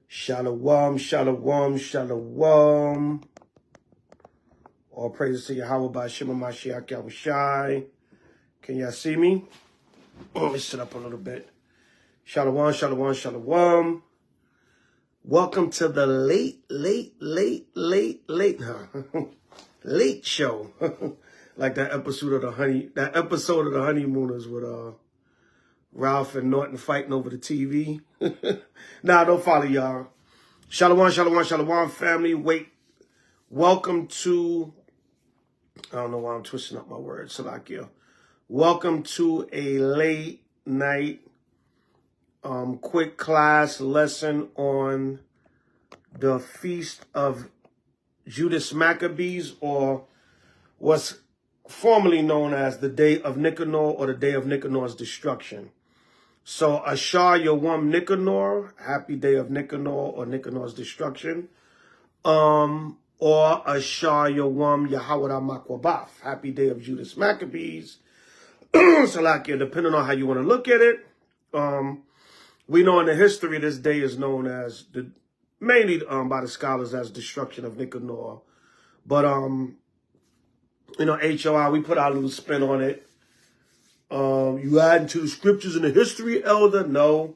Shalom, shalom, shalom. All praises to Yahweh by Shema Mashiach Yahushai. Can y'all see me? Let me sit up a little bit. Shalom, shalom, shalom. Welcome to the late show. Like that episode of the Honeymooners with Ralph and Norton fighting over the TV. Nah, don't follow y'all. Shalom, shalom, shalom, family. Wait. Welcome to, I don't know why I'm twisting up my words, Salakia. Welcome to a late night quick class lesson on the Feast of Judas Maccabees, or what's formerly known as the Day of Nicanor, or the Day of Nicanor's destruction. So, Ashar Yawam Nicanor, happy day of Nicanor, or Nicanor's destruction. Or Ashar Yawam Yahweh MACCABEES, happy day of Judas Maccabees. Salakia, depending on how you want to look at it. We know in the history this day is known as, mainly by the scholars, as destruction of Nicanor. But, you know, H.O.I, we put our little spin on it. You add into the scriptures in the history, elder? No.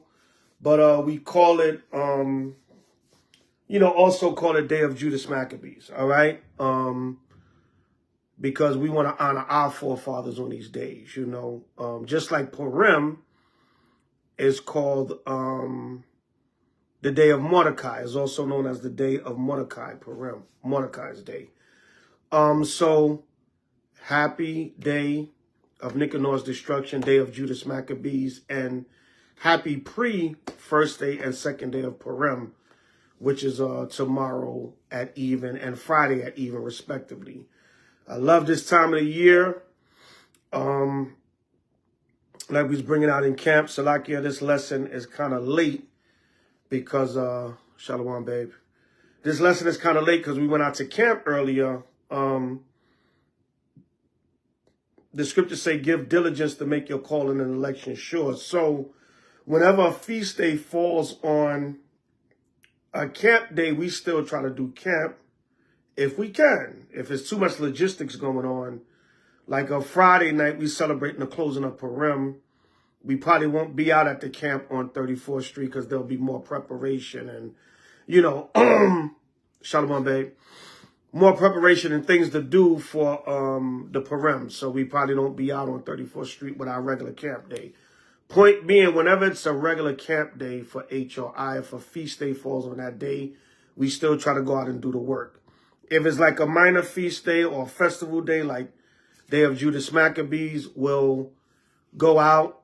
But we call it, you know, also call it Day of Judas Maccabees, all right? Because we want to honor our forefathers on these days, you know. Just like Purim is called the Day of Mordecai, is also known as the Day of Mordecai, Purim, Mordecai's Day. So, happy day of Nicanor's destruction, Day of Judas Maccabees, and happy pre-first day and second day of Purim, which is tomorrow at even and Friday at even, respectively. I love this time of the year. Like we was bringing out in camp, Salakia, this lesson is kind of late because, Shalom, babe. This lesson is kind of late because we went out to camp earlier. The scriptures say, give diligence to make your calling and election sure. So whenever a feast day falls on a camp day, we still try to do camp if we can. If there's too much logistics going on, like a Friday night, we celebrating the closing of Purim. We probably won't be out at the camp on 34th Street because there'll be more preparation and, you know, Shalom, babe. More preparation and things to do for the Purim. So we probably don't be out on 34th Street with our regular camp day. Point being, whenever it's a regular camp day for H.O.I, if a feast day falls on that day, we still try to go out and do the work. If it's like a minor feast day or a festival day, like Day of Judas Maccabees, we'll go out,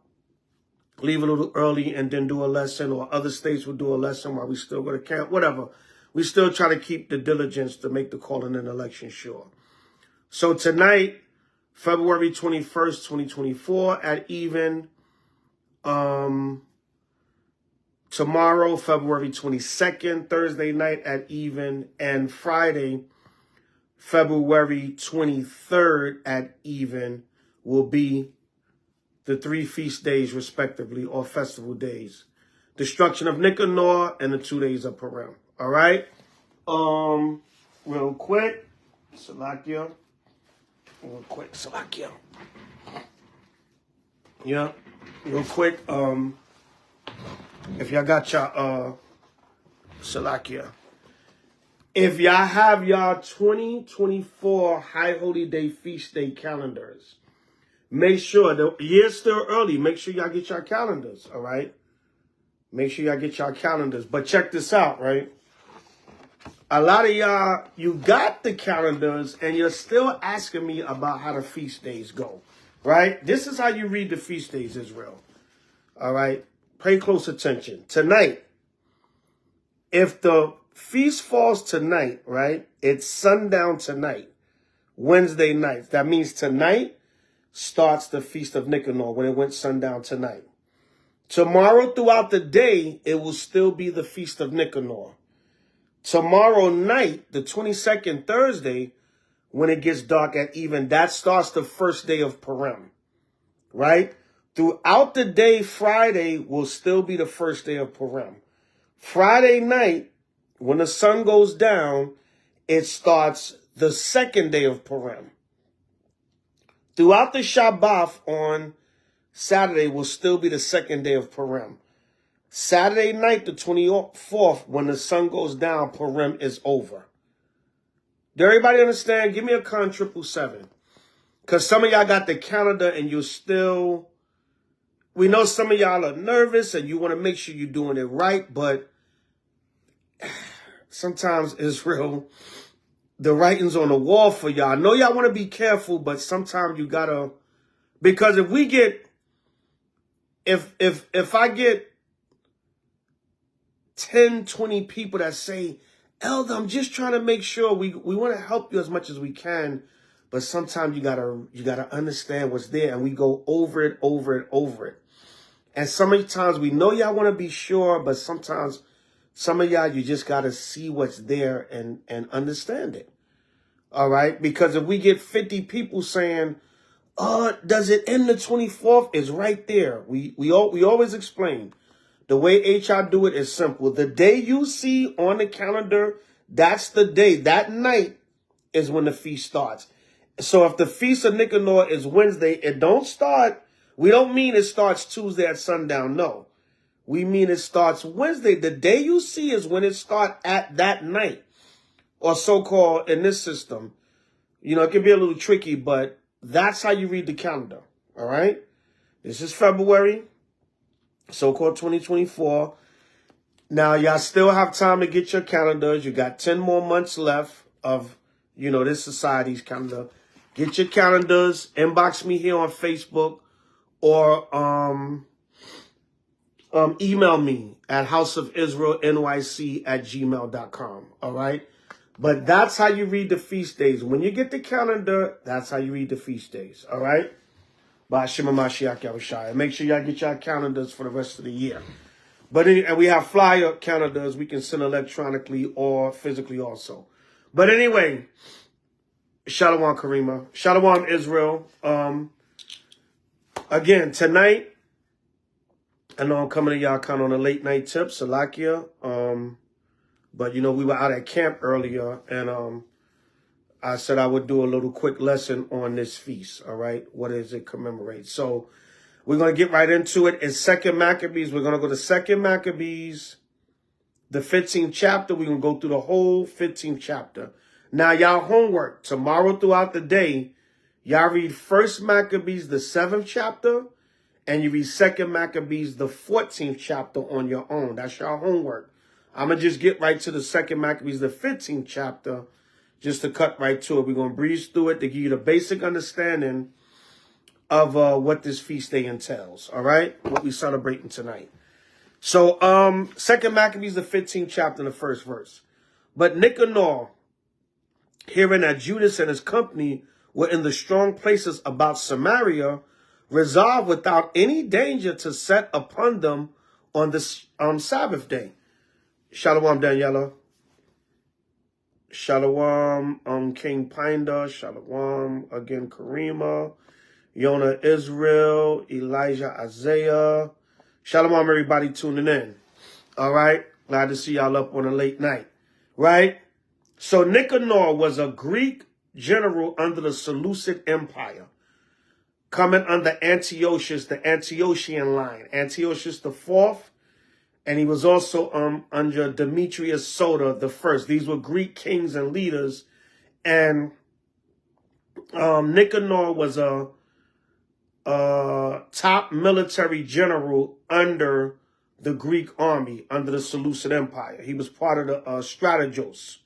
leave a little early, and then do a lesson, or other states will do a lesson while we still go to camp, whatever. We still try to keep the diligence to make the calling and election sure. So tonight, February 21st, 2024, at even. Tomorrow, February 22nd, Thursday night at even. And Friday, February 23rd at even, will be the 3 feast days, respectively, or festival days. Destruction of Nicanor and the 2 days of Purim. All right. Real quick, Salakia. Real quick, Salakia. Yeah. Real quick, if y'all got your Salakia. If y'all have y'all 2024 High Holy Day Feast Day calendars, make sure the year's still early. Make sure y'all get your calendars, all right? Make sure y'all get your calendars. But check this out, right? A lot of y'all, you got the calendars and you're still asking me about how the feast days go, right? This is how you read the feast days, Israel. All right? Pay close attention. Tonight, if the feast falls tonight, right? It's sundown tonight, Wednesday night. That means tonight starts the Feast of Nicanor when it went sundown tonight. Tomorrow throughout the day, it will still be the Feast of Nicanor. Tomorrow night, the 22nd, Thursday, when it gets dark at even, that starts the first day of Purim, right? Throughout the day, Friday will still be the first day of Purim. Friday night, when the sun goes down, it starts the second day of Purim. Throughout the Shabbat on Saturday will still be the second day of Purim. Saturday night, the 24th, when the sun goes down, Purim is over. Do everybody understand? Give me a con 777. Because some of y'all got the calendar and you're still... We know some of y'all are nervous and you want to make sure you're doing it right, but sometimes Israel, the writing's on the wall for y'all. I know y'all want to be careful, but sometimes you got to... Because if we get... If I get 10, 20 people that say, Elder, I'm just trying to make sure we want to help you as much as we can, but sometimes you gotta understand what's there, and we go over it. And some of the times we know y'all want to be sure, but sometimes some of y'all, you just gotta see what's there and understand it. All right? Because if we get 50 people saying, does it end the 24th? It's right there. We always explain. The way H.O.I do it is simple. The day you see on the calendar, that's the day. That night is when the feast starts. So if the Feast of Nicanor is Wednesday, it don't start. We don't mean it starts Tuesday at sundown. No. We mean it starts Wednesday. The day you see is when it starts at that night. Or so-called in this system. You know, it can be a little tricky, but that's how you read the calendar. All right? This is February. So-called 2024. Now, y'all still have time to get your calendars. You got 10 more months left of, you know, this society's calendar. Get your calendars. Inbox me here on Facebook or email me at houseofisraelnyc@gmail.com. All right? But that's how you read the feast days. When you get the calendar, that's how you read the feast days. All right? And make sure y'all get y'all calendars for the rest of the year. And we have flyer calendars we can send electronically or physically also. But anyway, Shalom Karima. Shalom Israel. Again, tonight, I know I'm coming to y'all kind of on a late night tip, Salakia. But you know, we were out at camp earlier and I said I would do a little quick lesson on this feast, all right? What does it commemorate? So we're going to get right into it. It's 2nd Maccabees. We're going to go to 2nd Maccabees, the 15th chapter. We're going to go through the whole 15th chapter. Now, y'all homework. Tomorrow throughout the day, y'all read 1st Maccabees, the 7th chapter, and you read 2nd Maccabees, the 14th chapter on your own. That's your homework. I'm going to just get right to the 2nd Maccabees, the 15th chapter, just to cut right to it. We're going to breeze through it to give you the basic understanding of what this feast day entails. All right? What we're celebrating tonight. So, 2nd Maccabees, the 15th chapter, the 1st verse. But Nicanor, hearing that Judas and his company were in the strong places about Samaria, resolved without any danger to set upon them on the Sabbath day. Shalom, Daniela. Shalom, King Pinda. Shalom, again, Karima. Yona Israel. Elijah Isaiah. Shalom, everybody tuning in. All right? Glad to see y'all up on a late night. Right? So Nicanor was a Greek general under the Seleucid Empire, coming under Antiochus, the Antiochian line. Antiochus IV. And he was also under Demetrius Soter the first. These were Greek kings and leaders. And Nicanor was a top military general under the Greek army, under the Seleucid Empire. He was part of the strategos,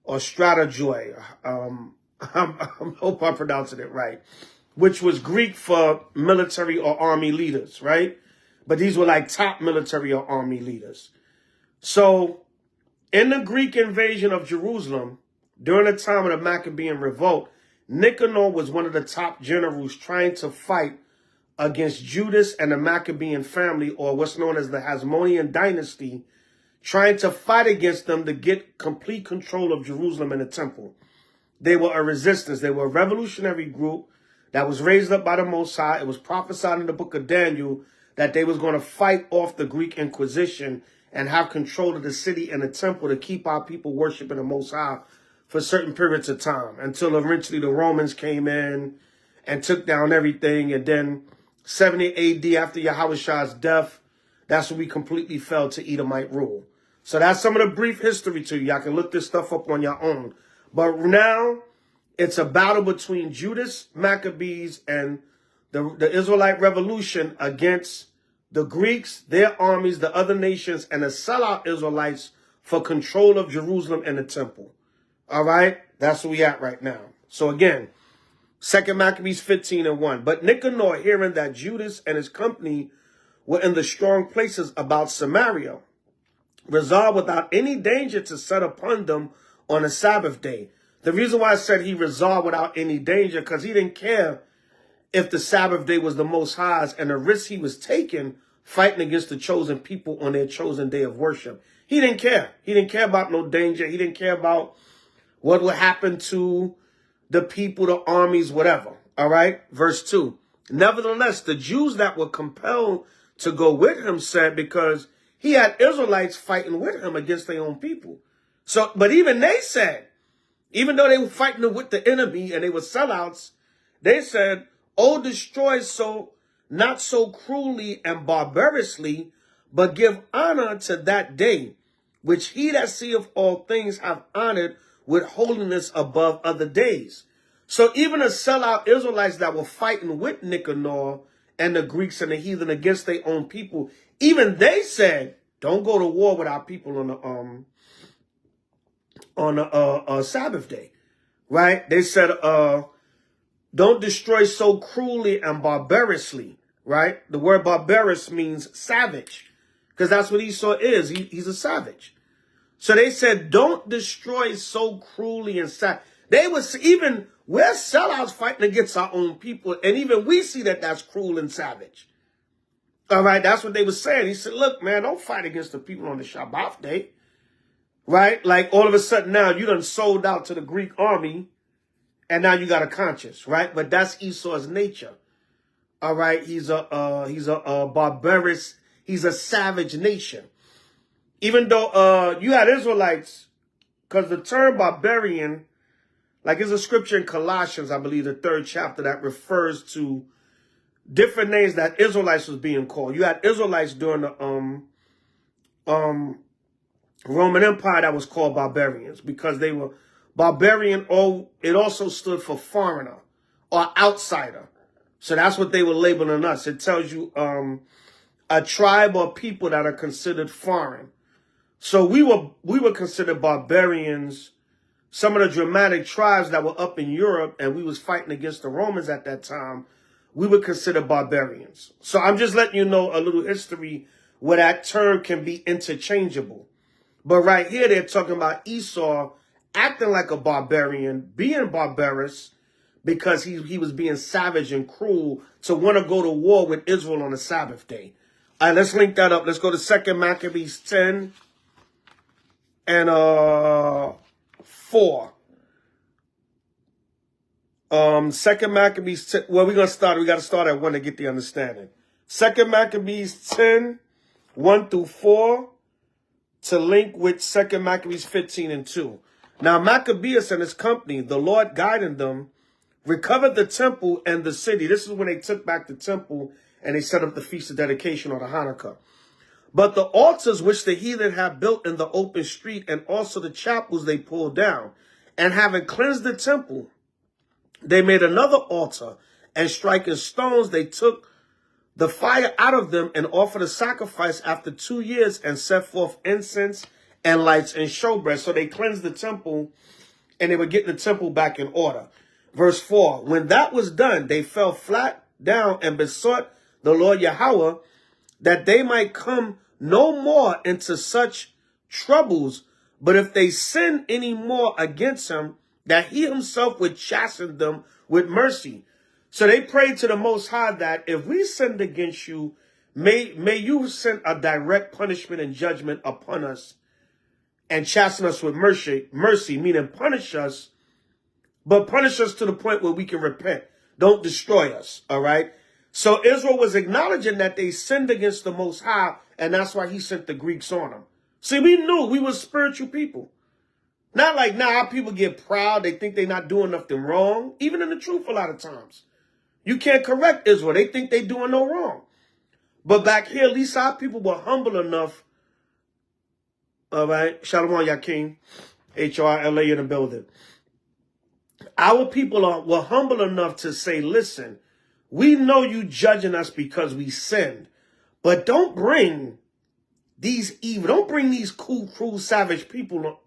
or strategoi. I hope I'm pronouncing it right. Which was Greek for military or army leaders, right? But these were like top military or army leaders. So in the Greek invasion of Jerusalem, during the time of the Maccabean revolt, Nicanor was one of the top generals trying to fight against Judas and the Maccabean family, or what's known as the Hasmonean dynasty, trying to fight against them to get complete control of Jerusalem and the temple. They were a resistance. They were a revolutionary group that was raised up by the Most High. It was prophesied in the book of Daniel that they was going to fight off the Greek Inquisition and have control of the city and the temple to keep our people worshiping the Most High for certain periods of time, until eventually the Romans came in and took down everything. And then 70 AD, after Yahushua's death, that's when we completely fell to Edomite rule. So that's some of the brief history to you. Y'all can look this stuff up on your own. But now it's a battle between Judas, Maccabees, and the Israelite revolution against the Greeks, their armies, the other nations, and the sellout Israelites for control of Jerusalem and the temple. All right? That's where we at right now. So again, 2 Maccabees 15:1. But Nicanor, hearing that Judas and his company were in the strong places about Samaria, resolved without any danger to set upon them on a Sabbath day. The reason why I said he resolved without any danger, because he didn't care if the Sabbath day was the Most High's, and the risk he was taking fighting against the chosen people on their chosen day of worship. He didn't care. He didn't care about no danger. He didn't care about what would happen to the people, the armies, whatever. All right. Verse 2. Nevertheless, the Jews that were compelled to go with him said, because he had Israelites fighting with him against their own people. So, but even they said, even though they were fighting with the enemy and they were sellouts, they said, "Oh, destroy so not so cruelly and barbarously, but give honor to that day, which he that seeth all things have honored with holiness above other days." So even the sellout Israelites that were fighting with Nicanor and the Greeks and the heathen against their own people, even they said, don't go to war with our people on a Sabbath day, right? They said, don't destroy so cruelly and barbarously, right? The word barbarous means savage, because that's what Esau is. He's a savage. So they said, don't destroy so cruelly and savage. They was even, we're sellouts fighting against our own people, and even we see that that's cruel and savage. All right, that's what they were saying. He said, look, man, don't fight against the people on the Shabbat day, right? Like all of a sudden now you done sold out to the Greek army, and now you got a conscience, right? But that's Esau's nature. All right, he's a barbarous, he's a savage nation. Even though you had Israelites, because the term barbarian, like there's a scripture in Colossians, I believe the 3rd chapter, that refers to different names that Israelites was being called. You had Israelites during the Roman Empire that was called barbarians, because they were barbarian. It also stood for foreigner or outsider. So that's what they were labeling us. It tells you a tribe or people that are considered foreign. So we were considered barbarians. Some of the Germanic tribes that were up in Europe, and we was fighting against the Romans at that time, we would consider barbarians. So I'm just letting you know a little history where that term can be interchangeable. But right here, they're talking about Esau acting like a barbarian, being barbarous, because he was being savage and cruel to want to go to war with Israel on a Sabbath day. All right, let's link that up. Let's go to 2 Maccabees 10 and 4. 2 Maccabees 10. Well, we're going to start. We got to start at 1 to get the understanding. 2 Maccabees 10, 1 through 4, to link with 2 Maccabees 15 and 2. Now, Maccabees and his company, the Lord guiding them, recovered the temple and the city. This is when they took back the temple and they set up the Feast of Dedication, or the Hanukkah. But the altars which the heathen had built in the open street, and also the chapels, they pulled down. And having cleansed the temple, they made another altar, and striking stones, they took the fire out of them and offered a sacrifice after 2 years, and set forth incense and lights and showbread. So they cleansed the temple, and they were getting the temple back in order. Verse 4, when that was done, they fell flat down and besought the Lord Yahweh that they might come no more into such troubles, but if they sin any more against him, that he himself would chasten them with mercy. So they prayed to the Most High that if we sinned against you, may you send a direct punishment and judgment upon us, and chasten us with mercy, meaning punish us, but punish us to the point where we can repent. Don't destroy us, all right? So Israel was acknowledging that they sinned against the Most High, and that's why he sent the Greeks on them. See, we knew we were spiritual people. Not like now how people get proud. They think they're not doing nothing wrong. Even in the truth a lot of times. You can't correct Israel. They think they're doing no wrong. But back here, at least our people were humble enough. All right. Shalom, Yakin. H.O.I in the building. Our people were humble enough to say, listen, we know you judging us because we sinned. But don't bring these evil, don't bring these cool, cruel, savage people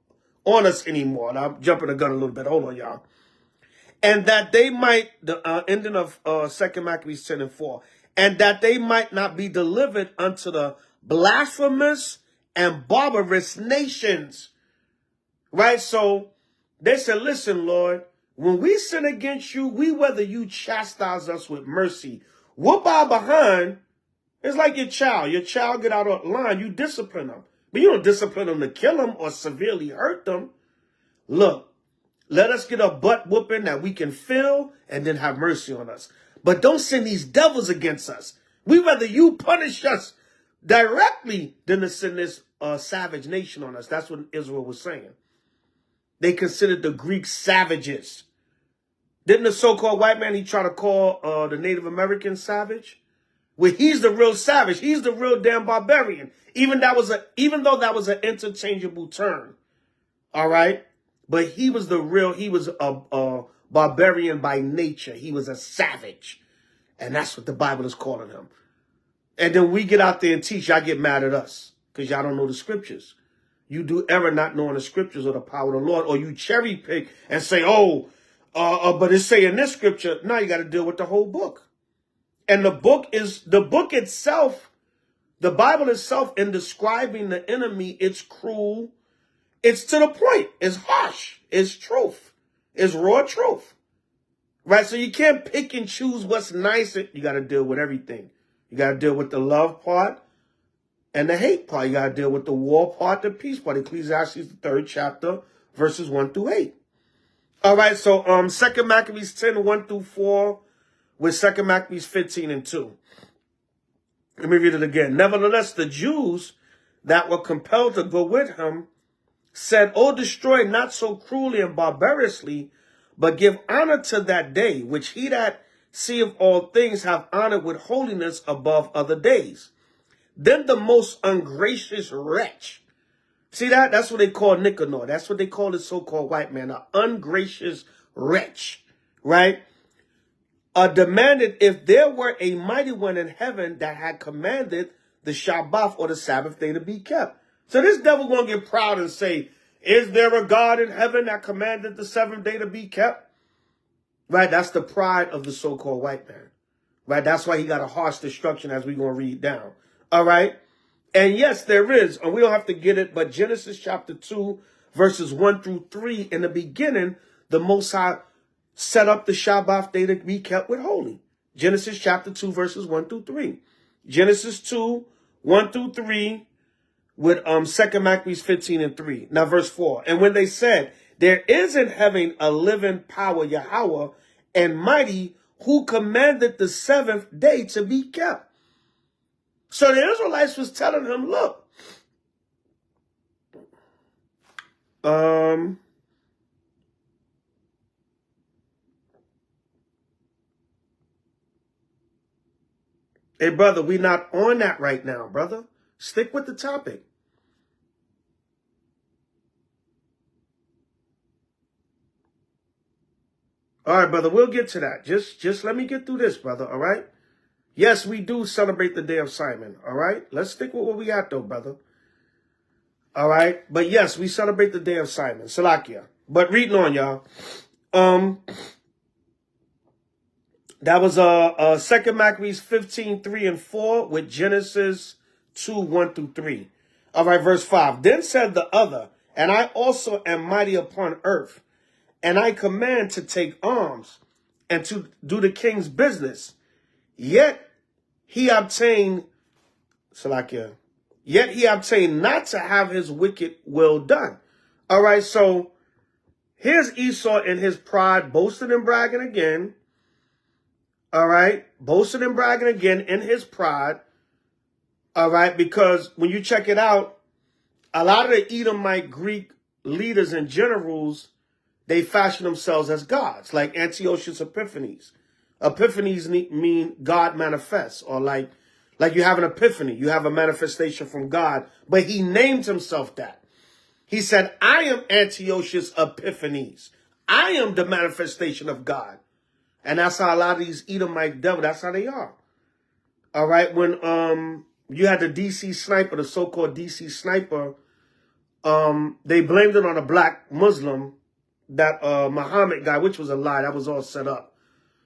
on us anymore. And I'm jumping the gun a little bit. Hold on, y'all. And that they might, the ending of 2 Maccabees 10 and 4, and that they might not be delivered unto the blasphemous and barbarous nations. Right? So they said, listen, Lord, when we sin against you, whether you chastise us with mercy, whoop our behind. It's like your child. Your child get out of line, you discipline them. But you don't discipline them to kill them or severely hurt them. Look, let us get a butt whooping that we can feel and then have mercy on us. But don't send these devils against us. We rather you punish us directly than to send this savage nation on us. That's what Israel was saying. They considered the Greeks savages. Didn't the so-called white man, he try to call the Native Americans savage? Well, he's the real savage. He's the real damn barbarian. Even though that was an interchangeable term. All right? But he was a barbarian by nature. He was a savage. And that's what the Bible is calling him. And then we get out there and teach. Y'all get mad at us because y'all don't know the scriptures. You do error not knowing the scriptures or the power of the Lord. Or you cherry pick and say, but it's saying this scripture. Now you got to deal with the whole book. And the book itself, the Bible itself, in describing the enemy, it's cruel. It's to the point. It's harsh. It's truth. It's raw truth. Right? So you can't pick and choose what's nice. You got to deal with everything. You got to deal with the love part and the hate part. You got to deal with the war part, the peace part. Ecclesiastes, the 3rd chapter, verses 1 through 8. All right. So 2 Maccabees 10, 1 through 4. With 2 Maccabees 15 and 2. Let me read it again. Nevertheless, the Jews that were compelled to go with him said, O destroy not so cruelly and barbarously, but give honor to that day, which he that seeth all things have honored with holiness above other days. Then the most ungracious wretch. See that? That's what they call Nicanor. That's what they call the so-called white man, an ungracious wretch. Right? Demanded if there were a mighty one in heaven that had commanded the Shabbat or the Sabbath day to be kept. So this devil going to get proud and say, is there a God in heaven that commanded the 7th day to be kept? Right? That's the pride of the so-called white man. Right? That's why he got a harsh destruction as we're going to read down. All right? And yes, there is, and we don't have to get it, but Genesis chapter 2, verses 1 through 3, in the beginning, the Most High set up the Shabbat day to be kept with holy. Genesis chapter 2, verses 1 through 3. Genesis 2, 1 through 3, with 2 Maccabees 15 and 3. Now verse 4. And when they said, there is in heaven a living power, Yahweh, and mighty, who commanded the 7th day to be kept. So the Israelites was telling him, look, hey, brother, we're not on that right now, brother. Stick with the topic. All right, brother, we'll get to that. Just let me get through this, brother, all right? Yes, we do celebrate the day of Simon, all right? Let's stick with what we got, though, brother. All right? But yes, we celebrate the day of Simon, Salakia. But reading on, y'all. That was 2 Maccabees 15, 3 and 4 with Genesis 2, 1 through 3. All right, verse 5. Then said the other, and I also am mighty upon earth, and I command to take arms and to do the king's business. Yet he obtained, Salakia, yet he obtained not to have his wicked will done. All right, so here's Esau in his pride, boasting and bragging again. all right, boasting and bragging again in his pride, all right, because when you check it out, a lot of the Edomite Greek leaders and generals, they fashion themselves as gods, like Antiochus Epiphanes. Epiphanies mean God manifests, or like you have an epiphany, you have a manifestation from God, but he named himself that. He said, I am Antiochus Epiphanes. I am the manifestation of God. And that's how a lot of these Edomite devils, that's how they are. All right, when you had the DC sniper, the so-called DC sniper, they blamed it on a black Muslim, that Muhammad guy, which was a lie. That was all set up.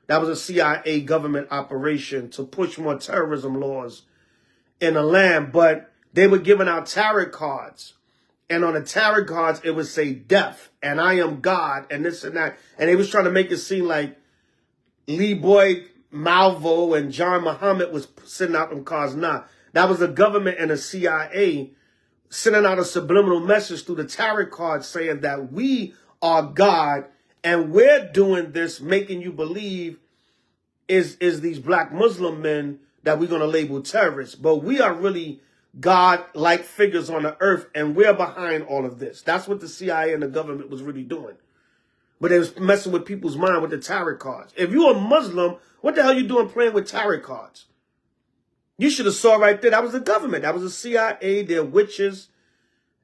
That was a CIA government operation to push more terrorism laws in the land. But they were giving out tarot cards. And on the tarot cards, it would say death, and I am God, and this and that. And they was trying to make it seem like Lee Boyd Malvo and John Muhammad was sending out them cards. Nah, that was the government and the CIA sending out a subliminal message through the tarot cards saying that we are God, and we're doing this, making you believe is these black Muslim men that we're going to label terrorists. But we are really God-like figures on the earth, and we're behind all of this. That's what the CIA and the government was really doing. But they was messing with people's mind with the tarot cards. If you're a Muslim, what the hell you doing playing with tarot cards? You should have saw right there. That was the government. That was the CIA, their witches,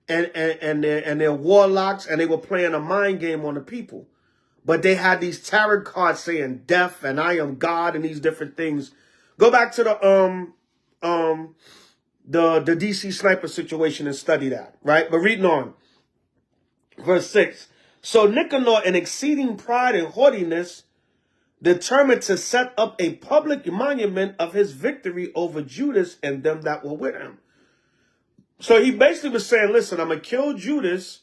and their warlocks, and they were playing a mind game on the people. But they had these tarot cards saying death and I am God and these different things. Go back to the DC sniper situation and study that, right? But reading on, verse 6. So Nicanor, in exceeding pride and haughtiness, determined to set up a public monument of his victory over Judas and them that were with him. So he basically was saying, listen, I'm going to kill Judas,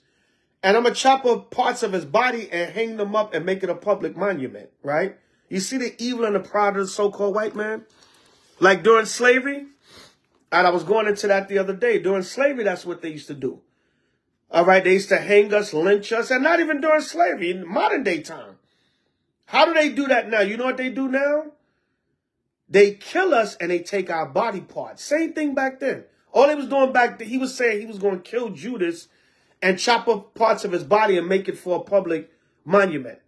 and I'm going to chop up parts of his body and hang them up and make it a public monument, right? You see the evil and the pride of the so-called white man? Like during slavery, and I was going into that the other day. During slavery, that's what they used to do. All right, they used to hang us, lynch us, and not even during slavery, in modern day time. How do they do that now? You know what they do now? They kill us and they take our body parts. Same thing back then. All he was doing back then, he was saying he was going to kill Judas and chop up parts of his body and make it for a public monument.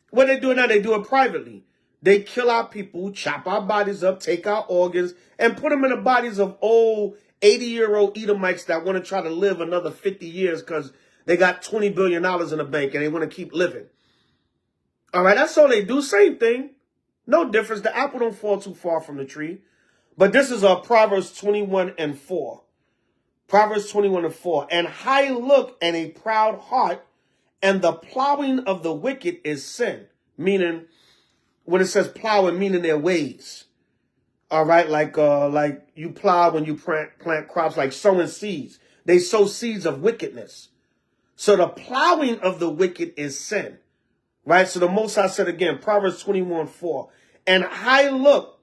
What they do now, they do it privately. They kill our people, chop our bodies up, take our organs, and put them in the bodies of old 80-year-old Edomites that want to try to live another 50 years because they got $20 billion in the bank and they want to keep living. All right, that's all they do. Same thing. No difference. The apple don't fall too far from the tree. But this is Proverbs 21:4. Proverbs 21:4. And high look and a proud heart, and the plowing of the wicked is sin. Meaning, when it says plowing, meaning their ways. All right, like you plow when you plant crops, like sowing seeds. They sow seeds of wickedness. So the plowing of the wicked is sin. Right? So the Most High said again, Proverbs 21:4. And high look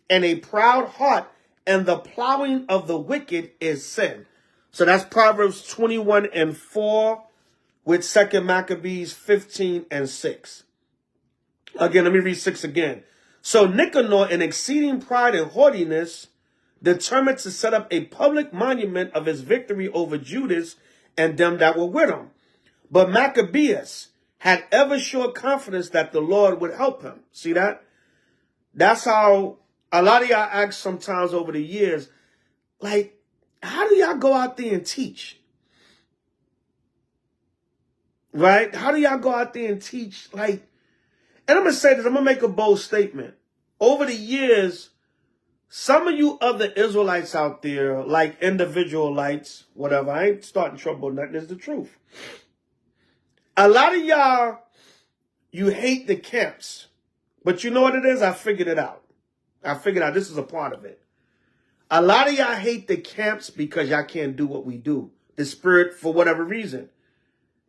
and a proud heart, and the plowing of the wicked is sin. So that's Proverbs 21:4 with 2 Maccabees 15:6. Again, let me read 6 again. So Nicanor, in exceeding pride and haughtiness, determined to set up a public monument of his victory over Judas and them that were with him. But Maccabees had ever sure confidence that the Lord would help him. See that? That's how a lot of y'all ask sometimes over the years, like, how do y'all go out there and teach? Right? How do y'all go out there and teach? Like, and I'm going to say this, I'm going to make a bold statement. Over the years, some of you other Israelites out there, like individualites, whatever, I ain't starting trouble, nothing, is the truth. A lot of y'all, you hate the camps. But you know what it is? I figured it out. This is a part of it. A lot of y'all hate the camps because y'all can't do what we do. The spirit, for whatever reason.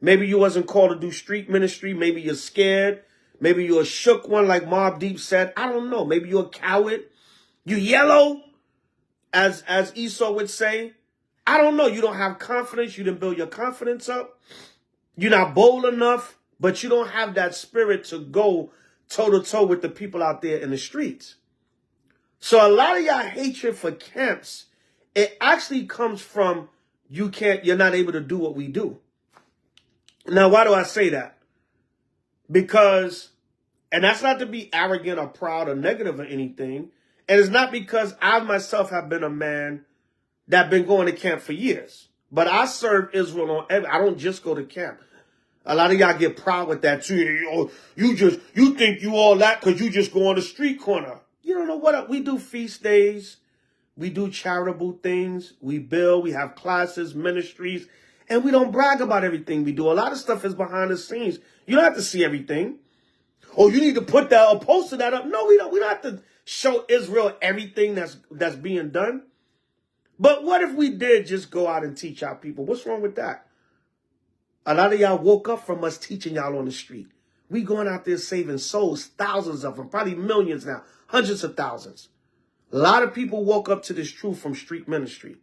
Maybe you wasn't called to do street ministry. Maybe you're scared. Maybe you're a shook one like Mobb Deep said. I don't know. Maybe you're a coward. You yellow, as Esau would say. I don't know. You don't have confidence. You didn't build your confidence up. You're not bold enough, but you don't have that spirit to go toe-to-toe with the people out there in the streets. So a lot of y'all hatred for camps, it actually comes from you're not able to do what we do. Now, why do I say that? Because, and that's not to be arrogant or proud or negative or anything. And it's not because I myself have been a man that been going to camp for years. But I serve Israel I don't just go to camp. A lot of y'all get proud with that too. You think you all that because you just go on the street corner. You don't know what we do. Feast days, we do charitable things, we build, we have classes, ministries, and we don't brag about everything we do. A lot of stuff is behind the scenes. You don't have to see everything. Oh, you need to put that or post that up. No, we don't. We don't have to show Israel everything that's being done. But what if we did just go out and teach our people? What's wrong with that? A lot of y'all woke up from us teaching y'all on the street. We going out there saving souls, thousands of them, probably millions now, hundreds of thousands. A lot of people woke up to this truth from street ministry.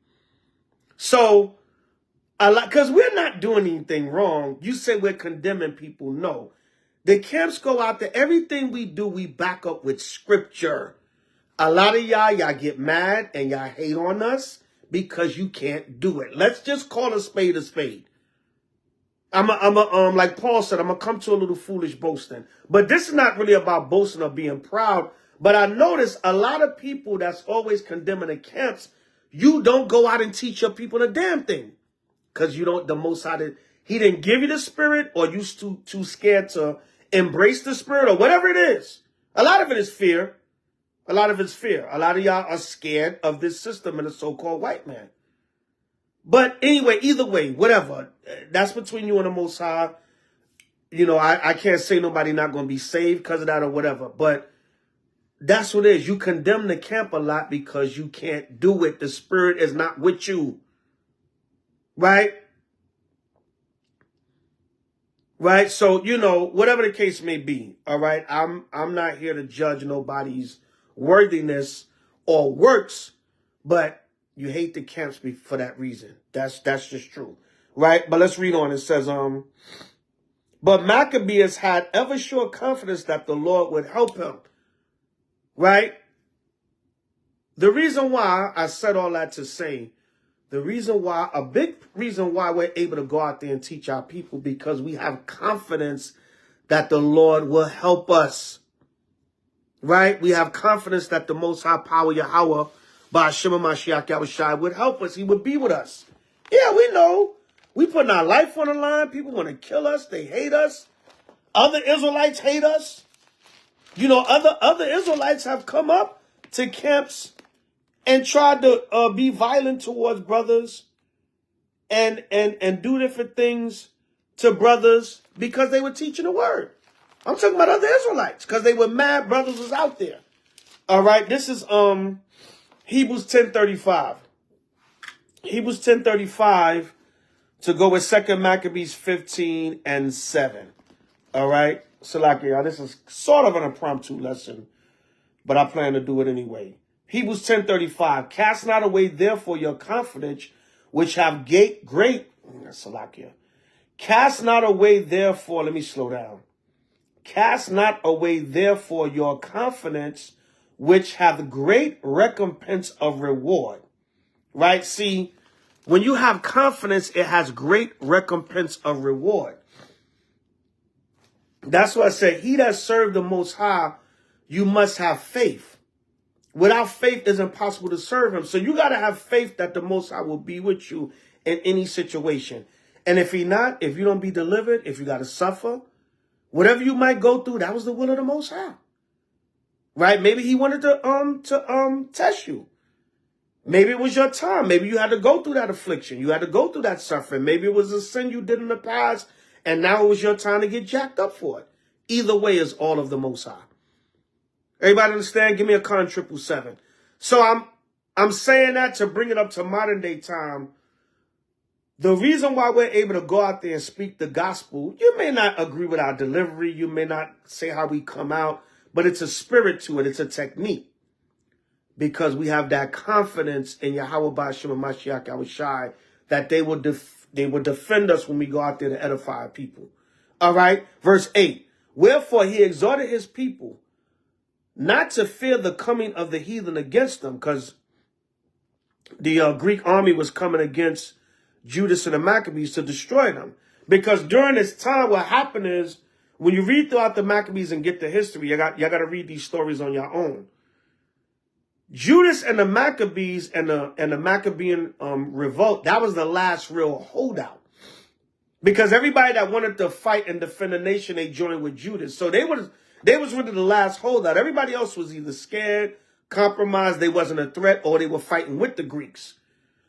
So, because we're not doing anything wrong. You say we're condemning people. No. The camps go out there. Everything we do, we back up with scripture. A lot of y'all get mad and y'all hate on us because you can't do it. Let's just call a spade a spade. Like Paul said, I'm going to come to a little foolish boasting. But this is not really about boasting or being proud. But I notice a lot of people that's always condemning the camps, you don't go out and teach your people the damn thing. Because you don't, the Most High, he didn't give you the spirit, or you too scared to embrace the spirit, or whatever it is. A lot of it is fear. A lot of it's fear. A lot of y'all are scared of this system and the so-called white man. But anyway, either way, whatever. That's between you and the Most High. You know, I can't say nobody not going to be saved because of that or whatever. But that's what it is. You condemn the camp a lot because you can't do it. The spirit is not with you. Right? Right? So, you know, whatever the case may be. All right? I'm not here to judge nobody's worthiness or works, but you hate the camps for that reason. That's just true. Right? But let's read on. It says, but Maccabees had ever sure confidence that the Lord would help him. Right? The reason why I said all that to say, a big reason why we're able to go out there and teach our people, because we have confidence that the Lord will help us. Right? We have confidence that the Most High Power Yahweh, by Shema Mashiach Yahushai, would help us. He would be with us. Yeah, we know. We putting our life on the line. People want to kill us. They hate us. Other Israelites hate us. You know, other Israelites have come up to camps and tried to be violent towards brothers and do different things to brothers because they were teaching the word. I'm talking about other Israelites because they were mad brothers was out there. All right, this is Hebrews 10:35. Hebrews 10:35 to go with 2 Maccabees 15 and 7. All right, so like, y'all, this is sort of an impromptu lesson, but I plan to do it anyway. Hebrews 10:35. Cast not away therefore your confidence, which have great. Cast not away therefore. Let me slow down. Cast not away therefore your confidence, which have great recompense of reward. Right? See, when you have confidence, it has great recompense of reward. That's why I said, he that served the Most High, you must have faith. Without faith, it's impossible to serve him. So you got to have faith that the Most High will be with you in any situation. And if he not, if you don't be delivered, if you got to suffer, whatever you might go through, that was the will of the Most High. Right? Maybe he wanted to test you. Maybe it was your time. Maybe you had to go through that affliction. You had to go through that suffering. Maybe it was a sin you did in the past, and now it was your time to get jacked up for it. Either way is all of the Most High. Everybody understand? Give me a con 777. So I'm saying that to bring it up to modern day time. The reason why we're able to go out there and speak the gospel, you may not agree with our delivery. You may not say how we come out, but it's a spirit to it. It's a technique. Because we have that confidence in Yahweh Ba'ashem and Mashiach Yahushai that they will defend us when we go out there to edify our people. All right. Verse 8. Wherefore he exhorted his people not to fear the coming of the heathen against them, because the Greek army was coming against Judas and the Maccabees to destroy them. Because during this time, what happened is, when you read throughout the Maccabees and get the history, y'all got to read these stories on your own. Judas and the Maccabees and the Maccabean revolt, that was the last real holdout. Because everybody that wanted to fight and defend the nation, they joined with Judas. So they was really the last holdout. Everybody else was either scared, compromised, they wasn't a threat, or they were fighting with the Greeks.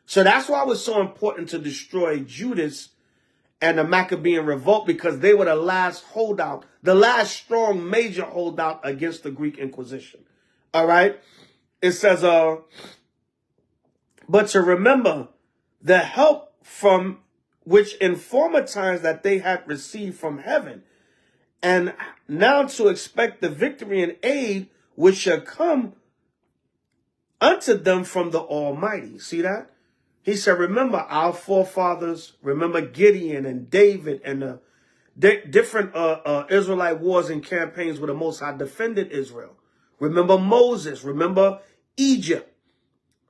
So that's why it was so important to destroy Judas and the Maccabean revolt, because they were the last holdout, the last strong major holdout against the Greek Inquisition. All right? It says, but to remember the help from which in former times that they had received from heaven, and now to expect the victory and aid which shall come unto them from the Almighty. See that? He said, remember our forefathers, remember Gideon and David and the different Israelite wars and campaigns where the Most High defended Israel. Remember Moses, remember Egypt.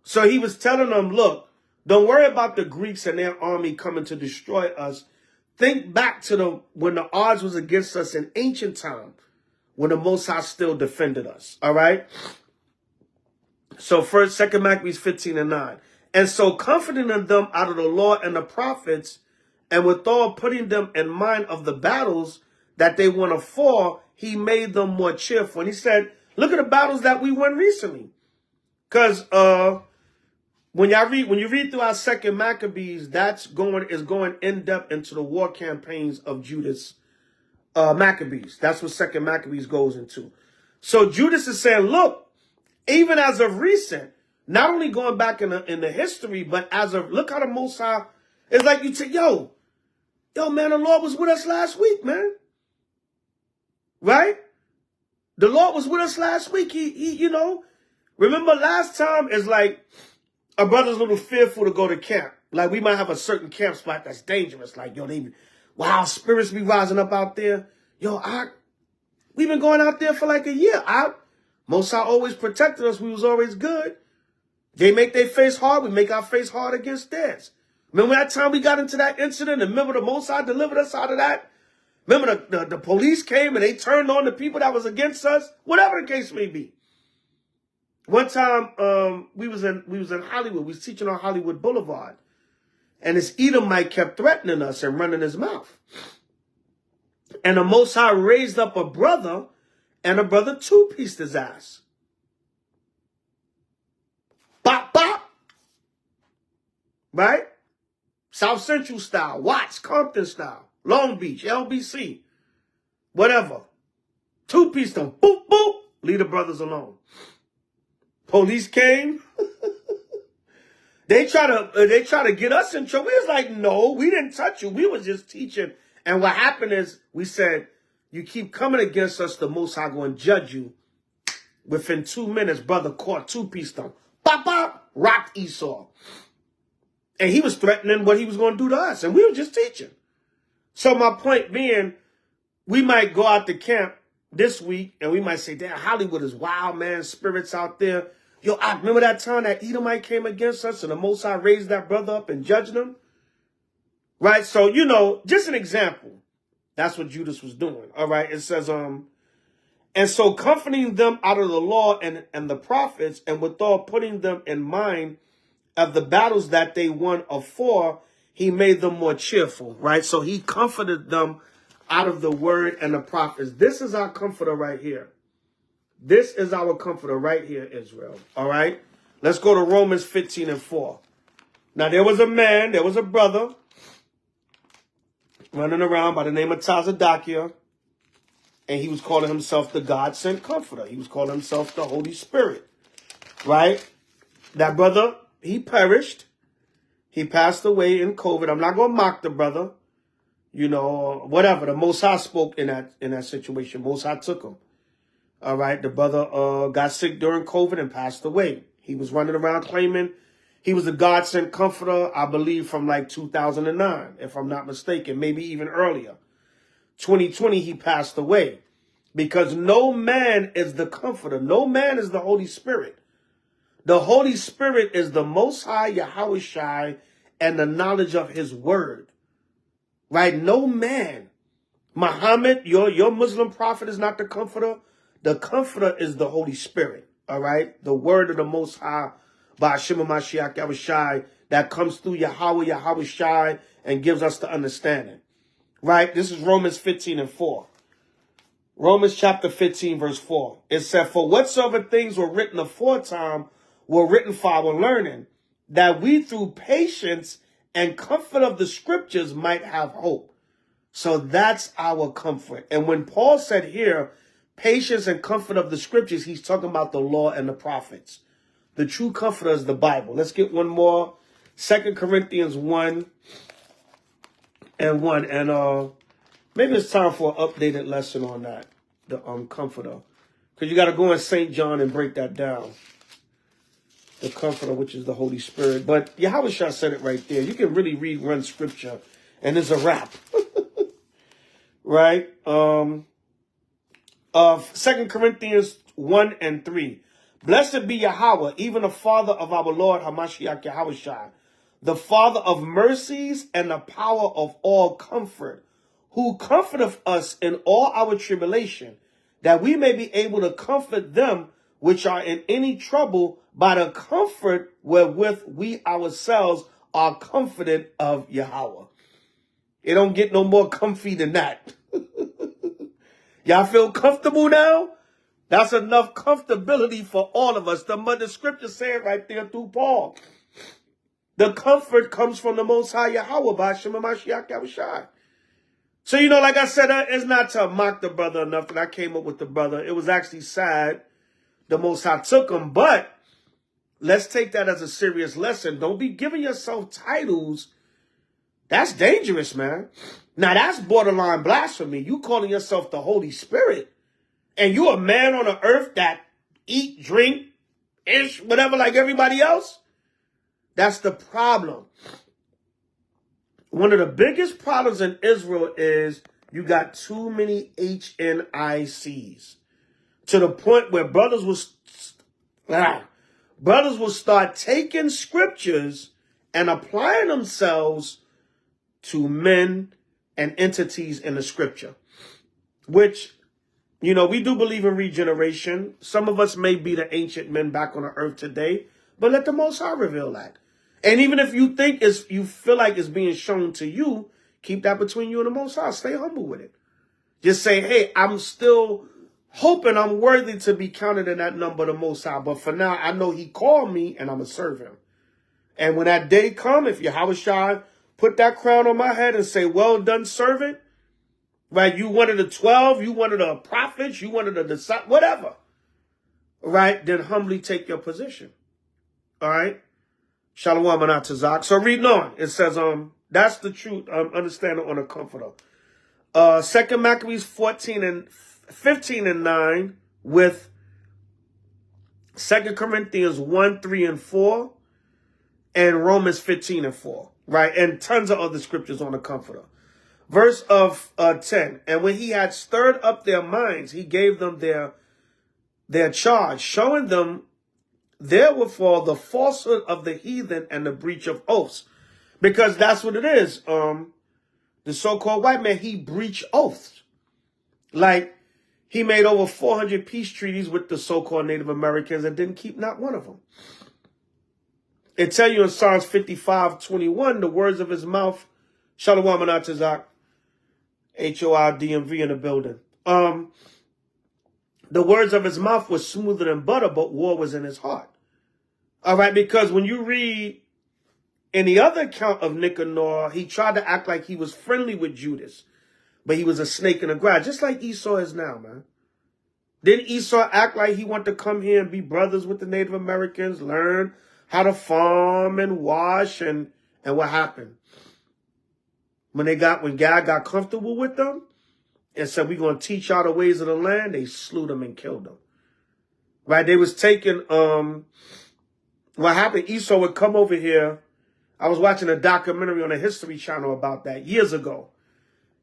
So he was telling them, look, don't worry about the Greeks and their army coming to destroy us. Think back to when the odds was against us in ancient time, when the Most High still defended us. All right. So 2 Maccabees 15:9. And so comforting them out of the law and the prophets, and withal putting them in mind of the battles that they won afore, he made them more cheerful. And he said, look at the battles that we won recently. Because when you read through our 2 Maccabees, is going in depth into the war campaigns of Judas Maccabees. That's what 2 Maccabees goes into. So Judas is saying, look, even as of recent, not only going back in the history, but as of, look how the Most High, it's like you say, yo, man, the Lord was with us last week, man. Right? The Lord was with us last week. He you know, remember last time, it's like a brother's a little fearful to go to camp. Like we might have a certain camp spot that's dangerous. Like, yo, wow, spirits be rising up out there. Yo, we've been going out there for like a year. Most High always protected us. We was always good. They make their face hard. We make our face hard against theirs. Remember that time we got into that incident and remember the Most High delivered us out of that? Remember the police came and they turned on the people that was against us? Whatever the case may be. One time we was in Hollywood. We was teaching on Hollywood Boulevard. And this Edomite kept threatening us and running his mouth. And the Most High raised up a brother, and a brother two-pieced his ass. Bop, bop. Right? South Central style, Watts, Compton style, Long Beach, LBC, whatever. Two-pieced them. Boop, boop. Leave the brothers alone. Police came. They try to get us in trouble. We was like, no, we didn't touch you. We was just teaching. And what happened is we said, you keep coming against us, the Most High going to judge you. Within 2 minutes, brother caught two-pieced them. Bop, bop, rocked Esau. And he was threatening what he was going to do to us. And we were just teaching. So my point being, we might go out to camp this week and we might say, damn, Hollywood is wild, man. Spirits out there. Yo, I remember that time that Edomite came against us and the Most High raised that brother up and judged him. Right? So, you know, just an example. That's what Judas was doing. All right. It says, and so comforting them out of the law and the prophets, and withal putting them in mind of the battles that they won afore, he made them more cheerful. Right? So he comforted them out of the word and the prophets. This is our comforter right here. This is our comforter right here, Israel. All right? Let's go to Romans 15:4. Now, there was a brother running around by the name of Tazadakia, and he was calling himself the God-sent comforter. He was calling himself the Holy Spirit, right? That brother, he perished. He passed away in COVID. I'm not going to mock the brother, you know, whatever. The Most High spoke in that situation. Most High took him. All right, the brother got sick during COVID and passed away. He was running around claiming he was a God-sent comforter, I believe, from like 2009, if I'm not mistaken, maybe even earlier. 2020, he passed away. Because no man is the comforter. No man is the Holy Spirit. The Holy Spirit is the Most High Yahweh and the knowledge of his word. Right? No man. Muhammad, your Muslim prophet is not the comforter. The comforter is the Holy Spirit. All right? The word of the Most High by Hashem Mashiach Yahweh that comes through Yahweh and gives us the understanding. Right? This is Romans 15 and 4. Romans chapter 15 verse 4. It said, for whatsoever things were written aforetime were written for our learning, that we through patience and comfort of the scriptures might have hope. So that's our comfort. And when Paul said here, patience and comfort of the scriptures, he's talking about the law and the prophets. The true comforter is the Bible. Let's get one more. 2 Corinthians 1 and 1. And maybe it's time for an updated lesson on that, the comforter. Because you got to go in St. John and break that down. The comforter, which is the Holy Spirit. But Yahweh said it right there. You can really run scripture and it's a wrap. Right? 2 Corinthians 1 and 3. Blessed be Yahweh, even the Father of our Lord Hamashiach Yahweh, the Father of mercies and the power of all comfort, who comforteth us in all our tribulation, that we may be able to comfort them which are in any trouble by the comfort wherewith we ourselves are comforted of Yahweh. It don't get no more comfy than that. Y'all feel comfortable now? That's enough comfortability for all of us. The scripture said right there through Paul. The comfort comes from the Most High Yahweh by Hashem Mashiach Yahweh. So, you know, like I said, it's not to mock the brother enough that I came up with the brother. It was actually sad the Most High took him. But let's take that as a serious lesson. Don't be giving yourself titles. That's dangerous, man. Now, that's borderline blasphemy. You calling yourself the Holy Spirit. And you a man on the earth that eat, drink, ish, whatever, like everybody else. That's the problem. One of the biggest problems in Israel is you got too many HNICs. To the point where brothers will start taking scriptures and applying themselves to men and entities in the scripture. Which, you know, we do believe in regeneration. Some of us may be the ancient men back on the earth today, but let the Most High reveal that. And even if you think you feel like it's being shown to you, keep that between you and the Most High. Stay humble with it. Just say, hey, I'm still hoping I'm worthy to be counted in that number of the Most High. But for now, I know he called me and I'm going to serve him. And when that day come, if Yahweh put that crown on my head and say, well done, servant, right? You one of the 12, you one of the prophets, you one of the disciples, whatever, right? Then humbly take your position. All right? Shalom Zabach. So reading on, it says, that's the truth, understanding on a comforter. 2 Maccabees 15 and 9 with 2 Corinthians 1, 3 and 4 and Romans 15 and 4, right? And tons of other scriptures on the comforter. Verse of 10, and when he had stirred up their minds, he gave them their charge, showing them therewithal the falsehood of the heathen and the breach of oaths. Because that's what it is. The so-called white man, he breached oaths. Like, he made over 400 peace treaties with the so-called Native Americans and didn't keep not one of them. It tell you in Psalms 55:21, the words of his mouth, Shalom Zabach, H.O.I, DMV in the building. The words of his mouth was smoother than butter, but war was in his heart. All right, because when you read in the other account of Nicanor, he tried to act like he was friendly with Judas, but he was a snake in the grass, just like Esau is now, man. Didn't Esau act like he wanted to come here and be brothers with the Native Americans, learn how to farm and wash, and what happened? When God got comfortable with them and said, we're going to teach y'all the ways of the land, they slew them and killed them. Right? They was taking, what happened, Esau would come over here. I was watching a documentary on the History Channel about that years ago.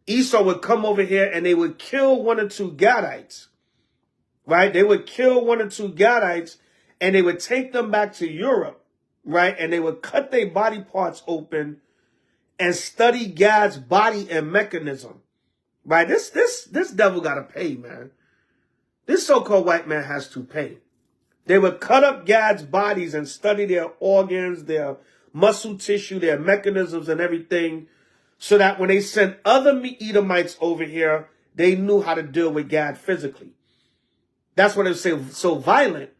Esau would come over here and they would kill 1 or 2 Gadites, right? They would kill 1 or 2 Gadites and they would take them back to Europe, right? And they would cut their body parts open and study Gad's body and mechanism, right? This devil got to pay, man. This so-called white man has to pay. They would cut up Gad's bodies and study their organs, their muscle tissue, their mechanisms and everything, so that when they sent other Edomites over here, they knew how to deal with Gad physically. That's why they was so violent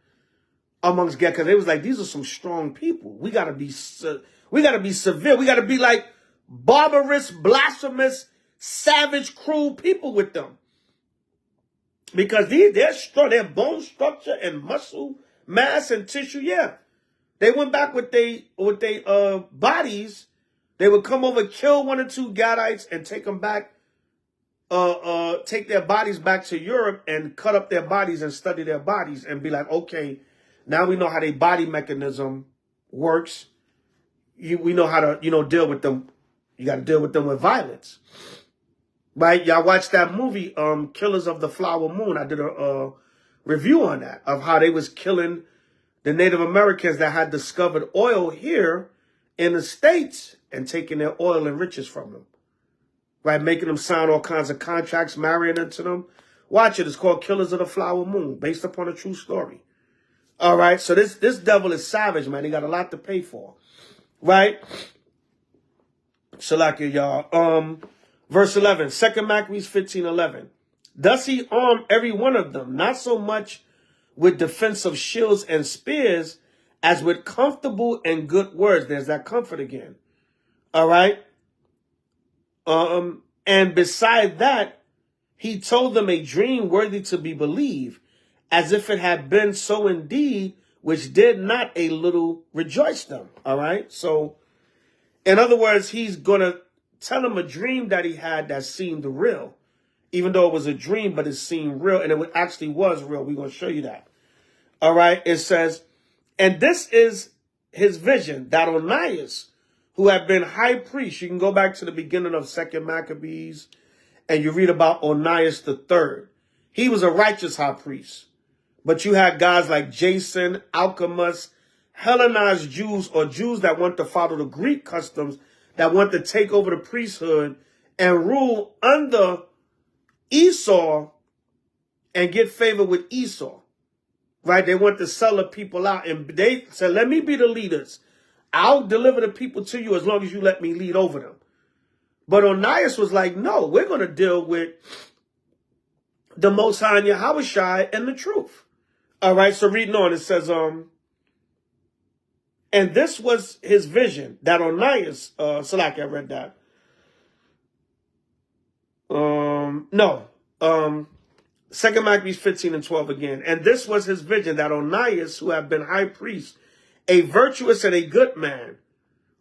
amongst Gad, because they was like, these are some strong people. We gotta be severe. We gotta be like barbarous, blasphemous, savage, cruel people with them. Because they're strong, their bone structure and muscle mass and tissue, yeah. They went back with they bodies. They would come over, kill 1 or 2 Gadites and take them back, take their bodies back to Europe and cut up their bodies and study their bodies and be like, okay, now we know how their body mechanism works. We know how to, deal with them. You got to deal with them with violence. Right? Y'all watched that movie, Killers of the Flower Moon. I did a review on that, of how they was killing the Native Americans that had discovered oil here in the States and taking their oil and riches from them. Right? Making them sign all kinds of contracts, marrying into them. Watch it. It's called Killers of the Flower Moon, based upon a true story. All right? So this devil is savage, man. He got a lot to pay for. Right? Shalakia, y'all. Verse 11, 2 Maccabees 15:11. Thus he armed every one of them, not so much with defensive shields and spears, as with comfortable and good words. There's that comfort again. All right. And beside that, he told them a dream worthy to be believed, as if it had been so indeed, which did not a little rejoice them. All right. So, in other words, he's going to tell him a dream that he had that seemed real, even though it was a dream, but it seemed real, and it actually was real. We're going to show you that. All right. It says, and this is his vision, that Onias, who had been high priest. You can go back to the beginning of 2 Maccabees and you read about Onias III. He was a righteous high priest. But you had guys like Jason, Alchemus, Hellenized Jews, or Jews that want to follow the Greek customs, that want to take over the priesthood and rule under Esau and get favor with Esau. Right? They want to sell the people out. And they said, let me be the leaders. I'll deliver the people to you as long as you let me lead over them. But Onias was like, no, we're going to deal with the Most High and Yahweh and the truth. All right, so reading on, it says, and this was his vision, that Onias, Salaki, I read that. 2 Maccabees 15:12 again. And this was his vision, that Onias, who had been high priest, a virtuous and a good man,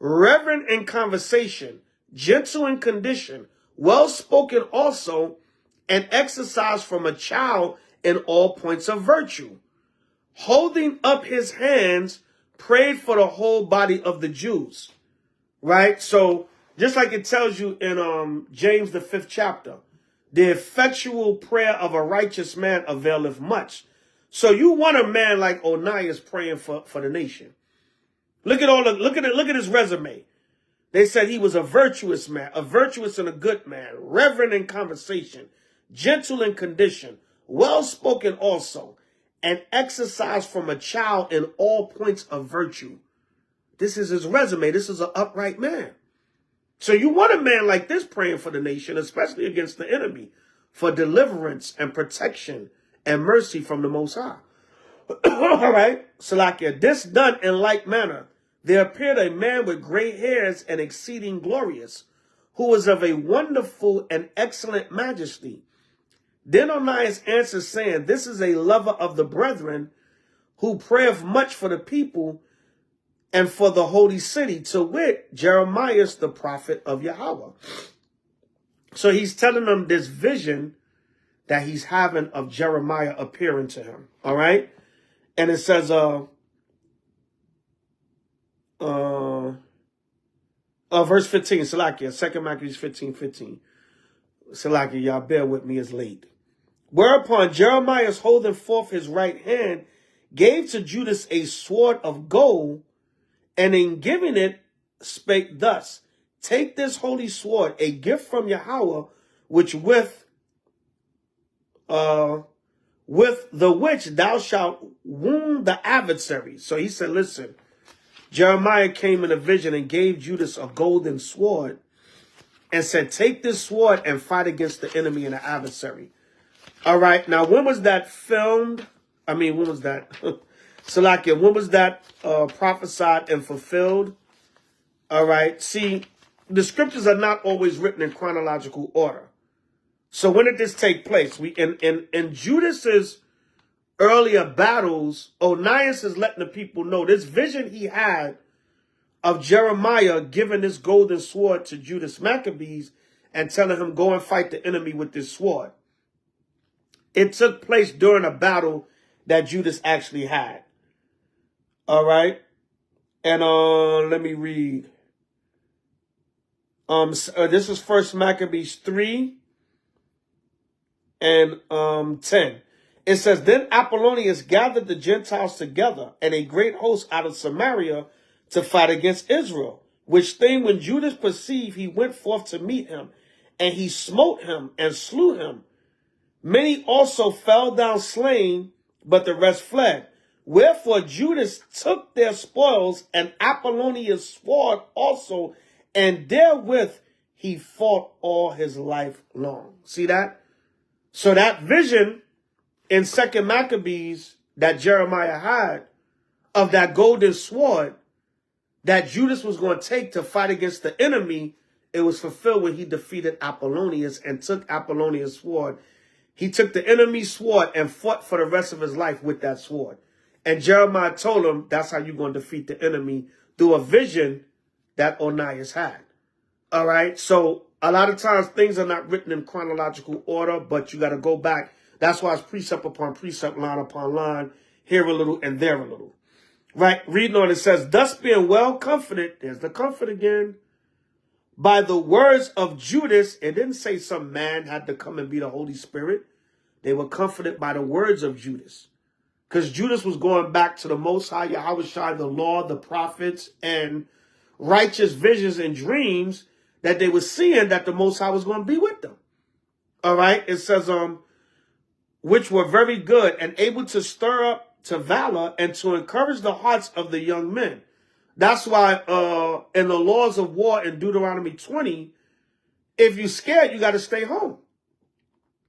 reverent in conversation, gentle in condition, well-spoken also, and exercised from a child in all points of virtue, holding up his hands, prayed for the whole body of the Jews. Right? So, just like it tells you in James the 5th chapter, the effectual prayer of a righteous man availeth much. So you want a man like Onias praying for the nation. Look at his resume. They said he was a virtuous man, a virtuous and a good man, reverent in conversation, gentle in condition, well-spoken also, and exercised from a child in all points of virtue. This is his resume. This is an upright man. So you want a man like this praying for the nation, especially against the enemy, for deliverance and protection and mercy from the Most High. All right, Salakia, this done in like manner, there appeared a man with gray hairs and exceeding glorious, who was of a wonderful and excellent majesty. Then Onias answered, saying, this is a lover of the brethren, who prayeth much for the people and for the holy city, to wit, Jeremiah, the prophet of Yahweh. So he's telling them this vision that he's having of Jeremiah appearing to him. All right. And it says, verse 15, Salakia, 2 Maccabees 15:15. Salaki, y'all bear with me, it's late. Whereupon Jeremiah, holding forth his right hand, gave to Judas a sword of gold, and in giving it spake thus, take this holy sword, a gift from Yahweh, which with the which thou shalt wound the adversary. So he said, listen, Jeremiah came in a vision and gave Judas a golden sword and said, take this sword and fight against the enemy and the adversary. All right. Now, when was that filmed? I mean, when was that? Salakia, when was that prophesied and fulfilled? All right. See, the scriptures are not always written in chronological order. So when did this take place? In Judas's earlier battles, Onias is letting the people know this vision he had of Jeremiah giving this golden sword to Judas Maccabees and telling him, go and fight the enemy with this sword. It took place during a battle that Judas actually had. All right. And let me read. This is 1 Maccabees 3 and 10. It says, then Apollonius gathered the Gentiles together and a great host out of Samaria to fight against Israel, which thing when Judas perceived, he went forth to meet him, and he smote him and slew him. Many also fell down slain, but the rest fled. Wherefore Judas took their spoils and Apollonius' sword also, and therewith he fought all his life long. See that? So that vision in 2 Maccabees that Jeremiah had of that golden sword that Judas was going to take to fight against the enemy, it was fulfilled when he defeated Apollonius and took Apollonius' sword. He took the enemy's sword and fought for the rest of his life with that sword. And Jeremiah told him, that's how you're going to defeat the enemy, through a vision that Onias had. All right. So a lot of times things are not written in chronological order, but you got to go back. That's why it's precept upon precept, line upon line, here a little and there a little. Right. Reading on, it says, thus being well comforted, there's the comfort again, by the words of Judas. It didn't say some man had to come and be the Holy Spirit. They were comforted by the words of Judas. Because Judas was going back to the Most High, Yahweh, the law, the prophets, and righteous visions and dreams that they were seeing that the Most High was going to be with them. All right. It says, which were very good and able to stir up to valor and to encourage the hearts of the young men. That's why in the laws of war in Deuteronomy 20, if you're scared, you got to stay home.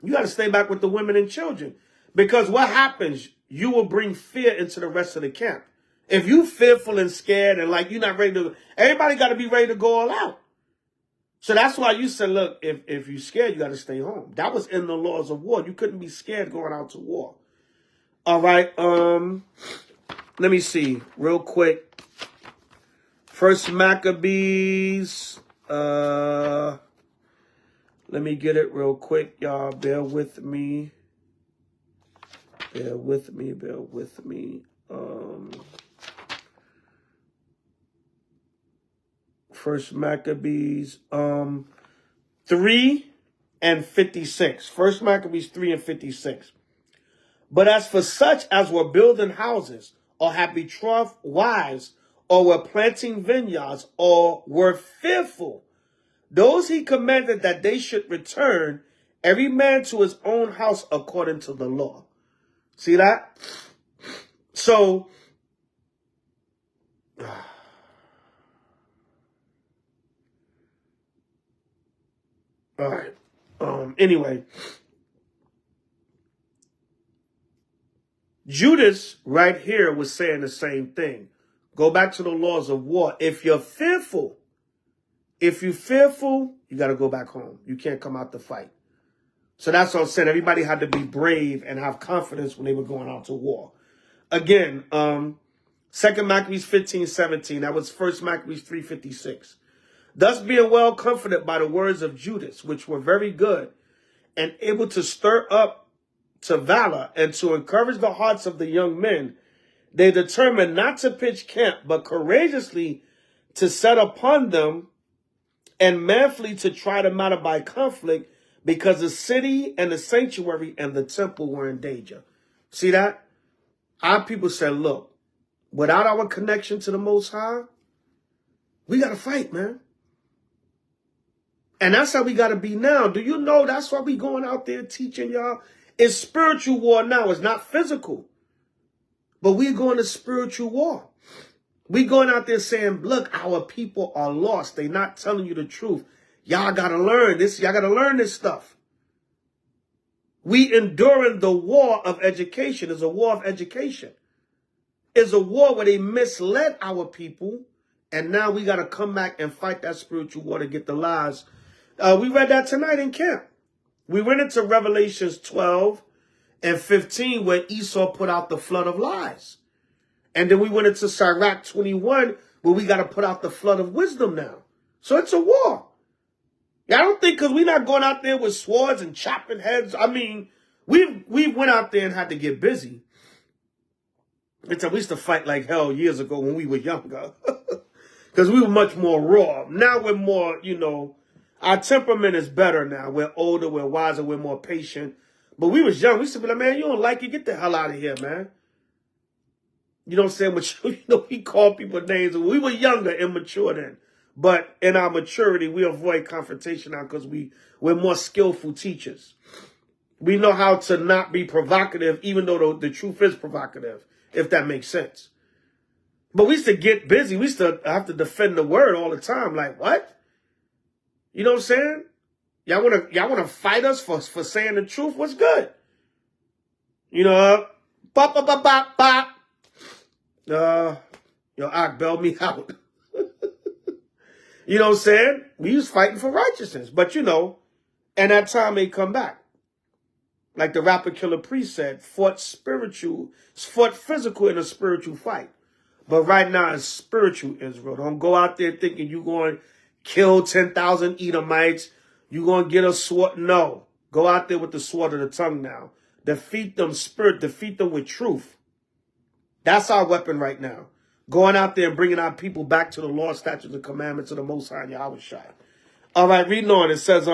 You got to stay back with the women and children. Because what happens? You will bring fear into the rest of the camp. If you fearful and scared and like you're not ready to, everybody got to be ready to go all out. So that's why you said, look, if you're scared, you got to stay home. That was in the laws of war. You couldn't be scared going out to war. All right. Let me see real quick. 1 Maccabees. Let me get it real quick. Y'all bear with me. Bear with me. Bear with me. 1 Maccabees 3 and 56. 1 Maccabees 3 and 56. But as for such as were building houses, or had betrothed wives, or were planting vineyards, or were fearful, those he commanded that they should return, every man to his own house according to the law. See that? So, all right. Anyway, Judas right here was saying the same thing. Go back to the laws of war. If you're fearful, you got to go back home. You can't come out to fight. So that's what I'm saying. Everybody had to be brave and have confidence when they were going out to war. Again, 2 Maccabees 15:17. That was 1 Maccabees 3:56. Thus being well comforted by the words of Judas, which were very good, and able to stir up to valor and to encourage the hearts of the young men, they determined not to pitch camp, but courageously to set upon them and manfully to try them out by conflict, because the city and the sanctuary and the temple were in danger. See that? Our people said, look, without our connection to the Most High, we got to fight, man. And that's how we got to be now. Do you know that's why we going out there teaching y'all? It's spiritual war now. It's not physical. But we're going to spiritual war. We going out there saying, look, our people are lost. They're not telling you the truth. Y'all got to learn this. Y'all got to learn this stuff. We enduring the war of education. It's a war of education. It's a war where they misled our people. And now we got to come back and fight that spiritual war to get the lies. We read that tonight in camp. We went into Revelations 12 and 15 where Esau put out the flood of lies. And then we went into Sirach 21 where we got to put out the flood of wisdom now. So it's a war. Yeah, I don't think because we're not going out there with swords and chopping heads. I mean, we went out there and had to get busy. We used to fight like hell years ago when we were younger. Because we were much more raw. Now we're more, you know, our temperament is better now. We're older, we're wiser, we're more patient. But we was young. We used to be like, man, you don't like it? Get the hell out of here, man. You know what I'm saying? But, you know, we call people names. We were younger, immature then. But in our maturity, we avoid confrontation now because we're more skillful teachers. We know how to not be provocative, even though the truth is provocative, if that makes sense. But we used to get busy. We used to have to defend the word all the time. Like, what? You know what I'm saying? Y'all wanna fight us for saying the truth? What's good? You know, bop, bop, bop, bop, bop. Yo, Ak, bail me out. You know what I'm saying? We was fighting for righteousness. But, you know, and that time may come back. Like the rapper Killer Priest said, fought physical in a spiritual fight. But right now, it's spiritual Israel. Don't go out there thinking you're going to kill 10,000 Edomites. You're going to get a sword. No. Go out there with the sword of the tongue now. Defeat them defeat them with truth. That's our weapon right now. Going out there and bringing our people back to the law, statutes, and commandments of the Most High Yahweh. All right, reading on. It says,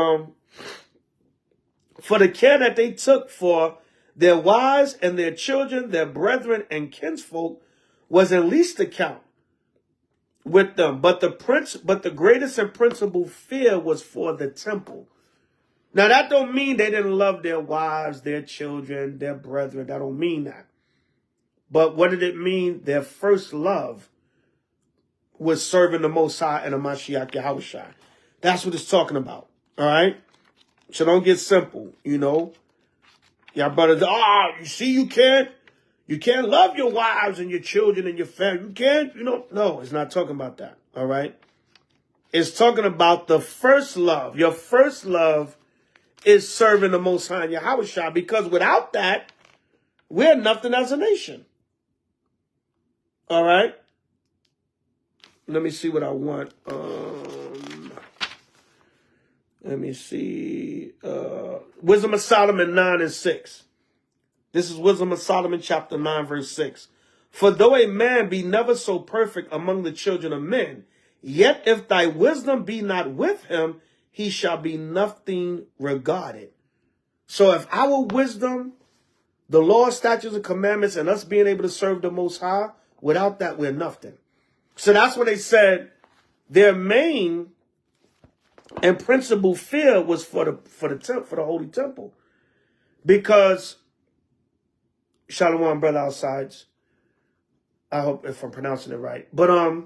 for the care that they took for their wives and their children, their brethren and kinsfolk, was in least account with them. But the greatest and principal fear was for the temple. Now, that don't mean they didn't love their wives, their children, their brethren. That don't mean that. But what did it mean? Their first love was serving the Most High and the Mashiach Yahushua. That's what it's talking about. All right? So don't get simple, you know. Y'all brothers, you see, you can't love your wives and your children and your family. You can't, you know. No, it's not talking about that. All right? It's talking about the first love. Your first love is serving the Most High Yahushua, because without that, we're nothing as a nation. All right? Let me see what I want. Let me see. Wisdom of Solomon 9 and 6. This is Wisdom of Solomon chapter 9 verse 6. For though a man be never so perfect among the children of men, yet if thy wisdom be not with him, he shall be nothing regarded. So if our wisdom, the law, statutes, and commandments, and us being able to serve the Most High, without that, we're nothing. So that's what they said. Their main and principal fear was for the holy temple, because Shalom, brother outsides. I hope if I'm pronouncing it right, but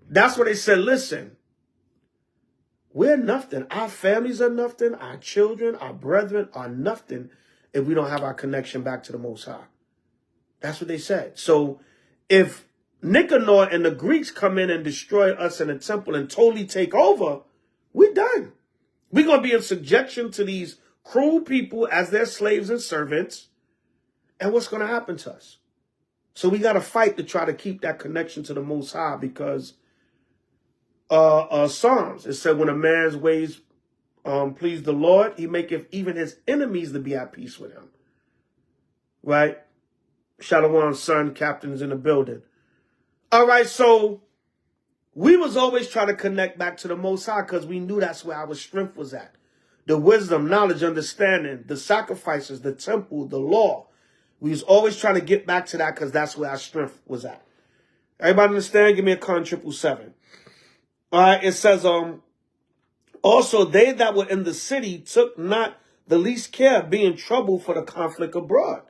that's what they said. Listen, we're nothing. Our families are nothing. Our children, our brethren are nothing if we don't have our connection back to the Most High. That's what they said. So if Nicanor and the Greeks come in and destroy us in the temple and totally take over, we're done. We're going to be in subjection to these cruel people as their slaves and servants. And what's going to happen to us? So we got to fight to try to keep that connection to the Most High, because Psalms, it said, when a man's ways please the Lord, he maketh even his enemies to be at peace with him. Right? Shalom, son, captains in the building. All right, so we was always trying to connect back to the Most High because we knew that's where our strength was at. the wisdom, knowledge, understanding, the sacrifices, the temple, the law. We was always trying to get back to that because that's where our strength was at. Everybody understand? Give me a con 777. All right, it says, also they that were in the city took not the least care of being troubled for the conflict abroad.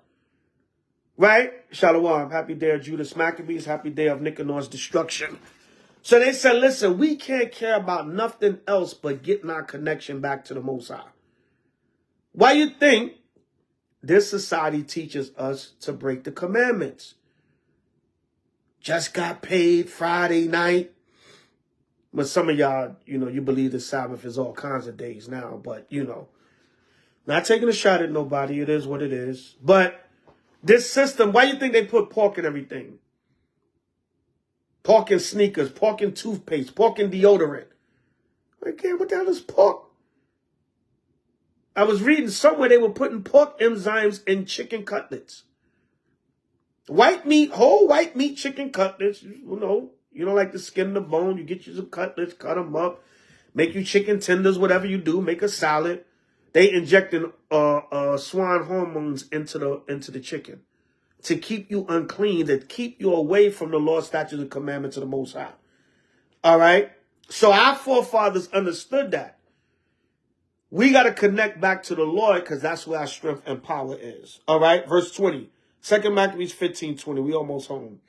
Right? Shalom. Happy day of Judas Maccabees. Happy day of Nicanor's destruction. So they said, listen, we can't care about nothing else but getting our connection back to the Most High. Why you think this society teaches us to break the commandments? Just got paid Friday night. But some of y'all, you believe the Sabbath is all kinds of days now. But, not taking a shot at nobody. It is what it is. But this system, why you think they put pork in everything? Pork in sneakers, pork in toothpaste, pork in deodorant. Again, what the hell is pork? I was reading somewhere they were putting pork enzymes in chicken cutlets. White meat, whole white meat chicken cutlets. You don't like the skin and the bone. You get you some cutlets, cut them up, make you chicken tenders, whatever you do, make a salad. They injecting swine hormones into the chicken to keep you unclean, to keep you away from the law, statutes, and commandments of the Most High. All right? So our forefathers understood that. We got to connect back to the Lord because that's where our strength and power is. All right? Verse 20. 2 Maccabees 15:20. We almost home.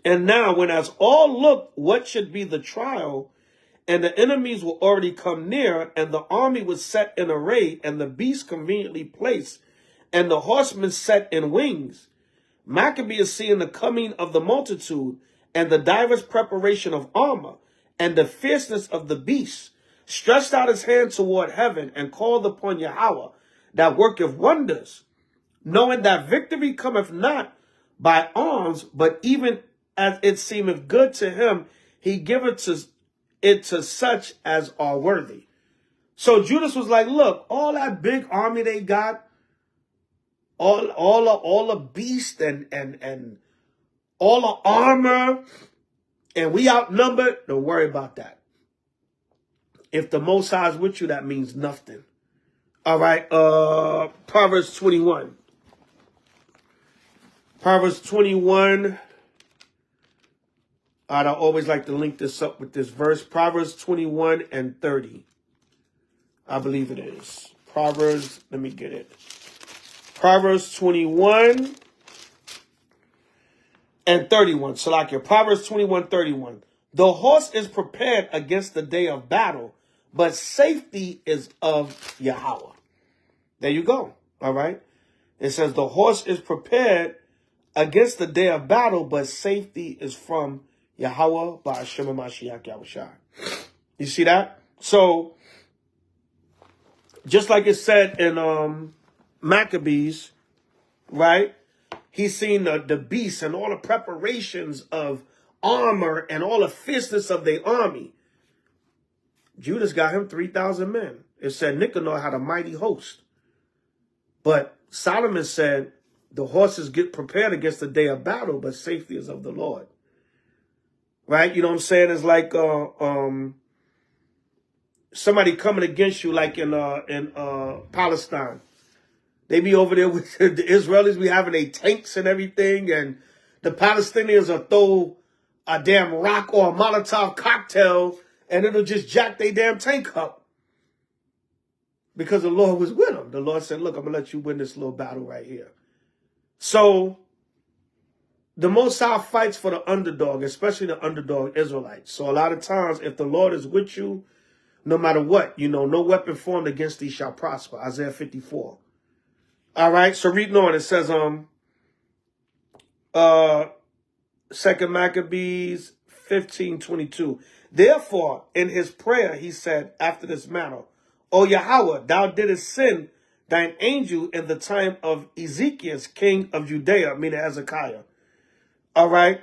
And now, when as all looked what should be the trial, and the enemies were already come near, and the army was set in array, and the beasts conveniently placed, and the horsemen set in wings, Maccabees, seeing the coming of the multitude, and the diverse preparation of armor, and the fierceness of the beasts, stretched out his hand toward heaven, and called upon Yahweh, that worketh wonders, knowing that victory cometh not by arms, but even as it seemeth good to him, he giveth it to such as are worthy. So Judas was like, look, all that big army they got, all the beasts and all the armor, and we outnumbered, don't worry about that. If the Most High is with you, that means nothing. All right, Proverbs 21. Proverbs 21. I always like to link this up with this verse. Proverbs 21 and 30. I believe it is. Proverbs, let me get it. Proverbs 21 and 31. Salakia. Proverbs 21:31. The horse is prepared against the day of battle, but safety is of Yahweh. There you go. All right. It says the horse is prepared against the day of battle, but safety is from Yahweh by Hashem Mashiach Yahushua. You see that? So, just like it said in Maccabees, right? He's seen the beasts and all the preparations of armor and all the fierceness of their army. Judas got him 3,000 men. It said Nicanor had a mighty host. But Solomon said the horses get prepared against the day of battle, but safety is of the Lord. Right? You know what I'm saying? It's like somebody coming against you, like in Palestine. They be over there with the Israelis, be having their tanks and everything, and the Palestinians will throw a damn rock or a Molotov cocktail, and it'll just jack their damn tank up. Because the Lord was with them. The Lord said, look, I'm going to let you win this little battle right here. So, the Most High fights for the underdog, especially the underdog Israelites. So a lot of times, if the Lord is with you, no matter what, no weapon formed against thee shall prosper. Isaiah 54. All right, so reading on, it says, 2 Maccabees 15:22. Therefore, in his prayer, he said, after this manner, O Yahweh, thou didst send thine angel in the time of Ezekiel, king of Judea, meaning Hezekiah. All right.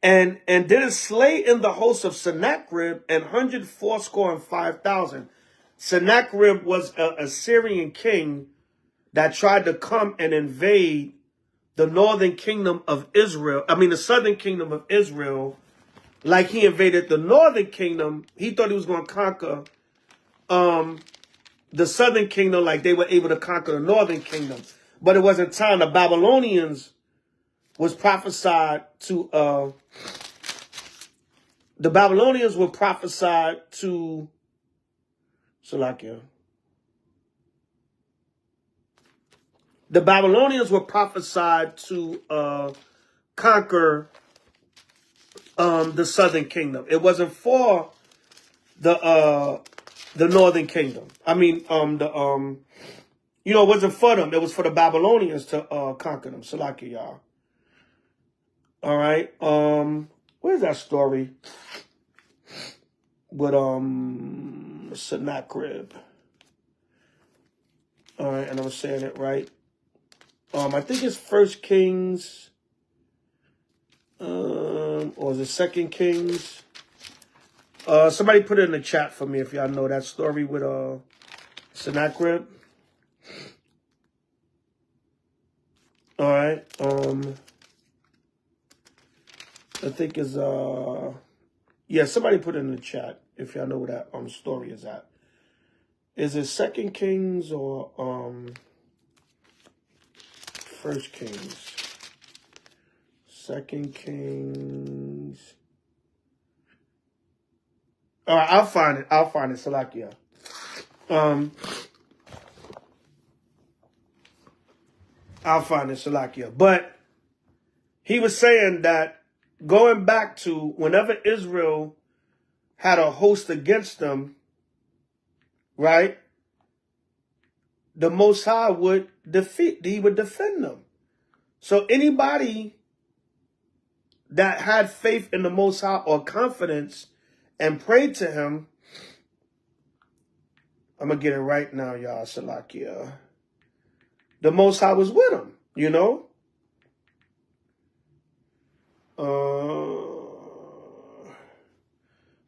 And didst slay in the host of Sennacherib 180,500. Sennacherib was an Assyrian king that tried to come and invade the northern kingdom of Israel. The southern kingdom of Israel. Like he invaded the northern kingdom. He thought he was going to conquer the southern kingdom like they were able to conquer the northern kingdom. But it wasn't time. The Babylonians was prophesied to, Salakia. The Babylonians were prophesied to conquer the southern kingdom. It wasn't for the northern kingdom. I mean, it wasn't for them. It was for the Babylonians to conquer them. Salakia, y'all. All right. Where's that story with Sennacherib? All right, and I'm saying it right. I think it's 1 Kings, or is it 2 Kings? Somebody put it in the chat for me if y'all know that story with Sennacherib. All right. I think it's somebody put it in the chat if y'all know where that story is at. Is it 2 Kings or 1 Kings? 2 Kings. All right, I'll find it. Salakia. I'll find it, Salakia. But he was saying that going back to whenever Israel had a host against them, right? The Most High would defend them. So anybody that had faith in the Most High or confidence and prayed to him, I'm going to get it right now, y'all, Salakia. The Most High was with him,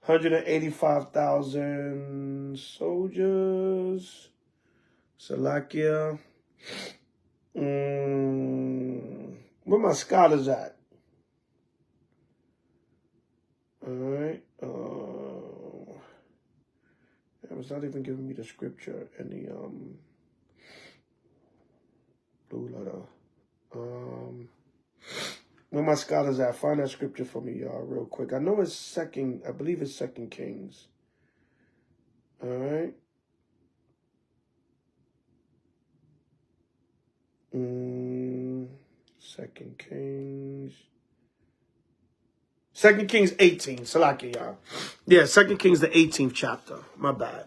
185,000 soldiers. Salakia. Where my scholars at? All right. It was not even giving me the scripture and the blue letter. Where my scholars at? Find that scripture for me, y'all, real quick. I know it's I believe it's 2 Kings. All right. 2 Kings. 2 Kings 18. Salakia, y'all. Yeah, 2 Kings, the 18th chapter. My bad.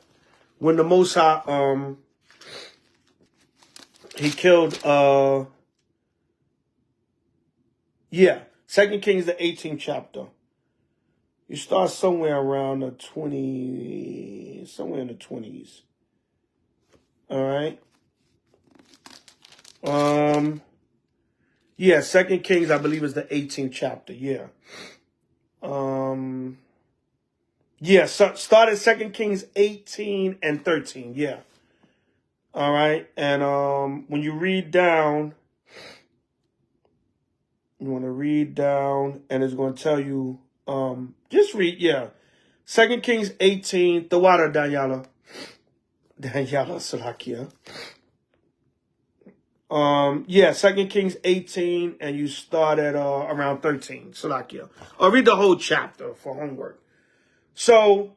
When the Most High, he killed, 2 Kings, the 18th chapter. You start somewhere around the 20, somewhere in the 20s. All right. 2 Kings, I believe, is the 18th chapter. Started 2 Kings 18 and 13. Yeah. All right. And when you read down, you want to read down, and it's going to tell you, just read, 2 Kings 18, the water, Daniela. Daniela Salakia. 2 Kings 18, and you start at around 13, Salakia. Or read the whole chapter for homework. So,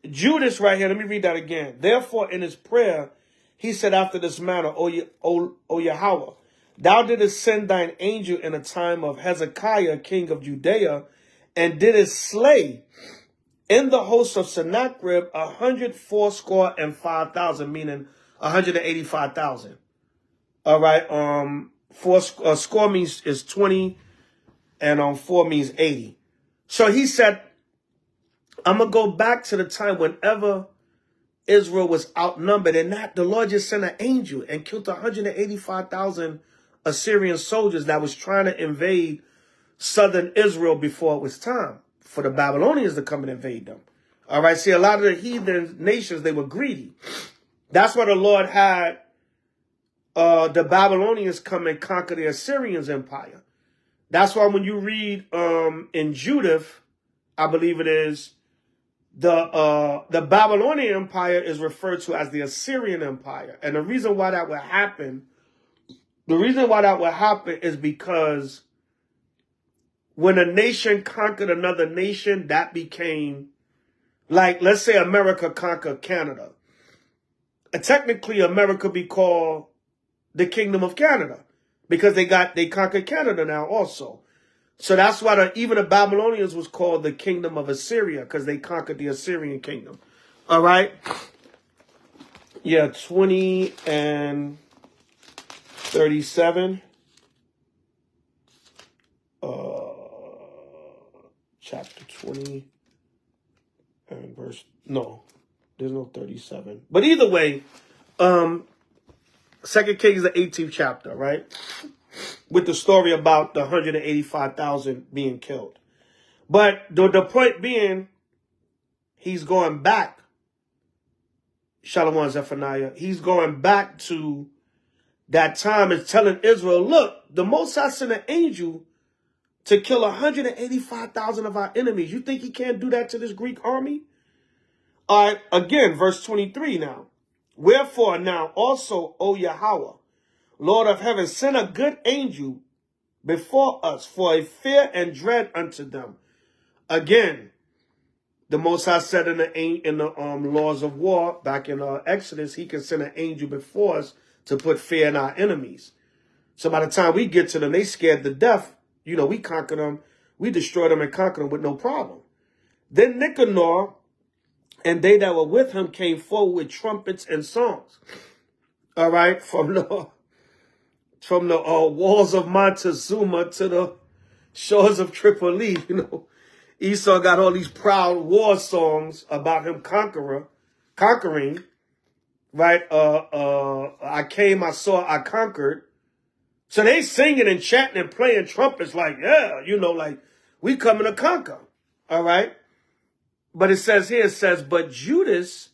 Judas right here, let me read that again. Therefore, in his prayer, he said after this manner, O Yahweh, thou didst send thine angel in a time of Hezekiah, king of Judea, and didst slay in the host of Sennacherib 184,500, meaning 185,000. All right. Score means is 20, and 4 means 80. So he said, I'm gonna go back to the time whenever Israel was outnumbered, and not the Lord just sent an angel and killed 185,000 Assyrian soldiers that was trying to invade southern Israel before it was time for the Babylonians to come and invade them. All right. See, a lot of the heathen nations, they were greedy. That's why the Lord had the Babylonians come and conquer the Assyrians empire. That's why when you read in Judith, I believe it is, the Babylonian Empire is referred to as the Assyrian Empire. And the reason why that would happen, is because when a nation conquered another nation, that became, like, let's say America conquered Canada. Technically, America be called the Kingdom of Canada because they conquered Canada now also. So that's why even the Babylonians was called the Kingdom of Assyria, because they conquered the Assyrian kingdom. All right. Yeah, 20 and 37. Chapter 20 and verse, no, there's no 37. But either way, 2 Kings, the 18th chapter, right? With the story about the 185,000 being killed. But the point being, he's going back. Shalom Zephaniah. He's going back to that time and telling Israel, look, the Most High sent an angel to kill 185,000 of our enemies. You think he can't do that to this Greek army? All right, again, verse 23 now. Wherefore now also, O Yahweh, Lord of heaven, send a good angel before us for a fear and dread unto them. Again, the Most High said in the laws of war, back in Exodus, he can send an angel before us to put fear in our enemies. So by the time we get to them, they scared to death. You know, we conquer them. We destroy them and conquer them with no problem. Then Nicanor and they that were with him came forward with trumpets and songs. All right, from the walls of Montezuma to the shores of Tripoli. You know, Esau got all these proud war songs about him conquering. Right? I came, I saw, I conquered. So they singing and chanting and playing trumpets like, yeah, you know, like we coming to conquer. All right. But it says here, but Judas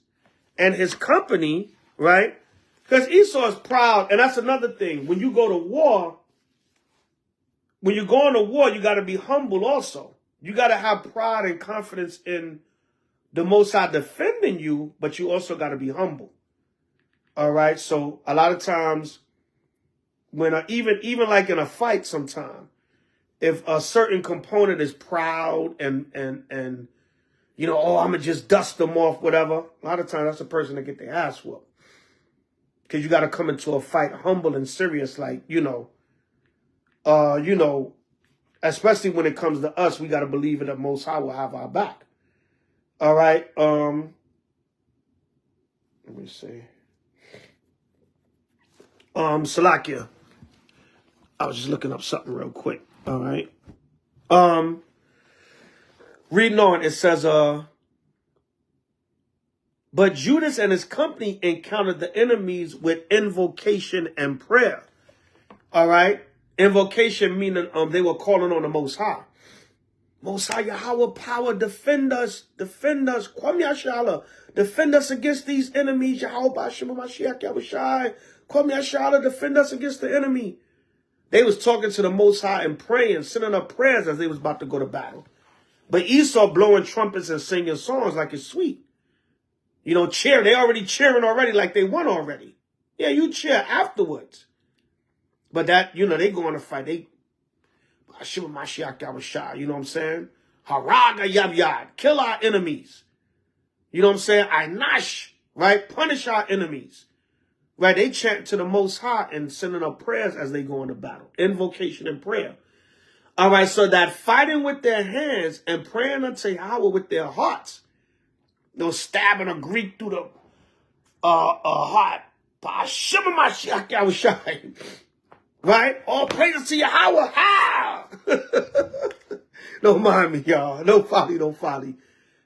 and his company, right? Because Esau is proud. And that's another thing. When you go to war, you got to be humble also. You got to have pride and confidence in the Most High defending you, but you also got to be humble. All right. So a lot of times, when even like in a fight sometime, if a certain component is proud and you know, oh, I'm going to just dust them off, whatever. A lot of times that's a person that get their ass whooped. Because you got to come into a fight humble and serious, like, you know, especially when it comes to us, we got to believe that the Most High will have our back. All right. Let me see. Salakia. I was just looking up something real quick. All right. Reading on, it says, but Judas and his company encountered the enemies with invocation and prayer. All right. Invocation meaning they were calling on the Most High. Most High Yahweh power, defend us. Defend us. Kwam Yashala. Defend us against these enemies. Yahweh Bashima Mashiach Yahushai. Kwam Yashala. Defend us against the enemy. They was talking to the Most High and praying, sending up prayers as they was about to go to battle. But Esau blowing trumpets and singing songs like it's sweet. You know, cheer. They already cheering already like they won already. Yeah, you cheer afterwards. But that, you know, they go on to fight. They, Hashem Mashiach Yahushai, you know what I'm saying? Haraga Yab Yad. Kill our enemies. You know what I'm saying? Einash, right? Punish our enemies. Right, they chant to the Most High and sending up prayers as they go into battle. Invocation and prayer. All right, so that fighting with their hands and praying unto Yahweh with their hearts. No stabbing a Greek through the heart. Right? All praises to Yahweh. Ah! Don't mind me, y'all. No folly.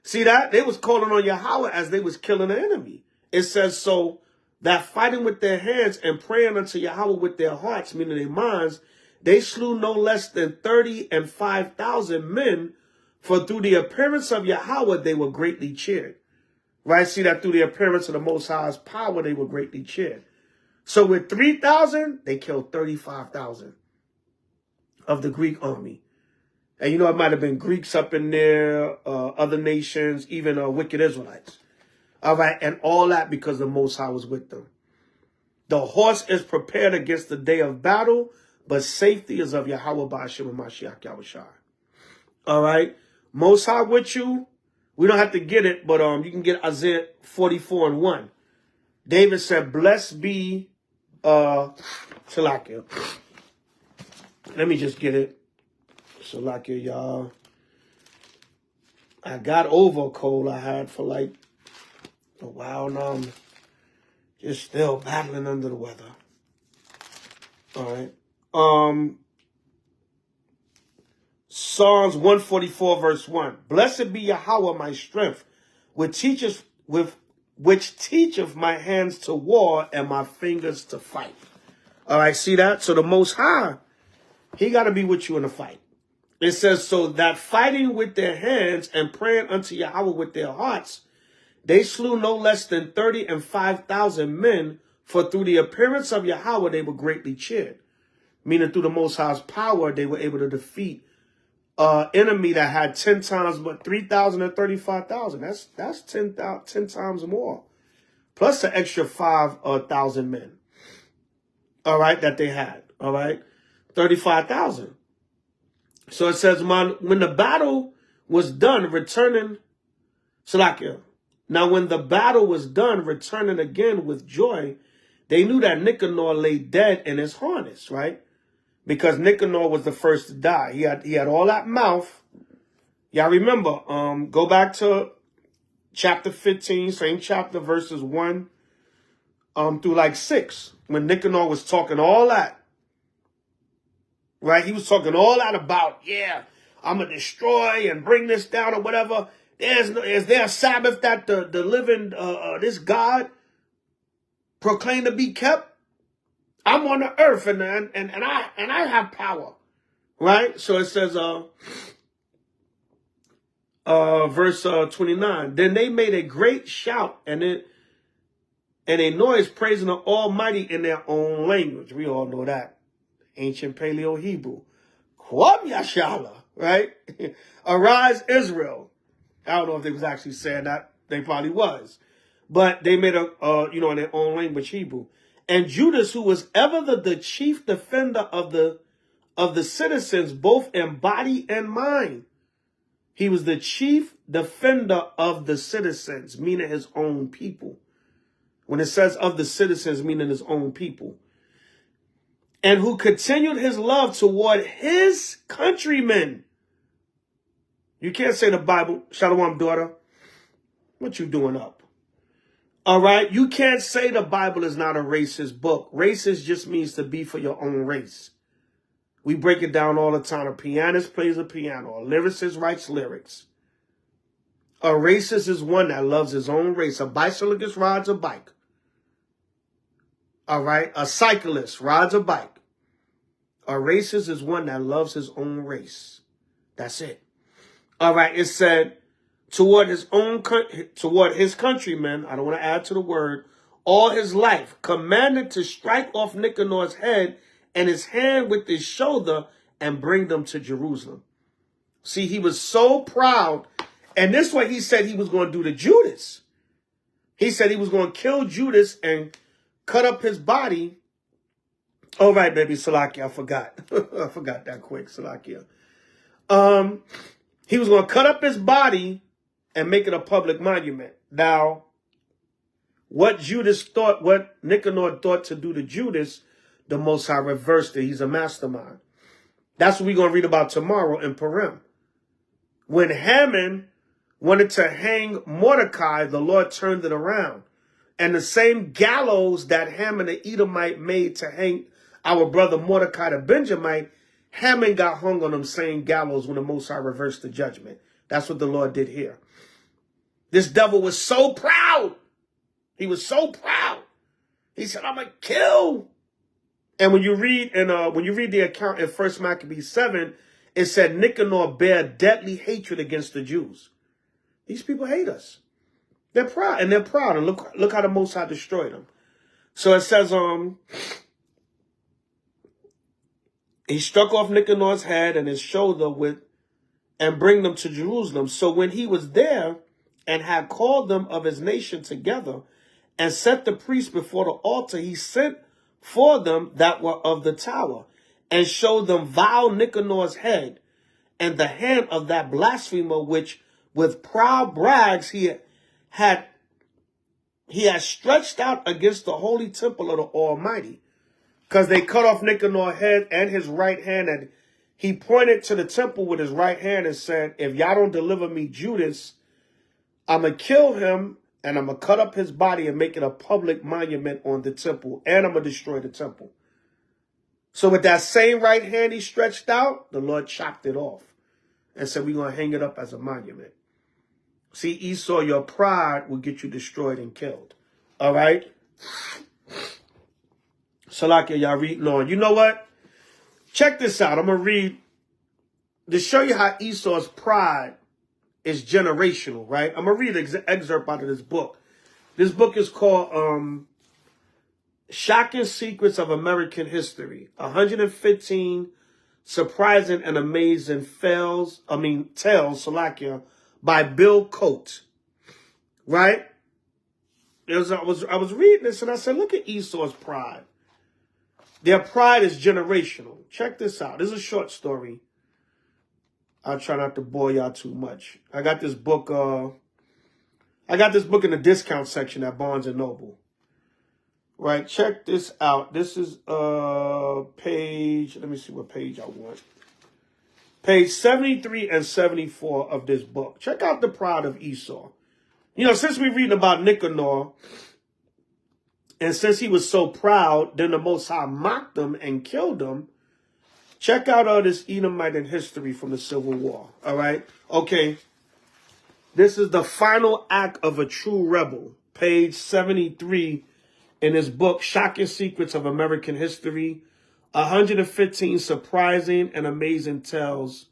See that? They was calling on Yahweh as they was killing the enemy. It says so. That fighting with their hands and praying unto Yahweh with their hearts, meaning their minds, they slew no less than 35,000 men, for through the appearance of Yahweh they were greatly cheered. Right? See that through the appearance of the Most High's power they were greatly cheered. So with 3,000, they killed 35,000 of the Greek army. And you know, it might have been Greeks up in there, other nations, even wicked Israelites. All right, and all that because the Most High was with them. The horse is prepared against the day of battle, but safety is of Yahweh Ba'ashem and Mashiach Yahushua. All right, Most High with you. We don't have to get it, but you can get Isaiah 44:1. David said, "Blessed be Salakia." Let me just get it. Salakia, y'all. I got over a cold I had for like a while now. I'm just still battling under the weather. All right. Psalms 144 verse 1. Blessed be Yahweh my strength, which teacheth my hands to war and my fingers to fight. All right, see that? So the Most High, he got to be with you in the fight. It says, so that fighting with their hands and praying unto Yahweh with their hearts, they slew no less than 30 and 5,000 men, for through the appearance of Yahweh they were greatly cheered. Meaning through the Most High's power, they were able to defeat enemy that had 10 times, but 3,000 and 35,000. That's 10 times more. Plus the extra 5,000 men. All right, that they had. All right, 35,000. So it says, when the battle was done, returning, Salakia. Now, when the battle was done, returning again with joy, they knew that Nicanor lay dead in his harness, right? Because Nicanor was the first to die. He had all that mouth. Y'all remember, go back to chapter 15, same chapter, verses 1 through like 6, when Nicanor was talking all that. Right? He was talking all that about, yeah, I'm going to destroy and bring this down or whatever. Is there a Sabbath that the living, this God proclaimed to be kept? I'm on the earth and I have power. Right? So it says, verse 29, then they made a great shout and a noise praising the Almighty in their own language. We all know that. Ancient Paleo Hebrew. Kwam Yashala, right? Arise, Israel. I don't know if they was actually saying that. They probably was. But they made in their own language, Hebrew. And Judas, who was ever the chief defender of the citizens, both in body and mind. He was the chief defender of the citizens, meaning his own people. When it says of the citizens, meaning his own people. And who continued his love toward his countrymen. You can't say the Bible, Shalom, daughter. What you doing up? All right? You can't say the Bible is not a racist book. Racist just means to be for your own race. We break it down all the time. A pianist plays a piano. A lyricist writes lyrics. A racist is one that loves his own race. A bicyclist rides a bike. All right? A cyclist rides a bike. A racist is one that loves his own race. That's it. All right. It said, toward his countrymen, I don't want to add to the word, all his life, commanded to strike off Nicanor's head and his hand with his shoulder and bring them to Jerusalem. See, he was so proud. And this is what he said he was going to do to Judas. He said he was going to kill Judas and cut up his body. All right, baby, Salakia, I forgot. I forgot that quick, Salakia. He was going to cut up his body and make it a public monument. Now, what Nicanor thought to do to Judas, the Most High reversed it. He's a mastermind. That's what we're going to read about tomorrow in Purim. When Haman wanted to hang Mordecai, the Lord turned it around. And the same gallows that Haman the Edomite made to hang our brother Mordecai the Benjamite, Haman got hung on them same gallows when the Most High reversed the judgment. That's what the Lord did here. This devil was so proud. He was so proud. He said, I'm going to kill. And when you read the account in 1 Maccabees 7, it said Nicanor bare deadly hatred against the Jews. These people hate us. They're proud, and look how the Most High destroyed them. So it says, he struck off Nicanor's head and his shoulder with and bring them to Jerusalem. So when he was there and had called them of his nation together and set the priests before the altar, he sent for them that were of the tower and showed them vile Nicanor's head and the hand of that blasphemer, which with proud brags he had stretched out against the holy temple of the Almighty. Because they cut off Nicanor's head and his right hand, and he pointed to the temple with his right hand and said, if y'all don't deliver me Judas, I'm going to kill him, and I'm going to cut up his body and make it a public monument on the temple, and I'm going to destroy the temple. So with that same right hand he stretched out, the Lord chopped it off and said, we're going to hang it up as a monument. See, Esau, your pride will get you destroyed and killed. All right? Salakia, y'all reading on. You know what? Check this out. I'm going to read to show you how Esau's pride is generational, right? I'm going to read an excerpt out of this book. This book is called Shocking Secrets of American History. 115 Surprising and Amazing Tales, Salakia, by Bill Coate. Right? I was reading this and I said, look at Esau's pride. Their pride is generational. Check this out. This is a short story. I'll try not to bore y'all too much. I got this book in the discount section at Barnes & Noble. Right, check this out. This is page, let me see what page I want. Page 73 and 74 of this book. Check out the pride of Esau. You know, since we're reading about Nicanor, and since he was so proud, then the Most High mocked him and killed him. Check out this Edomite in history from the Civil War. All right? Okay. This is the final act of a true rebel. Page 73 in his book, Shocking Secrets of American History. 115 Surprising and Amazing Tales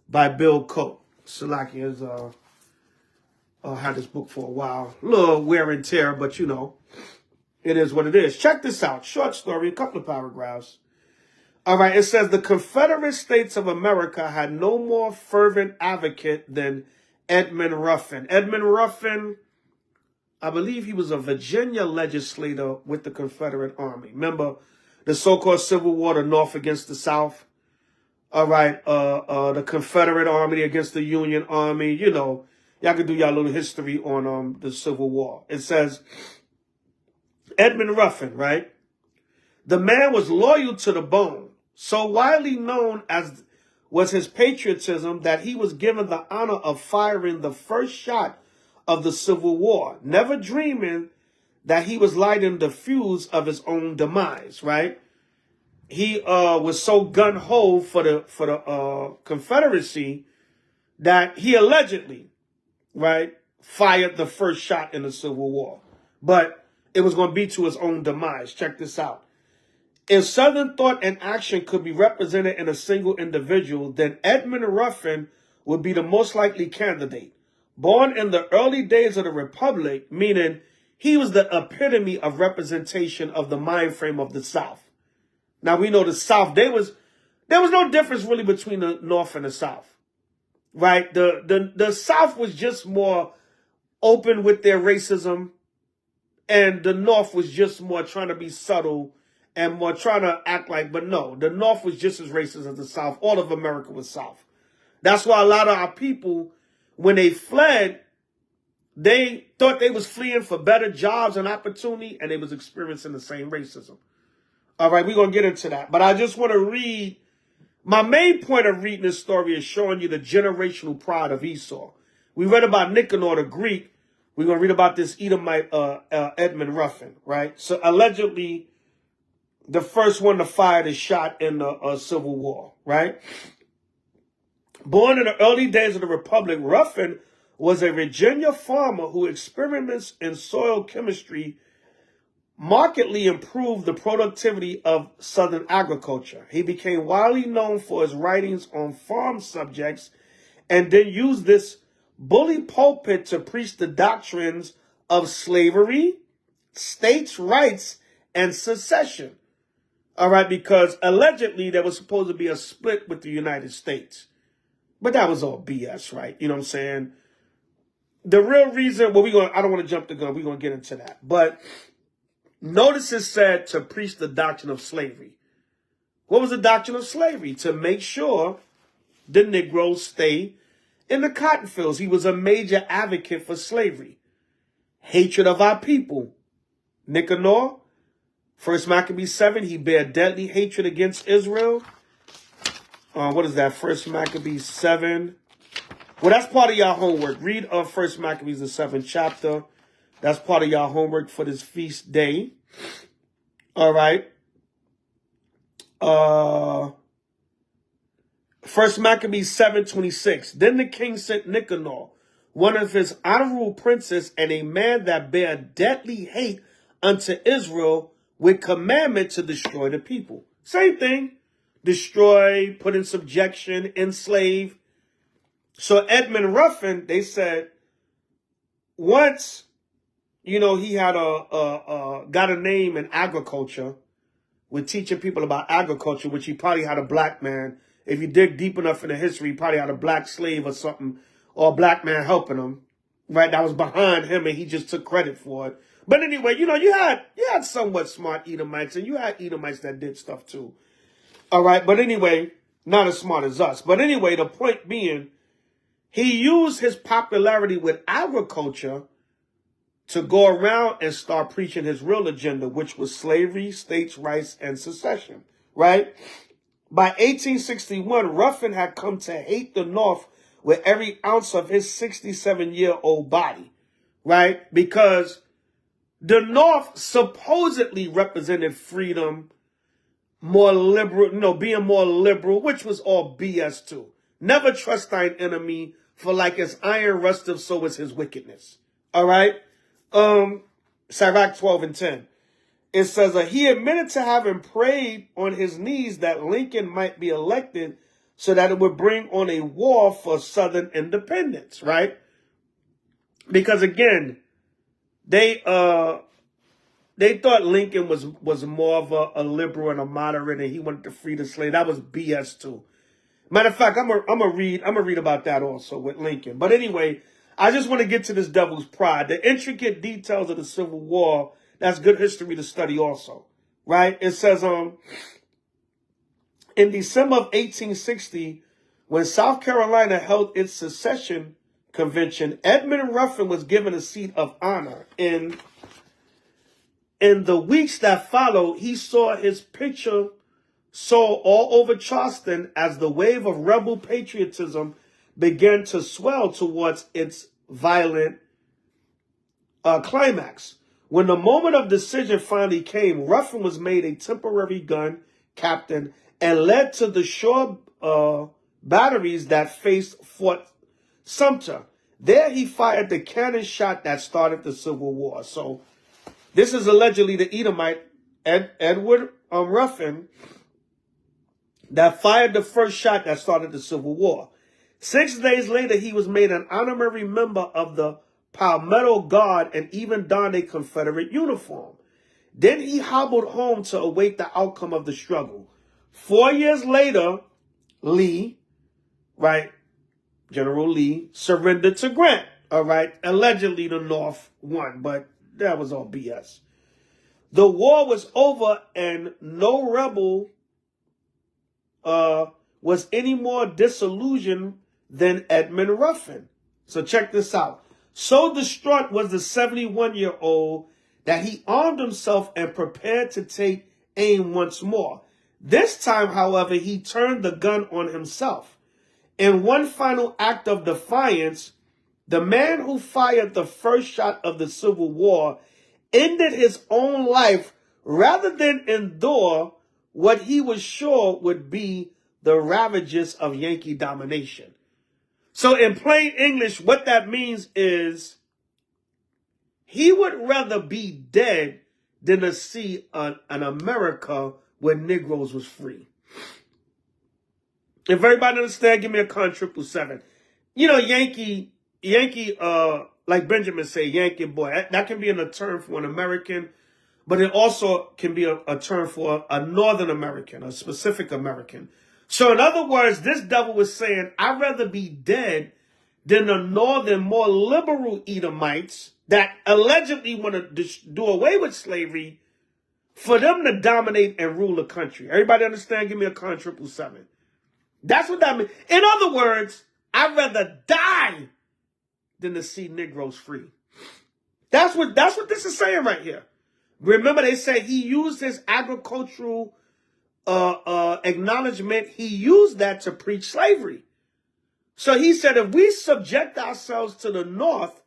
by Bill Coate. Salaki has had this book for a while. A little wear and tear, but you know. It is what it is. Check this out. Short story, a couple of paragraphs. All right, it says, the Confederate States of America had no more fervent advocate than Edmund Ruffin. Edmund Ruffin, I believe he was a Virginia legislator with the Confederate Army. Remember the so-called Civil War, the North against the South? All right, the Confederate Army against the Union Army. You know, y'all can do y'all little history on the Civil War. It says, Edmund Ruffin, right? The man was loyal to the bone, so widely known as was his patriotism that he was given the honor of firing the first shot of the Civil War, never dreaming that he was lighting the fuse of his own demise, right? He was so gun-ho for the Confederacy that he allegedly, right, fired the first shot in the Civil War. But it was going to be to his own demise. Check this out. If Southern thought and action could be represented in a single individual, then Edmund Ruffin would be the most likely candidate. Born in the early days of the Republic, meaning he was the epitome of representation of the mind frame of the South. Now, we know the South, there was no difference really between the North and the South, right? The South was just more open with their racism, and the North was just more trying to be subtle and more trying to act like, but no, the North was just as racist as the South. All of America was South. That's why a lot of our people, when they fled, they thought they was fleeing for better jobs and opportunity, and they was experiencing the same racism. All right, we're going to get into that. But I just want to read, my main point of reading this story is showing you the generational pride of Esau. We read about Nicanor the Greek. We're going to read about this Edomite, Edmund Ruffin, right? So allegedly, the first one to fire the shot in the Civil War, right? Born in the early days of the Republic, Ruffin was a Virginia farmer who experiments in soil chemistry markedly improved the productivity of Southern agriculture. He became widely known for his writings on farm subjects and then used this bully pulpit to preach the doctrines of slavery, states' rights, and secession. All right, because allegedly there was supposed to be a split with the United States. But that was all BS, right? You know what I'm saying? The real reason, well, I don't want to jump the gun. We're going to get into that. But notice it said to preach the doctrine of slavery. What was the doctrine of slavery? To make sure the Negroes stay in the cotton fields. He was a major advocate for slavery. Hatred of our people. Nicanor, 1 Maccabees 7, he bare deadly hatred against Israel. What is that? 1 Maccabees 7. Well, that's part of your homework. Read 1 Maccabees, the 7th chapter. That's part of your homework for this feast day. All right. 1 Maccabees 7:26. Then the king sent Nicanor, one of his honorable princes, and a man that bare deadly hate unto Israel, with commandment to destroy the people. Same thing. Destroy, put in subjection, enslave. So Edmund Ruffin, they said, once, you know, he had got a name in agriculture, with teaching people about agriculture, which he probably had a black man. If you dig deep enough into history, he probably had a black slave or something, or a black man helping him, right? That was behind him, and he just took credit for it. But anyway, you know, you had somewhat smart Edomites, and you had Edomites that did stuff too. All right, but anyway, not as smart as us. But anyway, the point being, he used his popularity with agriculture to go around and start preaching his real agenda, which was slavery, states' rights, and secession, right? By 1861, Ruffin had come to hate the North with every ounce of his 67-year-old body, right? Because the North supposedly represented freedom, more liberal, you know, being more liberal, which was all BS too. Never trust thine enemy, for like as iron rusteth, so is his wickedness. All right? Sirach 12:10. It says, he admitted to having prayed on his knees that Lincoln might be elected so that it would bring on a war for Southern independence, right? Because again, they thought Lincoln was more of a liberal and a moderate, and he wanted to free the slave. That was BS too. Matter of fact, I'm gonna read about that also with Lincoln. But anyway, I just want to get to this devil's pride. The intricate details of the Civil War, that's good history to study also, right? It says, in December of 1860, when South Carolina held its secession convention, Edmund Ruffin was given a seat of honor. In the weeks that followed, he saw his picture sold all over Charleston as the wave of rebel patriotism began to swell towards its violent climax. When the moment of decision finally came, Ruffin was made a temporary gun captain and led to the shore batteries that faced Fort Sumter. There he fired the cannon shot that started the Civil War. So this is allegedly the Edomite Edward Ruffin that fired the first shot that started the Civil War. 6 days later, he was made an honorary member of the Palmetto Guard and even donned a Confederate uniform. Then he hobbled home to await the outcome of the struggle. 4 years later, Lee, right, General Lee, surrendered to Grant, all right? Allegedly, the North won, but that was all BS. The war was over, and no rebel was any more disillusioned than Edmund Ruffin. So check this out. So distraught was the 71-year-old that he armed himself and prepared to take aim once more. This time, however, he turned the gun on himself. In one final act of defiance, the man who fired the first shot of the Civil War ended his own life rather than endure what he was sure would be the ravages of Yankee domination. So in plain English, what that means is he would rather be dead than to see an America where Negroes was free. If everybody understand, give me a con 777. You know, Yankee, like Benjamin say, Yankee boy. That can be a term for an American, but it also can be a term for a Northern American, a specific American. So in other words, this devil was saying, I'd rather be dead than the northern, more liberal Edomites that allegedly want to do away with slavery, for them to dominate and rule the country. Everybody understand? Give me a con 777. That's what that means. In other words, I'd rather die than to see Negroes free. That's what this is saying right here. Remember, they say he used his agricultural acknowledgement. He used that to preach slavery. So he said, if we subject ourselves to the North,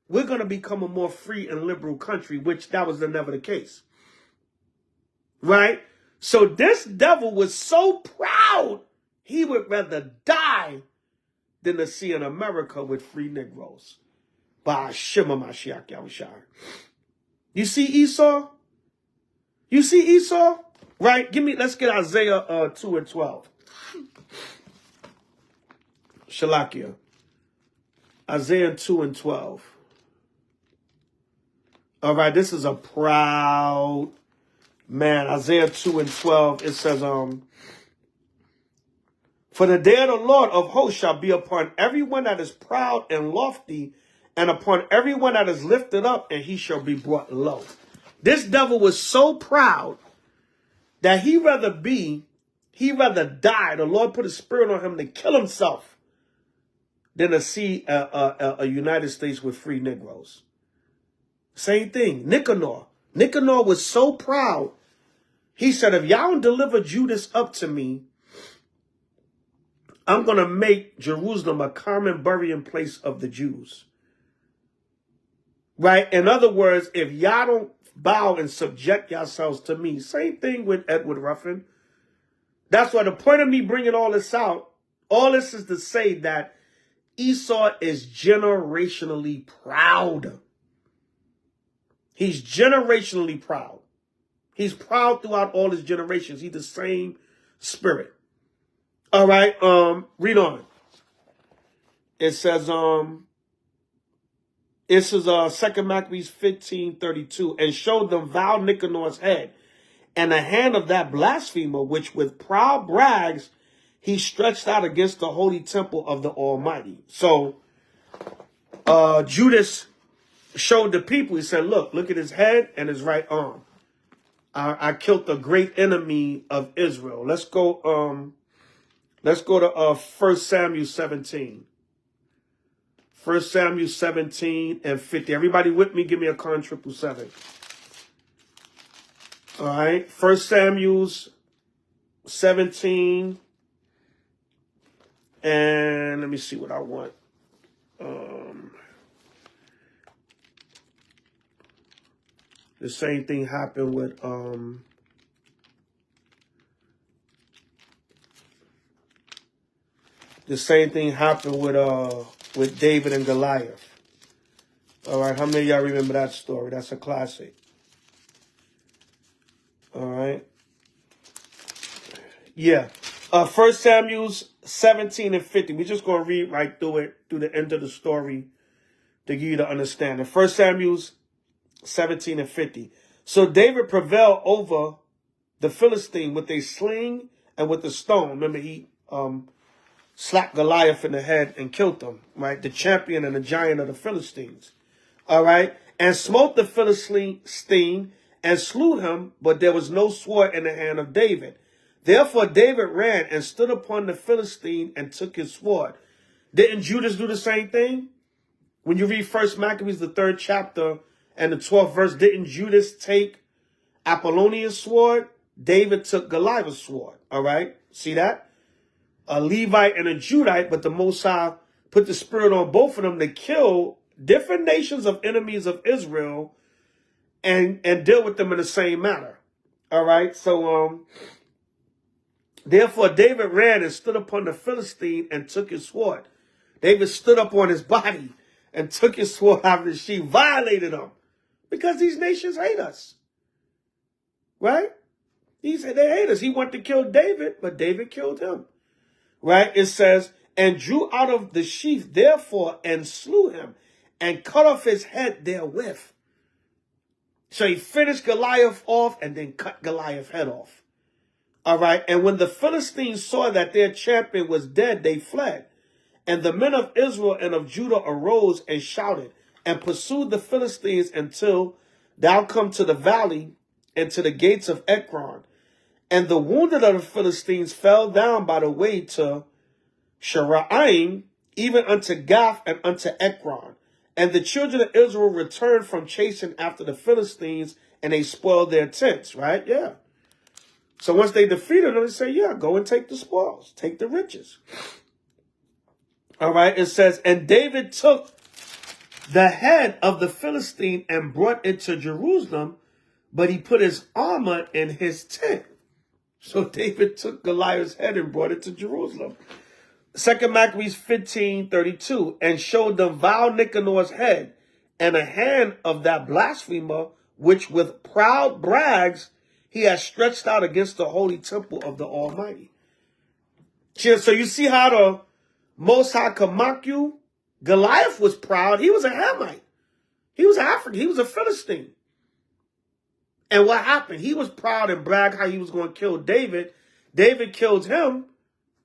we're going to become a more free and liberal country, which that was never the case. Right? So this devil was so proud, he would rather die than to see an America with free Negroes. By Shema Mashiach Yahushua. You see Esau? You see Esau? Right? Let's get Isaiah 2 and 12. Shalakia. Isaiah 2 and 12. All right, this is a proud man. Isaiah 2 and 12, it says, for the day of the Lord of hosts shall be upon everyone that is proud and lofty, and upon everyone that is lifted up, and he shall be brought low. This devil was so proud that he rather die. The Lord put a spirit on him to kill himself than to see a United States with free Negroes. Same thing. Nicanor. Nicanor was so proud. He said, if y'all don't deliver Judas up to me, I'm going to make Jerusalem a common burying place of the Jews. Right? In other words, if y'all don't bow and subject yourselves to me, same thing with Edward Ruffin. That's why the point of me bringing all this out, all this is to say that Esau is generationally proud. He's generationally proud. He's proud throughout all his generations. He's the same spirit. All right, read on. It says, this is 2 Maccabees 15:32, and showed them vile Nicanor's head, and the hand of that blasphemer, which with proud brags he stretched out against the holy temple of the Almighty. So Judas showed the people, he said, look at his head and his right arm. I killed the great enemy of Israel. Let's go to 1 Samuel 17. 1 Samuel 17 and 50. Everybody with me, give me a con 777. All right. 1 Samuel 17. And let me see what I want. The same thing happened with with David and Goliath. All right, how many of y'all remember that story? That's a classic. All right. Yeah. 1 Samuel 17 and 50. We're just going to read right through it, through the end of the story to give you the understanding. 1 Samuel 17 and 50. So David prevailed over the Philistine with a sling and with a stone. Remember, he slapped Goliath in the head and killed him, right? The champion and the giant of the Philistines. All right. And smote the Philistine and slew him, but there was no sword in the hand of David. Therefore David ran and stood upon the Philistine and took his sword. Didn't Judas do the same thing? When you read 1 Maccabees, the 3rd chapter and the 12th verse, didn't Judas take Apollonius' sword? David took Goliath's sword. All right. See that? A Levite and a Judite, but the Most High put the spirit on both of them to kill different nations of enemies of Israel and deal with them in the same manner. All right. So, therefore David ran and stood upon the Philistine and took his sword. David stood up on his body and took his sword out of the sheath, violated him, because these nations hate us. Right? He said they hate us. He wanted to kill David, but David killed him. Right? It says, and drew out of the sheath, therefore, and slew him, and cut off his head therewith. So he finished Goliath off and then cut Goliath's head off. All right. And when the Philistines saw that their champion was dead, they fled. And the men of Israel and of Judah arose and shouted and pursued the Philistines until thou come to the valley and to the gates of Ekron. And the wounded of the Philistines fell down by the way to Sharaim, even unto Gath and unto Ekron. And the children of Israel returned from chasing after the Philistines, and they spoiled their tents, right? Yeah. So once they defeated them, they say, yeah, go and take the spoils, take the riches. All right, it says, and David took the head of the Philistine and brought it to Jerusalem, but he put his armor in his tent. So David took Goliath's head and brought it to Jerusalem. 2 Maccabees 15:32, and showed them vile Nicanor's head and a hand of that blasphemer, which with proud brags he has stretched out against the holy temple of the Almighty. So you see how the Most High could mock you? Goliath was proud. He was a Hamite. He was African. He was a Philistine. And what happened? He was proud and bragged how he was going to kill David. David killed him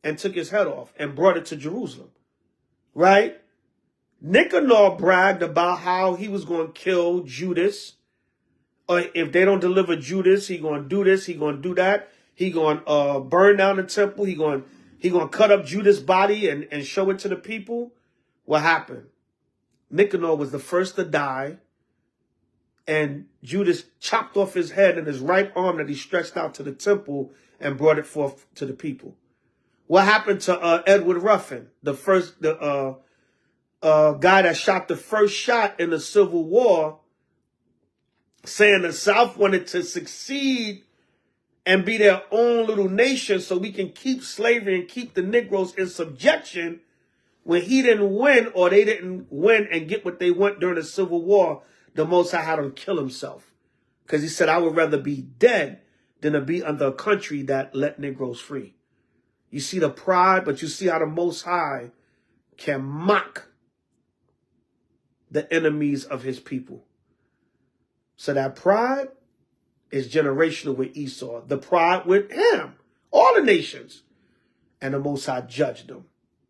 and took his head off and brought it to Jerusalem. Right? Nicanor bragged about how he was going to kill Judas. Or if they don't deliver Judas, he going to do this, he going to do that. He going to burn down the temple. He going to cut up Judas' body and show it to the people. What happened? Nicanor was the first to die. And Judas chopped off his head and his right arm that he stretched out to the temple and brought it forth to the people. What happened to Edward Ruffin, the guy that shot the first shot in the Civil War, saying the South wanted to succeed and be their own little nation so we can keep slavery and keep the Negroes in subjection? When he didn't win, or they didn't win and get what they want during the Civil War, the Most High had him kill himself. Because he said, I would rather be dead than to be under a country that let Negroes free. You see the pride, but you see how the Most High can mock the enemies of his people. So that pride is generational with Esau. The pride with him, all the nations. And the Most High judged them.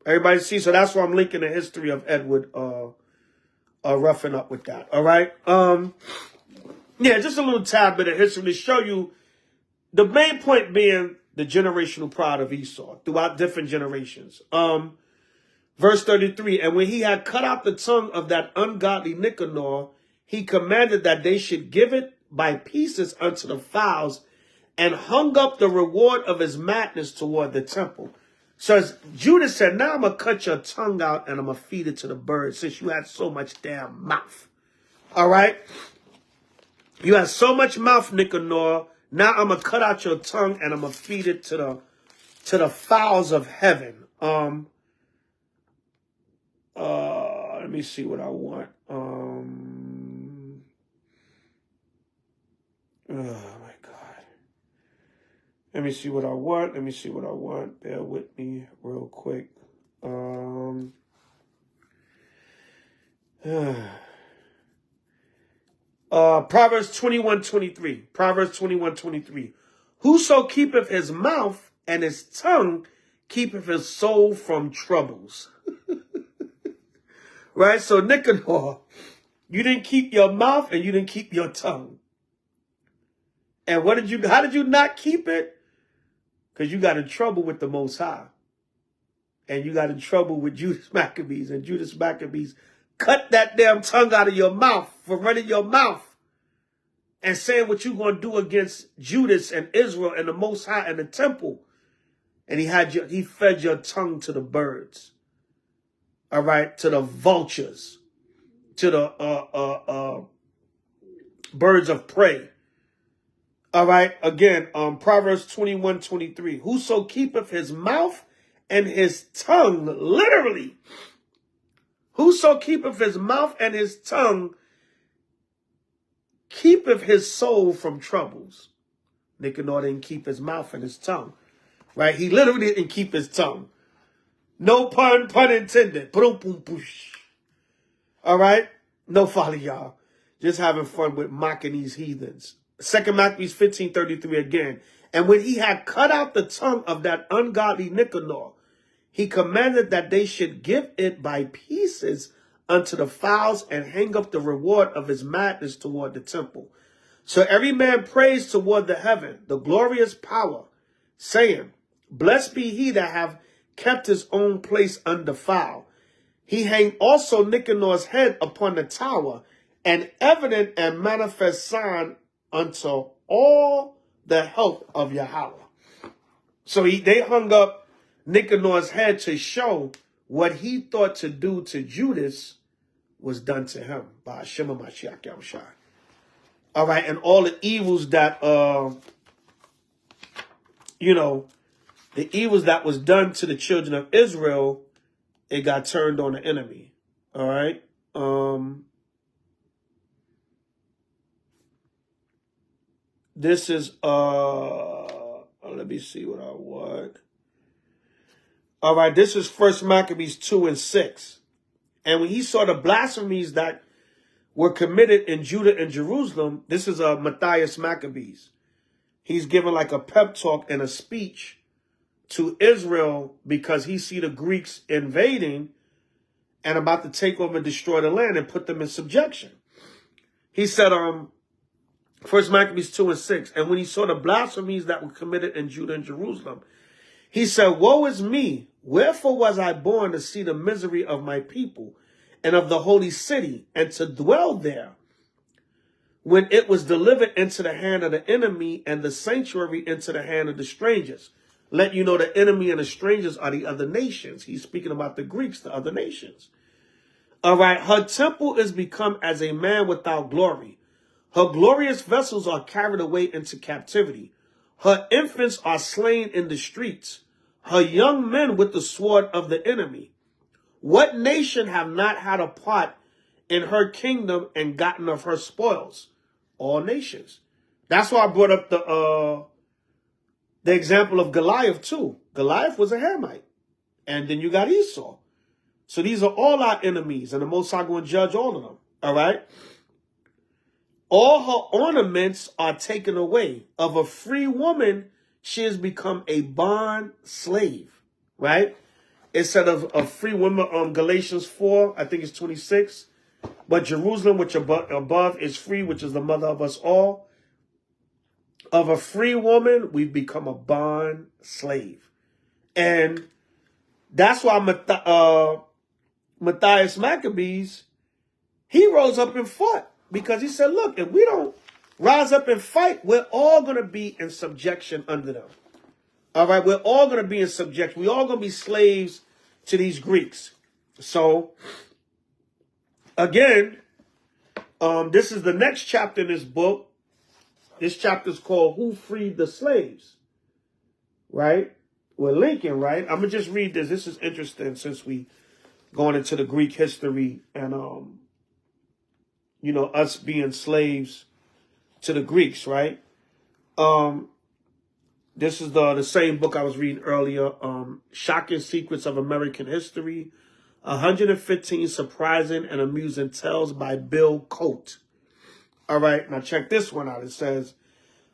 Everybody see? So that's why I'm linking the history of Edward Ruffin up with that. All right? Yeah, just a little tad bit of history to show you the main point being the generational pride of Esau throughout different generations. Verse 33, and when he had cut out the tongue of that ungodly Nicanor, he commanded that they should give it by pieces unto the fowls, and hung up the reward of his madness toward the temple. So as Judas said, now I'm going to cut your tongue out and I'm going to feed it to the birds, since you had so much damn mouth. All right? You had so much mouth, Nicanor. Now I'm going to cut out your tongue and I'm going to feed it to the fowls of heaven. Let me see what I want. Oh my God. Let me see what I want. Let me see what I want. Bear with me real quick. Proverbs 21:23. Proverbs 21:23. Whoso keepeth his mouth and his tongue keepeth his soul from troubles. Right? So Nicanor, you didn't keep your mouth and you didn't keep your tongue. And how did you not keep it? Because you got in trouble with the Most High. And you got in trouble with Judas Maccabees. And Judas Maccabees cut that damn tongue out of your mouth for running your mouth and saying what you're going to do against Judas and Israel and the Most High and the temple. And he fed your tongue to the birds. All right, to the vultures, to the birds of prey. All right, again, Proverbs 21:23. Whoso keepeth his mouth and his tongue, literally, whoso keepeth his mouth and his tongue, keepeth his soul from troubles. Nicanor didn't keep his mouth and his tongue, right? He literally didn't keep his tongue. No pun intended. All right? No folly, y'all. Just having fun with mocking these heathens. 2 Maccabees 15:33 again. And when he had cut out the tongue of that ungodly Nicanor, he commanded that they should give it by pieces unto the fowls and hang up the reward of his madness toward the temple. So every man prays toward the heaven, the glorious power, saying, Blessed be he that have kept his own place undefiled. He hanged also Nicanor's head upon the tower, an evident and manifest sign unto all the help of Yahweh. So they hung up Nicanor's head to show what he thought to do to Judas was done to him by Hashem Mashiach Yahushua. All right, and all the evils that, the evils that was done to the children of Israel, it got turned on the enemy. All right. This is, let me see what I want. All right, this is 1 Maccabees 2 and 6. And when he saw the blasphemies that were committed in Judah and Jerusalem, this is Matthias Maccabees. He's given like a pep talk and a speech to Israel because he see the Greeks invading and about to take over and destroy the land and put them in subjection. He said, 1 Maccabees 2 and 6, and when he saw the blasphemies that were committed in Judah and Jerusalem, he said, Woe is me, wherefore was I born to see the misery of my people and of the holy city, and to dwell there, when it was delivered into the hand of the enemy, and the sanctuary into the hand of the strangers. Let you know the enemy and the strangers are the other nations. He's speaking about the Greeks, the other nations. All right, her temple is become as a man without glory. Her glorious vessels are carried away into captivity. Her infants are slain in the streets. Her young men with the sword of the enemy. What nation have not had a part in her kingdom and gotten of her spoils? All nations. That's why I brought up the example of Goliath too. Goliath was a Hamite. And then you got Esau. So these are all our enemies, and the Most High going to judge all of them. All right? All her ornaments are taken away. Of a free woman, she has become a bond slave. Right? It said of a free woman, Galatians 4, I think it's 26. But Jerusalem, which above is free, which is the mother of us all. Of a free woman, we've become a bond slave. And that's why Matthias Maccabees, he rose up and fought. Because he said, look, if we don't rise up and fight, we're all going to be in subjection under them. All right, we're all going to be in subjection. We're all going to be slaves to these Greeks. So, again, this is the next chapter in this book. This chapter is called Who Freed the Slaves? Right? With Lincoln, right? I'm going to just read this. This is interesting since we going into the Greek history and, us being slaves to the Greeks, right? This is the same book I was reading earlier, Shocking Secrets of American History, 115 Surprising and Amusing Tales by Bill Coate. All right, now check this one out. It says,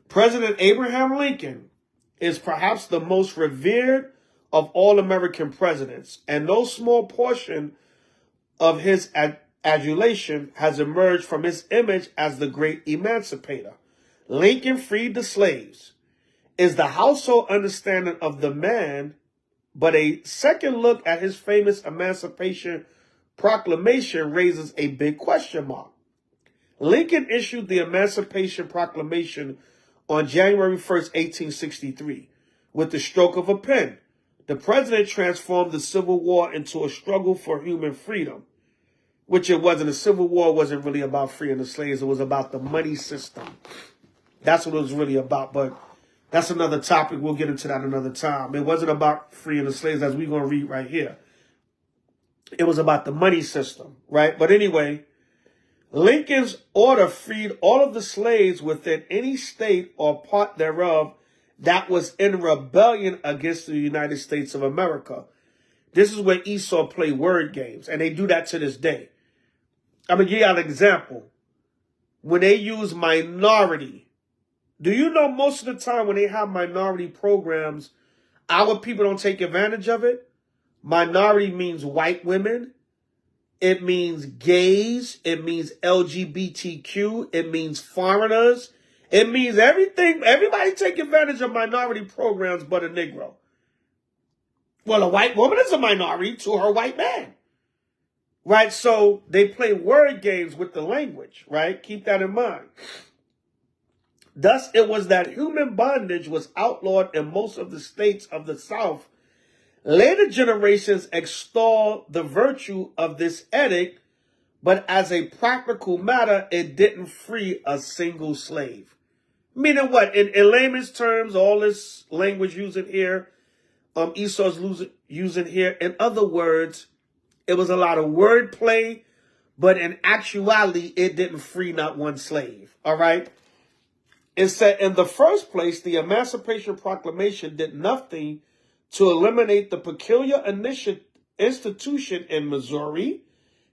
President Abraham Lincoln is perhaps the most revered of all American presidents, and no small portion of his adulation has emerged from his image as the great emancipator. Lincoln freed the slaves is the household understanding of the man, but a second look at his famous Emancipation Proclamation raises a big question mark. Lincoln issued the Emancipation Proclamation on January 1st, 1863, with the stroke of a pen. The president transformed the Civil War into a struggle for human freedom, which it wasn't. The Civil War wasn't really about freeing the slaves. It was about the money system. That's what it was really about. But that's another topic. We'll get into that another time. It wasn't about freeing the slaves, as we're going to read right here. It was about the money system, right? But anyway, Lincoln's order freed all of the slaves within any state or part thereof that was in rebellion against the United States of America. This is where Esau played word games, and they do that to this day. I'm going to give you an example. When they use minority, Do you know most of the time when they have minority programs, our people don't take advantage of it? Minority means white women. It means gays. It means LGBTQ. It means foreigners. It means everything. Everybody take advantage of minority programs but a Negro. Well, a white woman is a minority to her white man. Right? So they play word games with the language, right? Keep that in mind. Thus, it was that human bondage was outlawed in most of the states of the South. Later generations extol the virtue of this edict, but as a practical matter, it didn't free a single slave. Meaning what? In layman's terms, all this language using here, Esau's using here. In other words, it was a lot of wordplay, but in actuality, it didn't free not one slave. All right? It said, in the first place, the Emancipation Proclamation did nothing to eliminate the peculiar institution in Missouri,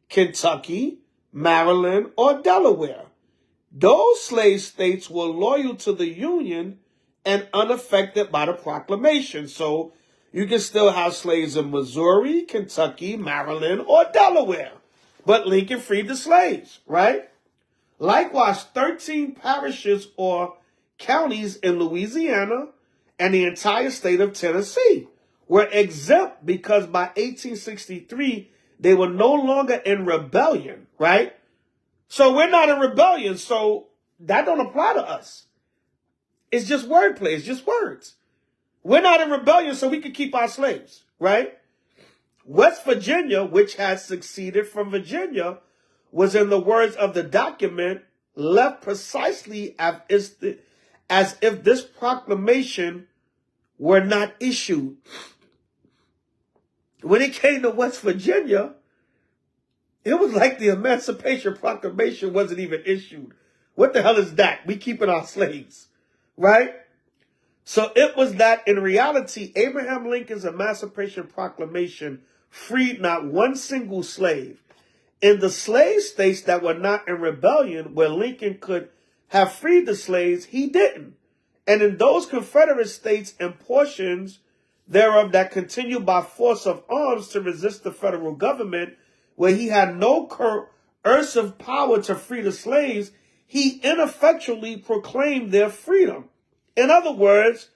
Kentucky, Maryland, or Delaware. Those slave states were loyal to the Union and unaffected by the proclamation. So you can still have slaves in Missouri, Kentucky, Maryland, or Delaware. But Lincoln freed the slaves, right? Likewise, 13 parishes or counties in Louisiana and the entire state of Tennessee were exempt because by 1863, they were no longer in rebellion, right? So we're not in rebellion, so that don't apply to us. It's just wordplay. It's just words. We're not in rebellion, so we can keep our slaves, right? West Virginia, which had succeeded from Virginia, was, in the words of the document, left precisely as if this proclamation were not issued. When it came to West Virginia, it was like the Emancipation Proclamation wasn't even issued. What the hell is that? We keeping our slaves, right? So it was that in reality, Abraham Lincoln's Emancipation Proclamation freed not one single slave. In the slave states that were not in rebellion, where Lincoln could have freed the slaves, he didn't. And in those Confederate states and portions thereof that continued by force of arms to resist the federal government, where he had no coercive power to free the slaves, he ineffectually proclaimed their freedom. In other words,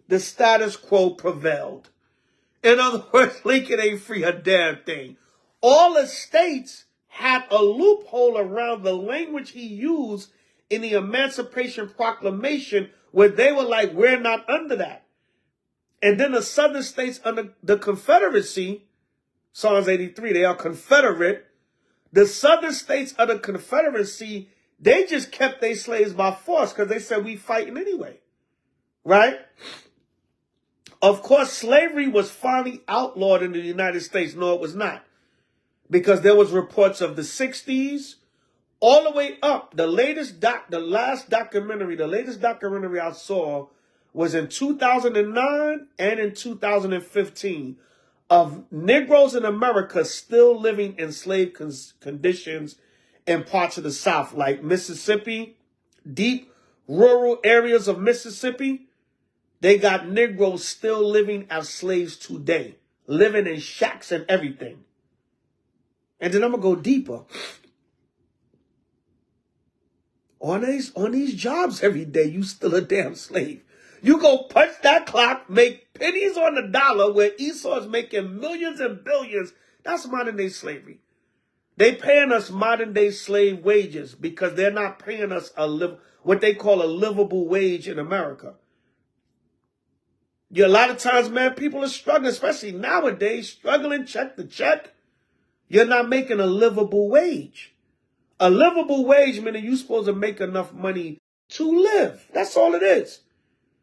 the status quo prevailed. In other words, Lincoln ain't free a damn thing. All the states had a loophole around the language he used in the Emancipation Proclamation where they were like, we're not under that. And then the southern states under the Confederacy, Psalms 83, they are Confederate. The southern states of the Confederacy, they just kept their slaves by force because they said we fighting anyway. Right? Of course, slavery was finally outlawed in the United States. No, it was not. Because there was reports of the 60s all the way up. The latest documentary I saw was in 2009 and in 2015 of Negroes in America still living in slave conditions in parts of the South, like Mississippi, deep rural areas of Mississippi. They got Negroes still living as slaves today, living in shacks and everything. And then I'm going to go deeper. On these jobs every day, you still a damn slave. You go punch that clock, make pennies on the dollar where Esau is making millions and billions. That's modern day slavery. They paying us modern day slave wages because they're not paying us what they call a livable wage in America. A lot of times, man, people are struggling, especially nowadays, struggling check to check. You're not making a livable wage. A livable wage meaning you're supposed to make enough money to live. That's all it is.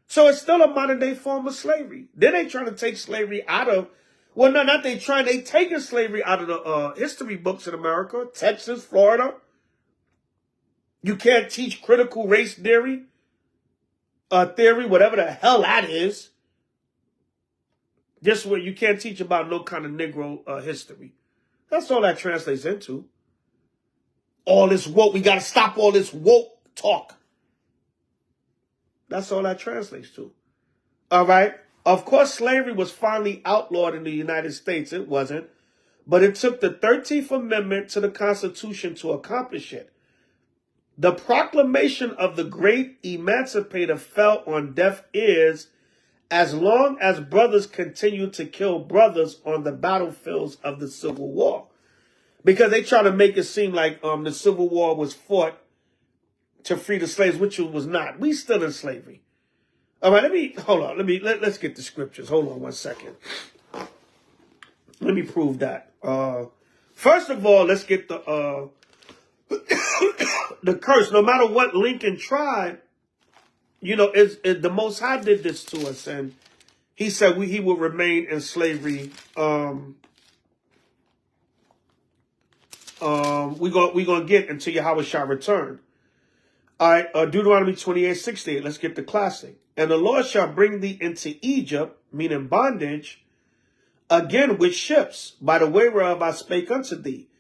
So it's still a modern day form of slavery. Then they trying to take slavery out of, well, no, not they trying, they taking slavery out of the history books in America, Texas, Florida. You can't teach critical race theory, whatever the hell that is. Just where you can't teach about no kind of Negro history. That's all that translates into. All this woke, we got to stop all this woke talk. That's all that translates to. All right. Of course, slavery was finally outlawed in the United States. It wasn't. But it took the 13th Amendment to the Constitution to accomplish it. The proclamation of the great emancipator fell on deaf ears as long as brothers continued to kill brothers on the battlefields of the Civil War. Because they try to make it seem like the Civil War was fought to free the slaves, which it was not. We still in slavery. All right, let's get the scriptures. Hold on one second. Let me prove that. First of all, let's get the the curse. No matter what Lincoln tried, you know, the Most High did this to us, and he said he will remain in slavery. We're gonna get until Yahweh shall return. All right, Deuteronomy 28:68. Let's get the classic. And the Lord shall bring thee into Egypt, meaning bondage, again with ships, by the way whereof I spake unto thee.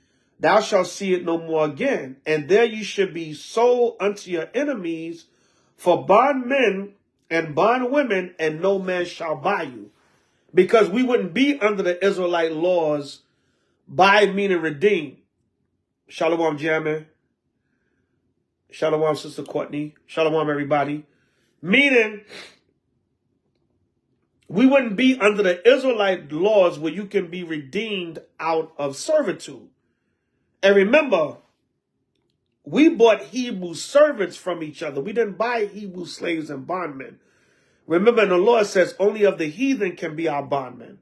Thou shalt see it no more again. And there you should be sold unto your enemies for bondmen and bondwomen, and no man shall buy you. Because we wouldn't be under the Israelite laws, buy meaning redeem. Shalom, Jammeh. Shalom, Sister Courtney. Shalom, everybody. Meaning, we wouldn't be under the Israelite laws where you can be redeemed out of servitude. And remember, we bought Hebrew servants from each other. We didn't buy Hebrew slaves and bondmen. Remember, the Lord says only of the heathen can be our bondmen.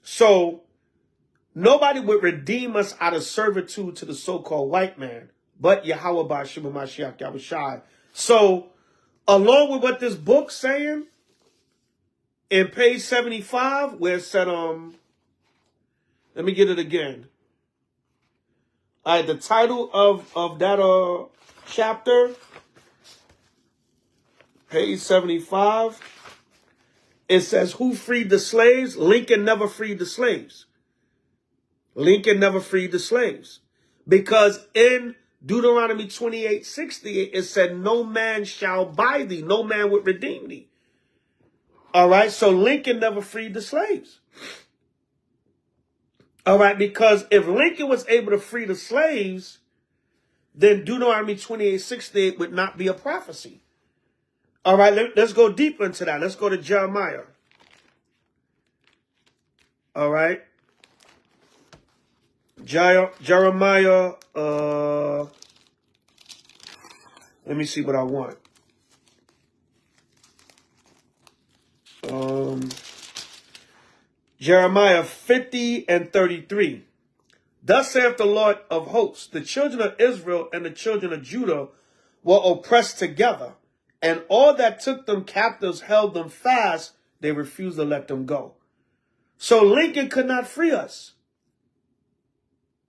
So, nobody would redeem us out of servitude to the so-called white man, but Yahweh Ba'Shem Mashiach Yahushai. So, along with what this book's saying, in page 75, where it said, let me get it again. All right, the title of that chapter, page 75, it says, who freed the slaves? Lincoln never freed the slaves. Lincoln never freed the slaves. Because in Deuteronomy 28:68, it said, no man shall buy thee. No man would redeem thee. All right, so Lincoln never freed the slaves. All right, because if Lincoln was able to free the slaves, then Deuteronomy 28:68 would not be a prophecy. All right, let's go deeper into that. Let's go to Jeremiah. All right. Jeremiah, let me see what I want. Jeremiah 50:33. Thus saith the Lord of hosts, the children of Israel and the children of Judah were oppressed together, and all that took them captives held them fast. They refused to let them go. So Lincoln could not free us,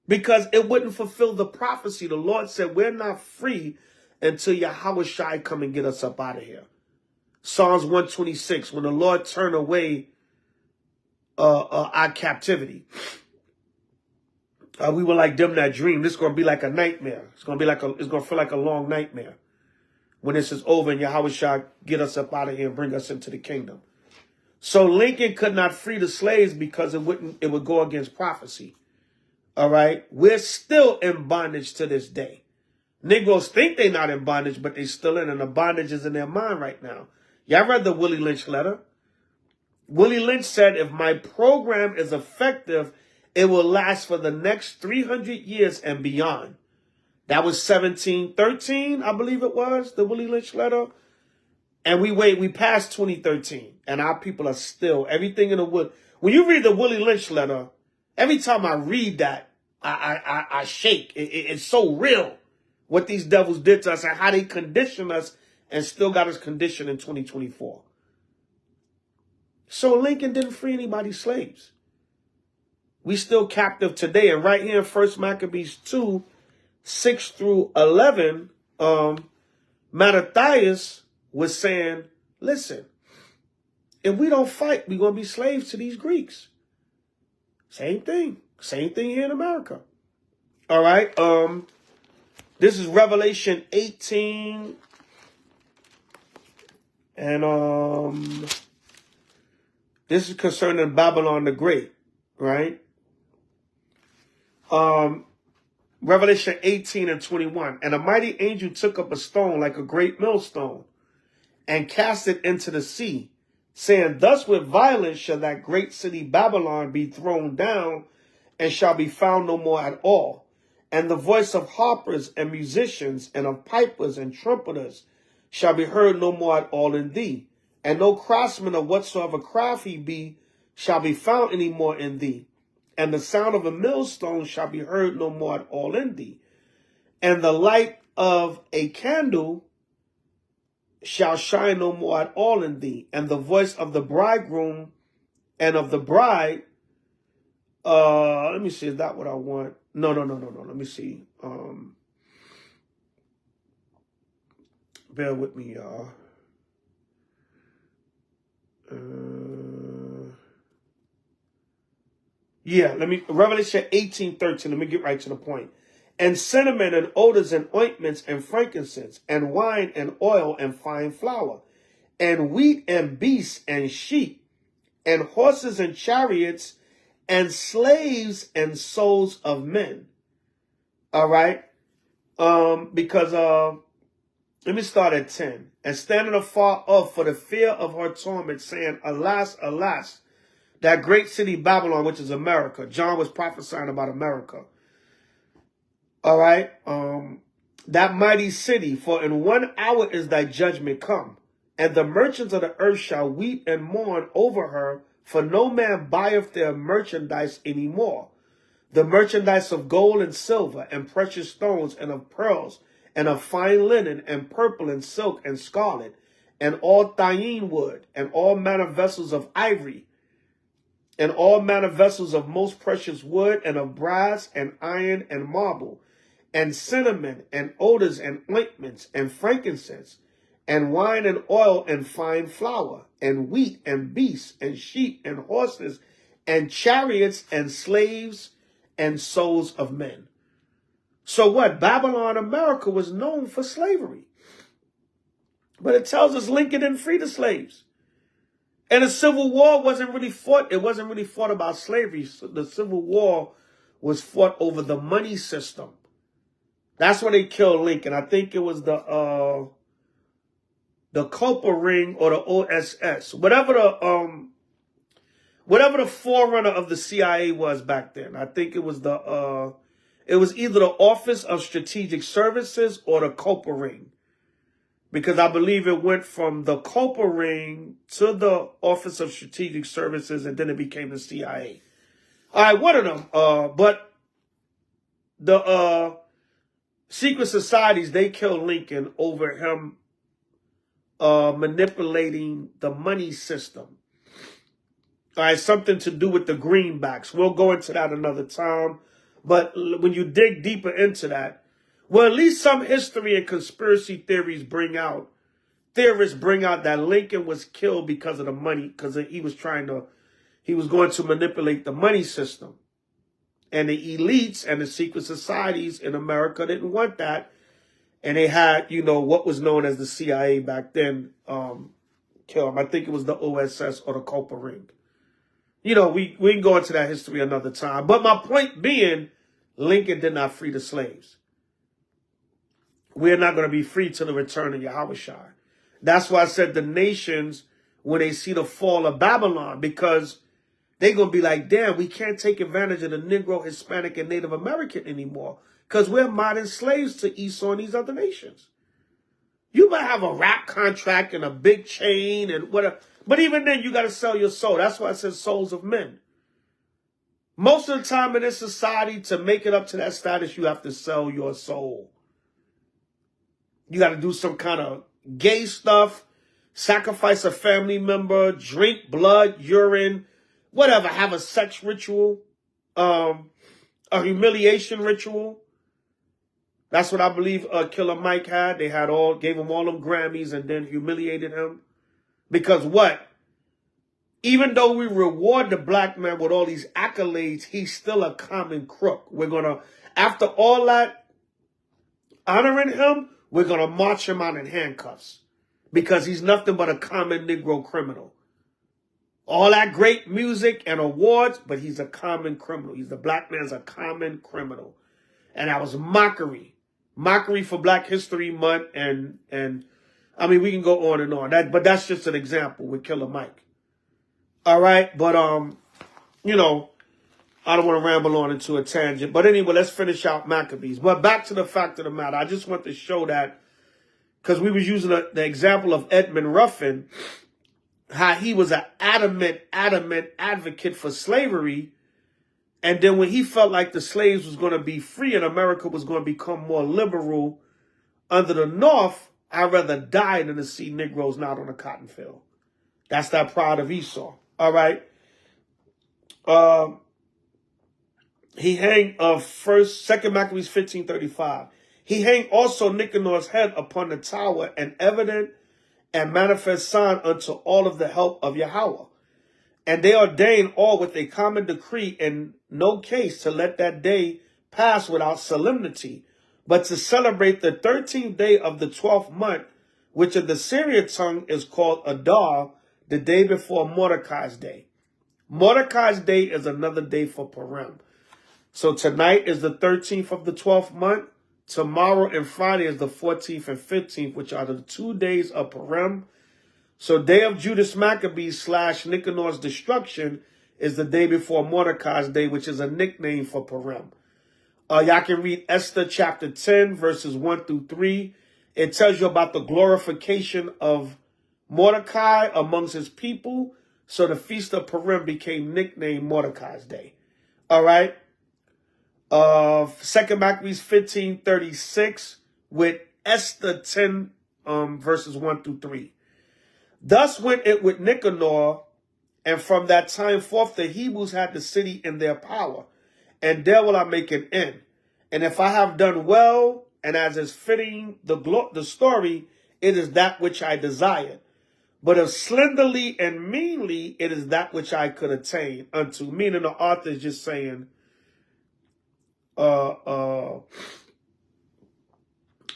because it wouldn't fulfill the prophecy. The Lord said, we're not free until Yahweh Shai come and get us up out of here. Psalms 126, when the Lord turned away our captivity. We were like them that dream. This is going to be like a nightmare. It's going to feel like a long nightmare when this is over and Yahweh Shai get us up out of here and bring us into the kingdom. So Lincoln could not free the slaves because it would go against prophecy. All right. We're still in bondage to this day. Negroes think they're not in bondage, but they're still in, and the bondage is in their mind right now. Y'all read the Willie Lynch letter? Willie Lynch said, if my program is effective, it will last for the next 300 years and beyond. That was 1713, I believe it was, the Willie Lynch letter. And we passed 2013, and our people are still, everything in the wood. When you read the Willie Lynch letter, every time I read that, I shake. It's so real what these devils did to us and how they conditioned us and still got us conditioned in 2024. So Lincoln didn't free anybody's slaves. We still captive today. And right here in 1 Maccabees 2, 6 through 11, Mattathias was saying, listen, if we don't fight, we're going to be slaves to these Greeks. Same thing. Same thing here in America. All right. This is Revelation 18. And this is concerning Babylon the Great, right? Revelation 18 and 21. And a mighty angel took up a stone like a great millstone and cast it into the sea, saying, thus with violence shall that great city Babylon be thrown down, and shall be found no more at all. And the voice of harpers and musicians and of pipers and trumpeters shall be heard no more at all in thee. And no craftsman of whatsoever craft he be shall be found any more in thee. And the sound of a millstone shall be heard no more at all in thee. And the light of a candle shall shine no more at all in thee. And the voice of the bridegroom and of the bride, let me see, is that what I want? No. Let me see. Bear with me, y'all. Yeah, Revelation 18:13, let me get right to the point. And cinnamon and odors and ointments and frankincense and wine and oil and fine flour and wheat and beasts and sheep and horses and chariots and slaves and souls of men. All right. Because let me start at 10. And standing afar off for the fear of her torment, saying, alas, alas, that great city Babylon, which is America. John was prophesying about America. All right. That mighty city, for in 1 hour is thy judgment come. And the merchants of the earth shall weep and mourn over her, for no man buyeth their merchandise any more. The merchandise of gold and silver and precious stones and of pearls and of fine linen and purple and silk and scarlet and all thyine wood and all manner vessels of ivory and all manner vessels of most precious wood and of brass and iron and marble and cinnamon and odors and ointments and frankincense and wine and oil and fine flour and wheat and beasts and sheep and horses and chariots and slaves and souls of men. So what? Babylon, America was known for slavery. But it tells us Lincoln didn't free the slaves. And the Civil War wasn't really fought. It wasn't really fought about slavery. So the Civil War was fought over the money system. That's when they killed Lincoln. I think it was the Copper Ring or the OSS. Whatever the forerunner of the CIA was back then. I think it was it was either the Office of Strategic Services or the Copper Ring. Because I believe it went from the Copper Ring to the Office of Strategic Services, and then it became the CIA. All right, one of them. But the secret societies, they killed Lincoln over him manipulating the money system. All right, something to do with the greenbacks. We'll go into that another time. But when you dig deeper into that, well, at least some history and conspiracy theories bring out that Lincoln was killed because of the money, because he was going to manipulate the money system. And the elites and the secret societies in America didn't want that. And they had, what was known as the CIA back then, kill him. I think it was the OSS or the Copper Ring. We can go into that history another time. But my point being, Lincoln did not free the slaves. We're not going to be free till the return of Yahushua. That's why I said the nations, when they see the fall of Babylon, because they're going to be like, damn, we can't take advantage of the Negro, Hispanic, and Native American anymore because we're modern slaves to Esau and these other nations. You might have a rap contract and a big chain and whatever. But even then, you got to sell your soul. That's why it says souls of men. Most of the time in this society, to make it up to that status, you have to sell your soul. You got to do some kind of gay stuff, sacrifice a family member, drink blood, urine, whatever, have a sex ritual, a humiliation ritual. That's what I believe Killer Mike had. They gave him all them Grammys and then humiliated him. Because what? Even though we reward the black man with all these accolades, he's still a common crook. We're going to, after all that honoring him, we're going to march him out in handcuffs. because he's nothing but a common Negro criminal. All that great music and awards, but he's a common criminal. The black man's a common criminal. And that was mockery. Mockery for Black History Month. And I mean, we can go on and on. But that's just an example with Killer Mike. All right. But, you know, I don't want to ramble on into a tangent. But anyway, let's finish out Maccabees. But back to the fact of the matter. I just want to show that, because we was using the example of Edmund Ruffin, how he was an adamant advocate for slavery. And then when he felt like the slaves was going to be free and America was going to become more liberal under the North, I'd rather die than to see Negroes not on a cotton field. That's that pride of Esau. All right. He hanged 2 Maccabees 15:35. He hanged also Nicanor's head upon the tower, an evident and manifest sign unto all of the help of Yahweh. And they ordained all with a common decree in no case to let that day pass without solemnity, but to celebrate the 13th day of the 12th month, which in the Syrian tongue is called Adar, the day before Mordecai's day. Mordecai's day is another day for Purim. So tonight is the 13th of the 12th month. Tomorrow and Friday is the 14th and 15th, which are the 2 days of Purim. So day of Judas Maccabees / Nicanor's destruction is the day before Mordecai's day, which is a nickname for Purim. Y'all can read Esther chapter 10, verses 1 through 3. It tells you about the glorification of Mordecai amongst his people. So the Feast of Purim became nicknamed Mordecai's Day. All right. 2 Maccabees 15:36 with Esther 10, verses 1 through 3. Thus went it with Nicanor, and from that time forth the Hebrews had the city in their power, and there will I make an end. And if I have done well, and as is fitting the story, it is that which I desired. But if slenderly and meanly, it is that which I could attain unto. Meaning the author is just saying, the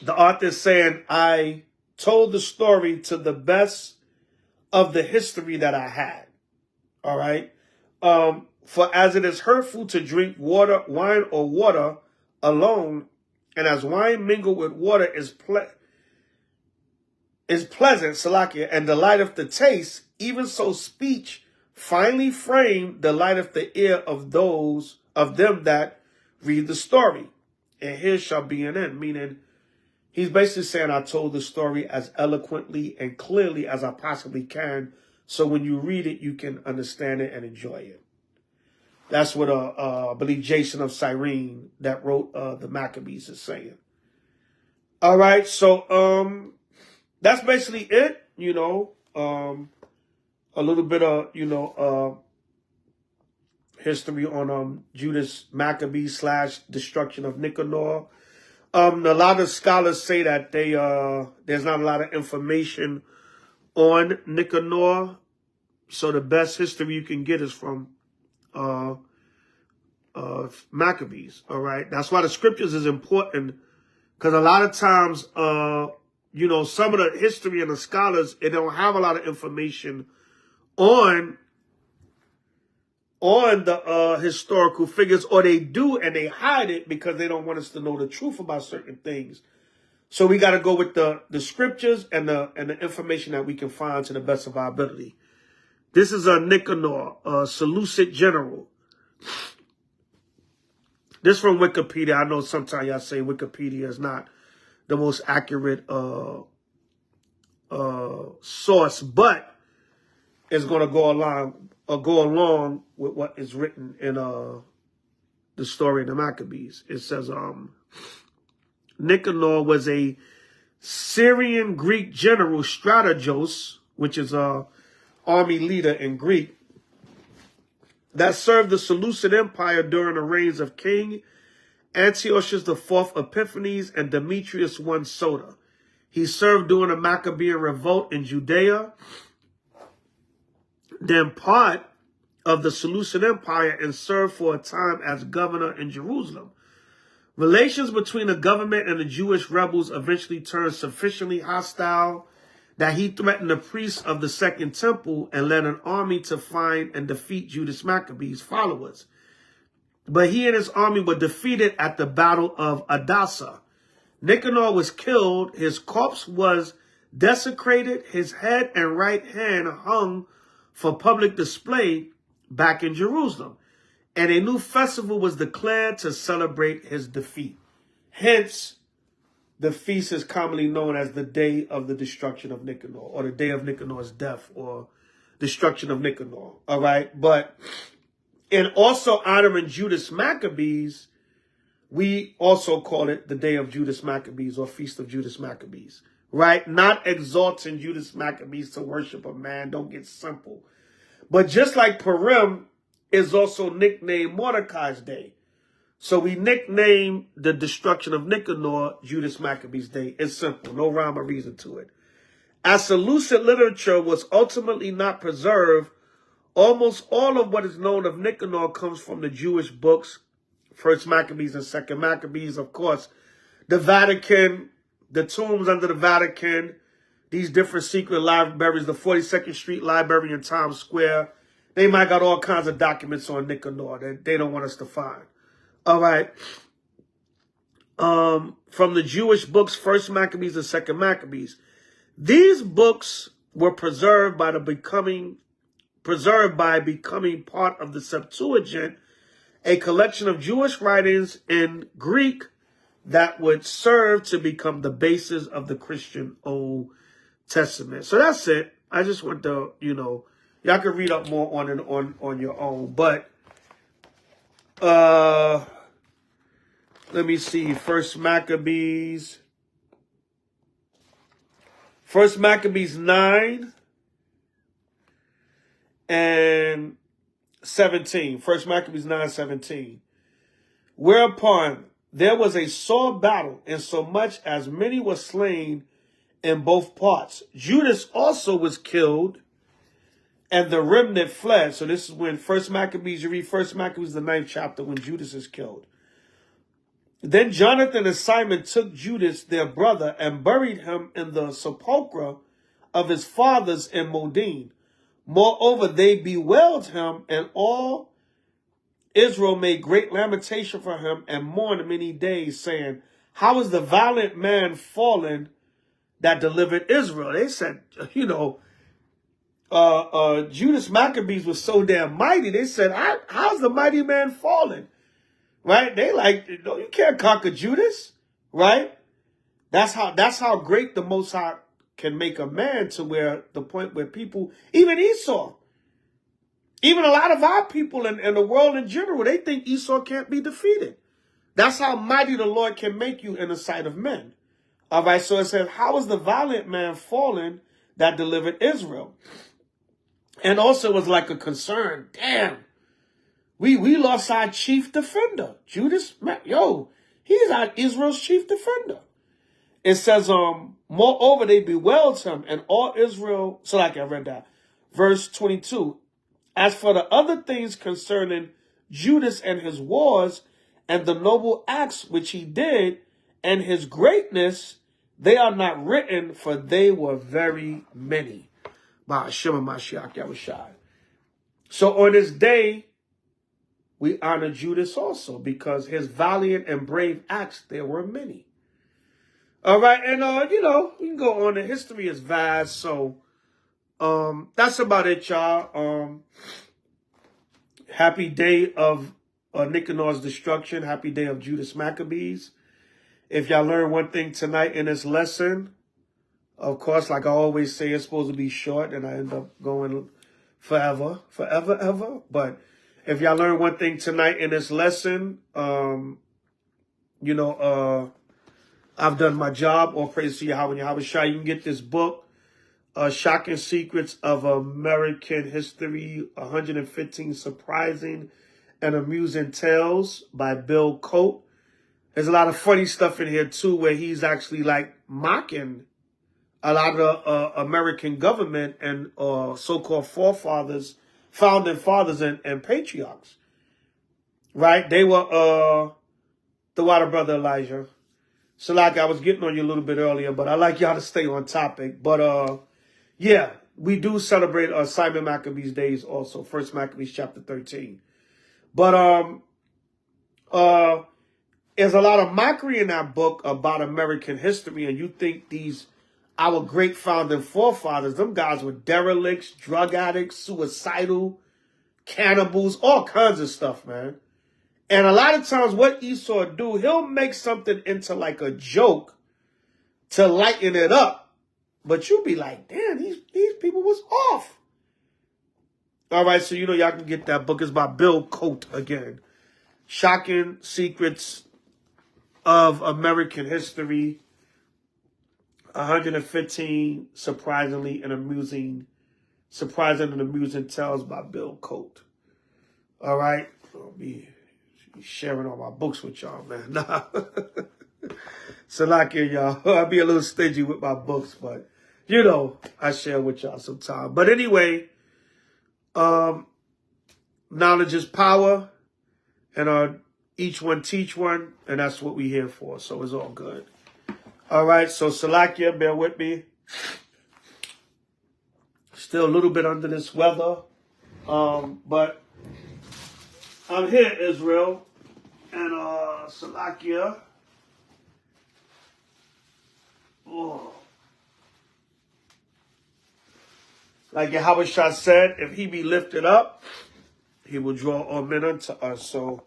author is saying, I told the story to the best of the history that I had. All right. For as it is hurtful to drink wine or water alone, and as wine mingled with water is pleasant, Salakia, and delighteth the taste, even so speech, finely framed, delighteth the ear of them that read the story. And here shall be an end. Meaning, he's basically saying, I told the story as eloquently and clearly as I possibly can, so when you read it, you can understand it and enjoy it. That's what I believe Jason of Cyrene that wrote the Maccabees is saying. All right, so that's basically it. You know, a little bit of history on Judas Maccabees / destruction of Nicanor. A lot of scholars say that there's not a lot of information on Nicanor, so the best history you can get is from Maccabees. All right, that's why the scriptures is important, because a lot of times, you know, some of the history and the scholars, they don't have a lot of information on the historical figures, or they do and they hide it because they don't want us to know the truth about certain things. So we got to go with the scriptures and the information that we can find to the best of our ability. This is a Nicanor, a Seleucid general. This from Wikipedia. I know sometimes y'all say Wikipedia is not the most accurate source, but it's going to go along with what is written in the story of the Maccabees. It says Nicanor was a Syrian Greek general, strategos, which is a army leader in Greek, that served the Seleucid Empire during the reigns of King Antiochus IV Epiphanes and Demetrius I Soter. He served during the Maccabean revolt in Judea, then part of the Seleucid Empire, and served for a time as governor in Jerusalem. Relations between the government and the Jewish rebels eventually turned sufficiently hostile that he threatened the priests of the Second Temple and led an army to find and defeat Judas Maccabee's followers. But he and his army were defeated at the Battle of Adasa. Nicanor was killed, his corpse was desecrated, his head and right hand hung for public display back in Jerusalem. And a new festival was declared to celebrate his defeat. Hence, the feast is commonly known as the Day of the Destruction of Nicanor, or the Day of Nicanor's death, or destruction of Nicanor. All right? But in also honoring Judas Maccabees, we also call it the Day of Judas Maccabees, or Feast of Judas Maccabees. Right? Not exalting Judas Maccabees to worship a man. Don't get simple. But just like Purim is also nicknamed Mordecai's Day. So we nickname the destruction of Nicanor Judas Maccabees Day. It's simple. No rhyme or reason to it. As Seleucid literature was ultimately not preserved, almost all of what is known of Nicanor comes from the Jewish books, 1st Maccabees and 2nd Maccabees. Of course, the Vatican, the tombs under the Vatican, these different secret libraries, the 42nd Street Library in Times Square, they might got all kinds of documents on Nicanor that they don't want us to find. All right. From the Jewish books, 1st Maccabees and 2nd Maccabees. These books were preserved by becoming part of the Septuagint, a collection of Jewish writings in Greek that would serve to become the basis of the Christian Old Testament. So that's it. I just want to, y'all can read up more on it on your own. But let me see. 1st Maccabees. 1st Maccabees 9 and 17. 1st Maccabees 9:17. Whereupon there was a sore battle, insomuch as many were slain in both parts. Judas also was killed, and the remnant fled. So this is when 1st Maccabees, you read 1st Maccabees, the 9th chapter, when Judas is killed. Then Jonathan and Simon took Judas, their brother, and buried him in the sepulchre of his fathers in Modin. Moreover, they bewailed him, and all Israel made great lamentation for him and mourned many days, saying, how is the valiant man fallen that delivered Israel? They said, Judas Maccabees was so damn mighty. They said, how's the mighty man fallen? Right? They like, you can't conquer Judas. Right? That's how great the Most High can make a man, to where the point where people, even Esau, even a lot of our people in the world in general, they think Esau can't be defeated. That's how mighty the Lord can make you in the sight of men. All right, so it says, how is the valiant man fallen that delivered Israel? And also it was like a concern. Damn, we lost our chief defender. Judas, he's our Israel's chief defender. It says, moreover, they bewailed him, and all Israel, so like I read that. Verse 22, as for the other things concerning Judas and his wars, and the noble acts which he did, and his greatness, they are not written, for they were very many. So on this day, we honor Judas also, because his valiant and brave acts, there were many. All right, and we can go on. The history is vast, so that's about it, y'all. Happy day of Nicanor's destruction. Happy day of Judas Maccabees. If y'all learn one thing tonight in this lesson, of course, like I always say, it's supposed to be short, and I end up going forever. But if y'all learn one thing tonight in this lesson, I've done my job. All praise to Yahweh and Yahweh Shai. You can get this book, Shocking Secrets of American History, 115 Surprising and Amusing Tales by Bill Coate. There's a lot of funny stuff in here, too, where he's actually, like, mocking a lot of the American government and so-called forefathers, founding fathers and patriarchs. Right? They were the water brother Elijah. So like I was getting on you a little bit earlier, but I like y'all to stay on topic. But yeah, we do celebrate Simon Maccabee's days also. First Maccabees chapter 13. But there's a lot of mockery in that book about American history, and you think our great founding forefathers, them guys were derelicts, drug addicts, suicidal, cannibals, all kinds of stuff, man. And a lot of times what Esau do, he'll make something into like a joke to lighten it up. But you'll be like, damn, these people was off. All right, so y'all can get that book. It's by Bill Coate again. Shocking Secrets of American History. 115 surprising and amusing tales by Bill Coate. All right, I'll be sharing all my books with y'all, man. Nah. So like y'all, I'll be a little stingy with my books, but I share with y'all sometime. But anyway, knowledge is power, and each one teach one, and that's what we're here for. So it's all good. All right, so Salakia, bear with me. Still a little bit under this weather, but I'm here, Israel, and Salakia. Oh. Like H.O.I said, if he be lifted up, he will draw all men unto us. So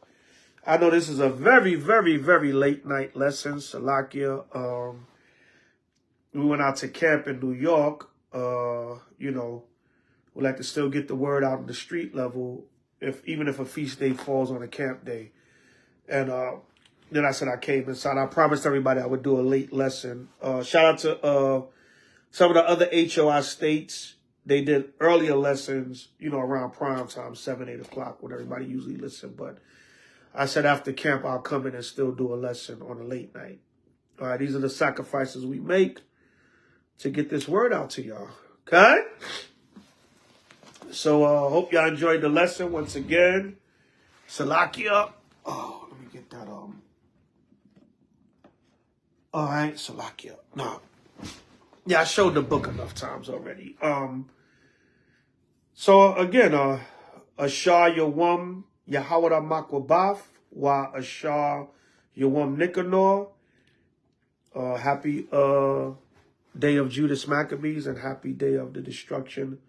I know this is a very, very, very late night lesson, Salakia. We went out to camp in New York. We like to still get the word out on the street level, even if a feast day falls on a camp day. And then I said I came inside. I promised everybody I would do a late lesson. Shout out to some of the other H.O.I states. They did earlier lessons, around prime time, 7, 8 o'clock, when everybody usually listen. But I said after camp, I'll come in and still do a lesson on a late night. All right, these are the sacrifices we make to get this word out to y'all. Okay? So hope y'all enjoyed the lesson once again. Salakia. Oh, let me get that. All right, Salakia. No. Yeah, I showed the book enough times already. So again, Ashar Yawam Yahawada Makwabaf Wa Ashar Yawam Nicanor. Happy day of Judas Maccabees and happy day of the destruction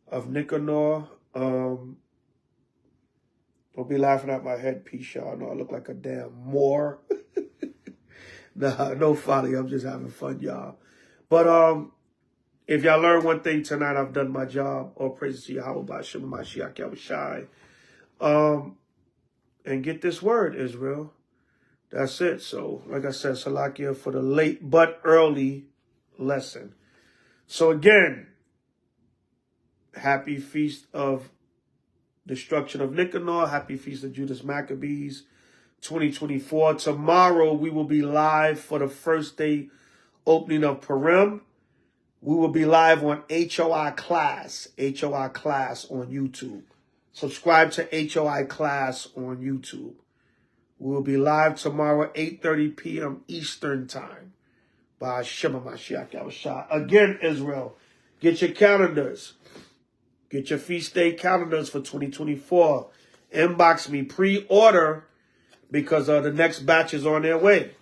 of Nicanor. Don't be laughing at my headpiece, y'all. I know I look like a damn Moor. Nah, no folly. I'm just having fun, y'all. But if y'all learn one thing tonight, I've done my job. All praises to Yahweh B'Shem Mashiach Yahushai. And get this word, Israel. That's it. So, like I said, Salakia for the late but early lesson. So again, happy feast of destruction of Nicanor. Happy feast of Judas Maccabees 2024. Tomorrow we will be live for the first day opening of Purim. We will be live on H.O.I class on YouTube. Subscribe to H.O.I class on YouTube. We will be live tomorrow, 8:30 p.m. Eastern Time. By Shema Mashiach Yahushua. Again, Israel, get your calendars. Get your feast day calendars for 2024. Inbox me. Pre-order because the next batch is on their way.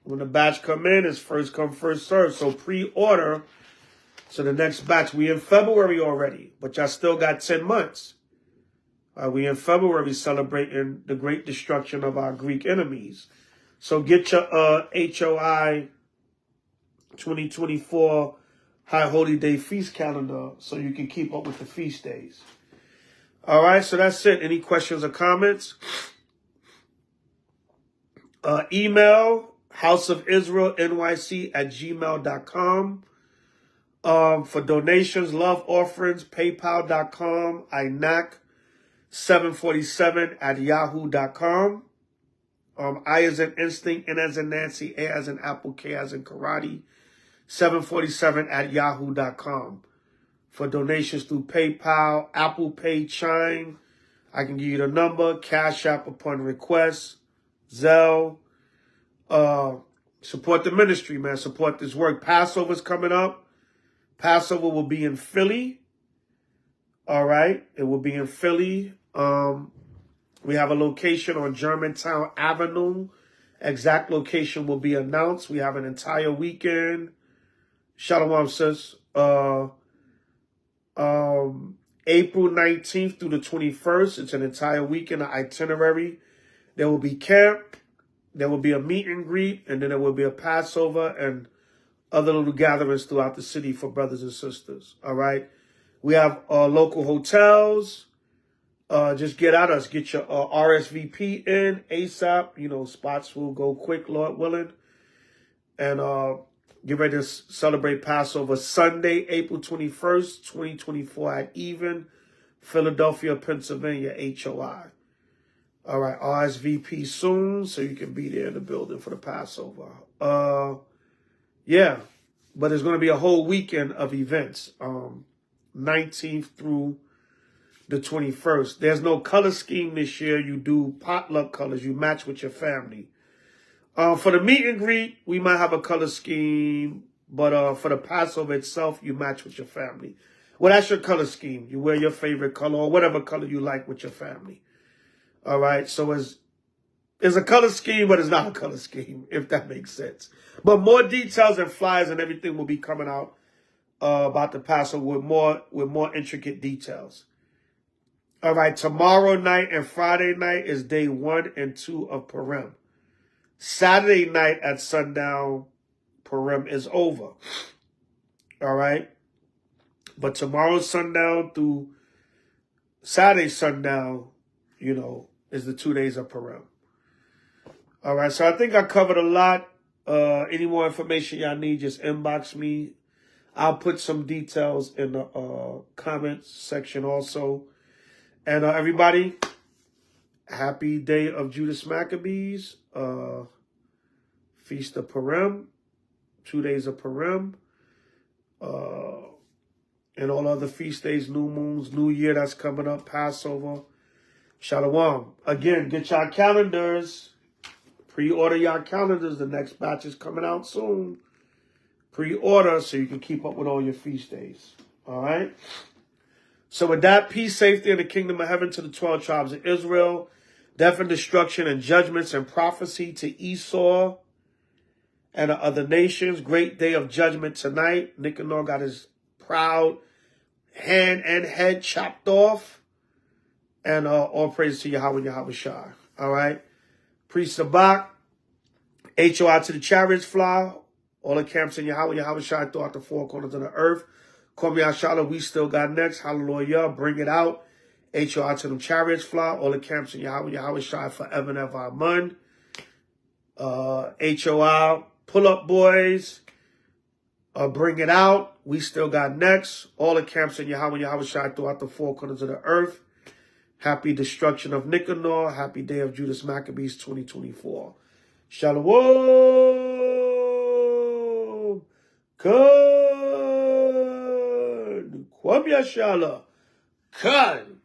When the batch come in, it's first come, first serve. So pre-order. So the next batch, we in February already, but y'all still got 10 months. We in February celebrating the great destruction of our Greek enemies. So get your H.O.I 2024 High Holy Day Feast calendar so you can keep up with the feast days. All right, so that's it. Any questions or comments? Email houseofisraelnyc@gmail.com. For donations, love offerings, paypal.com, inac747@yahoo.com. I as in instinct, N as in Nancy, A as in apple, K as in karate, 747@yahoo.com. For donations through PayPal, Apple Pay, Chime, I can give you the number, Cash App upon request, Zelle, Support the ministry, man. Support this work. Passover's coming up. Passover will be in Philly. All right. It will be in Philly. We have a location on Germantown Avenue. Exact location will be announced. We have an entire weekend. Shalom, sis. April 19th through the 21st. It's an entire weekend, an itinerary. There will be camp. There will be a meet and greet. And then there will be a Passover and other little gatherings throughout the city for brothers and sisters. All right. We have local hotels. Just get at us. Get your RSVP in ASAP. You know, spots will go quick, Lord willing. And get ready to celebrate Passover Sunday, April 21st, 2024 at even, Philadelphia, Pennsylvania, H.O.I. All right, RSVP soon so you can be there in the building for the Passover. Yeah, but there's going to be a whole weekend of events, 19th through the 21st. There's no color scheme this year. You do potluck colors. You match with your family. For the meet and greet, we might have a color scheme, but for the Passover itself, you match with your family. Well, that's your color scheme. You wear your favorite color or whatever color you like with your family. All right, so it's a color scheme, but it's not a color scheme, if that makes sense. But more details and flyers and everything will be coming out about the Passover with more intricate details. All right, tomorrow night and Friday night is day 1 and 2 of Purim. Saturday night at sundown, Purim is over. All right. But tomorrow's sundown through Saturday sundown, you know, is the 2 days of Purim. All right. So I think I covered a lot. Any more information y'all need, just inbox me. I'll put some details in the comments section also. And everybody, happy day of Judas Maccabees. Feast of Purim, 2 days of Purim, and all other feast days, new moons, New Year that's coming up, Passover. Shalom. Again, get y'all calendars. Pre-order y'all calendars. The next batch is coming out soon. Pre-order so you can keep up with all your feast days. All right? So with that, peace, safety, and the kingdom of heaven to the 12 tribes of Israel. Death and destruction and judgments and prophecy to Esau and the other nations. Great day of judgment tonight. Nicanor got his proud hand and head chopped off. And all praise to Yahweh and Yahweh Shai. All right. Priest Zabach. H.O.I to the chariots fly. All the camps in Yahweh and Yahweh Shai throughout the 4 corners of the earth. Call me Ashala. We still got next. Hallelujah. Bring it out. H.O.I to them chariots fly. All the camps in Yahweh and Yahweh Shai forever and ever. Amen. H.O.I. Pull up, boys. Bring it out. We still got next. All the camps in Yahweh and Yahweh Shai throughout the 4 corners of the earth. Happy destruction of Nicanor. Happy day of Judas Maccabees 2024. Shalom. Khan. Kwam Yashala. Khan.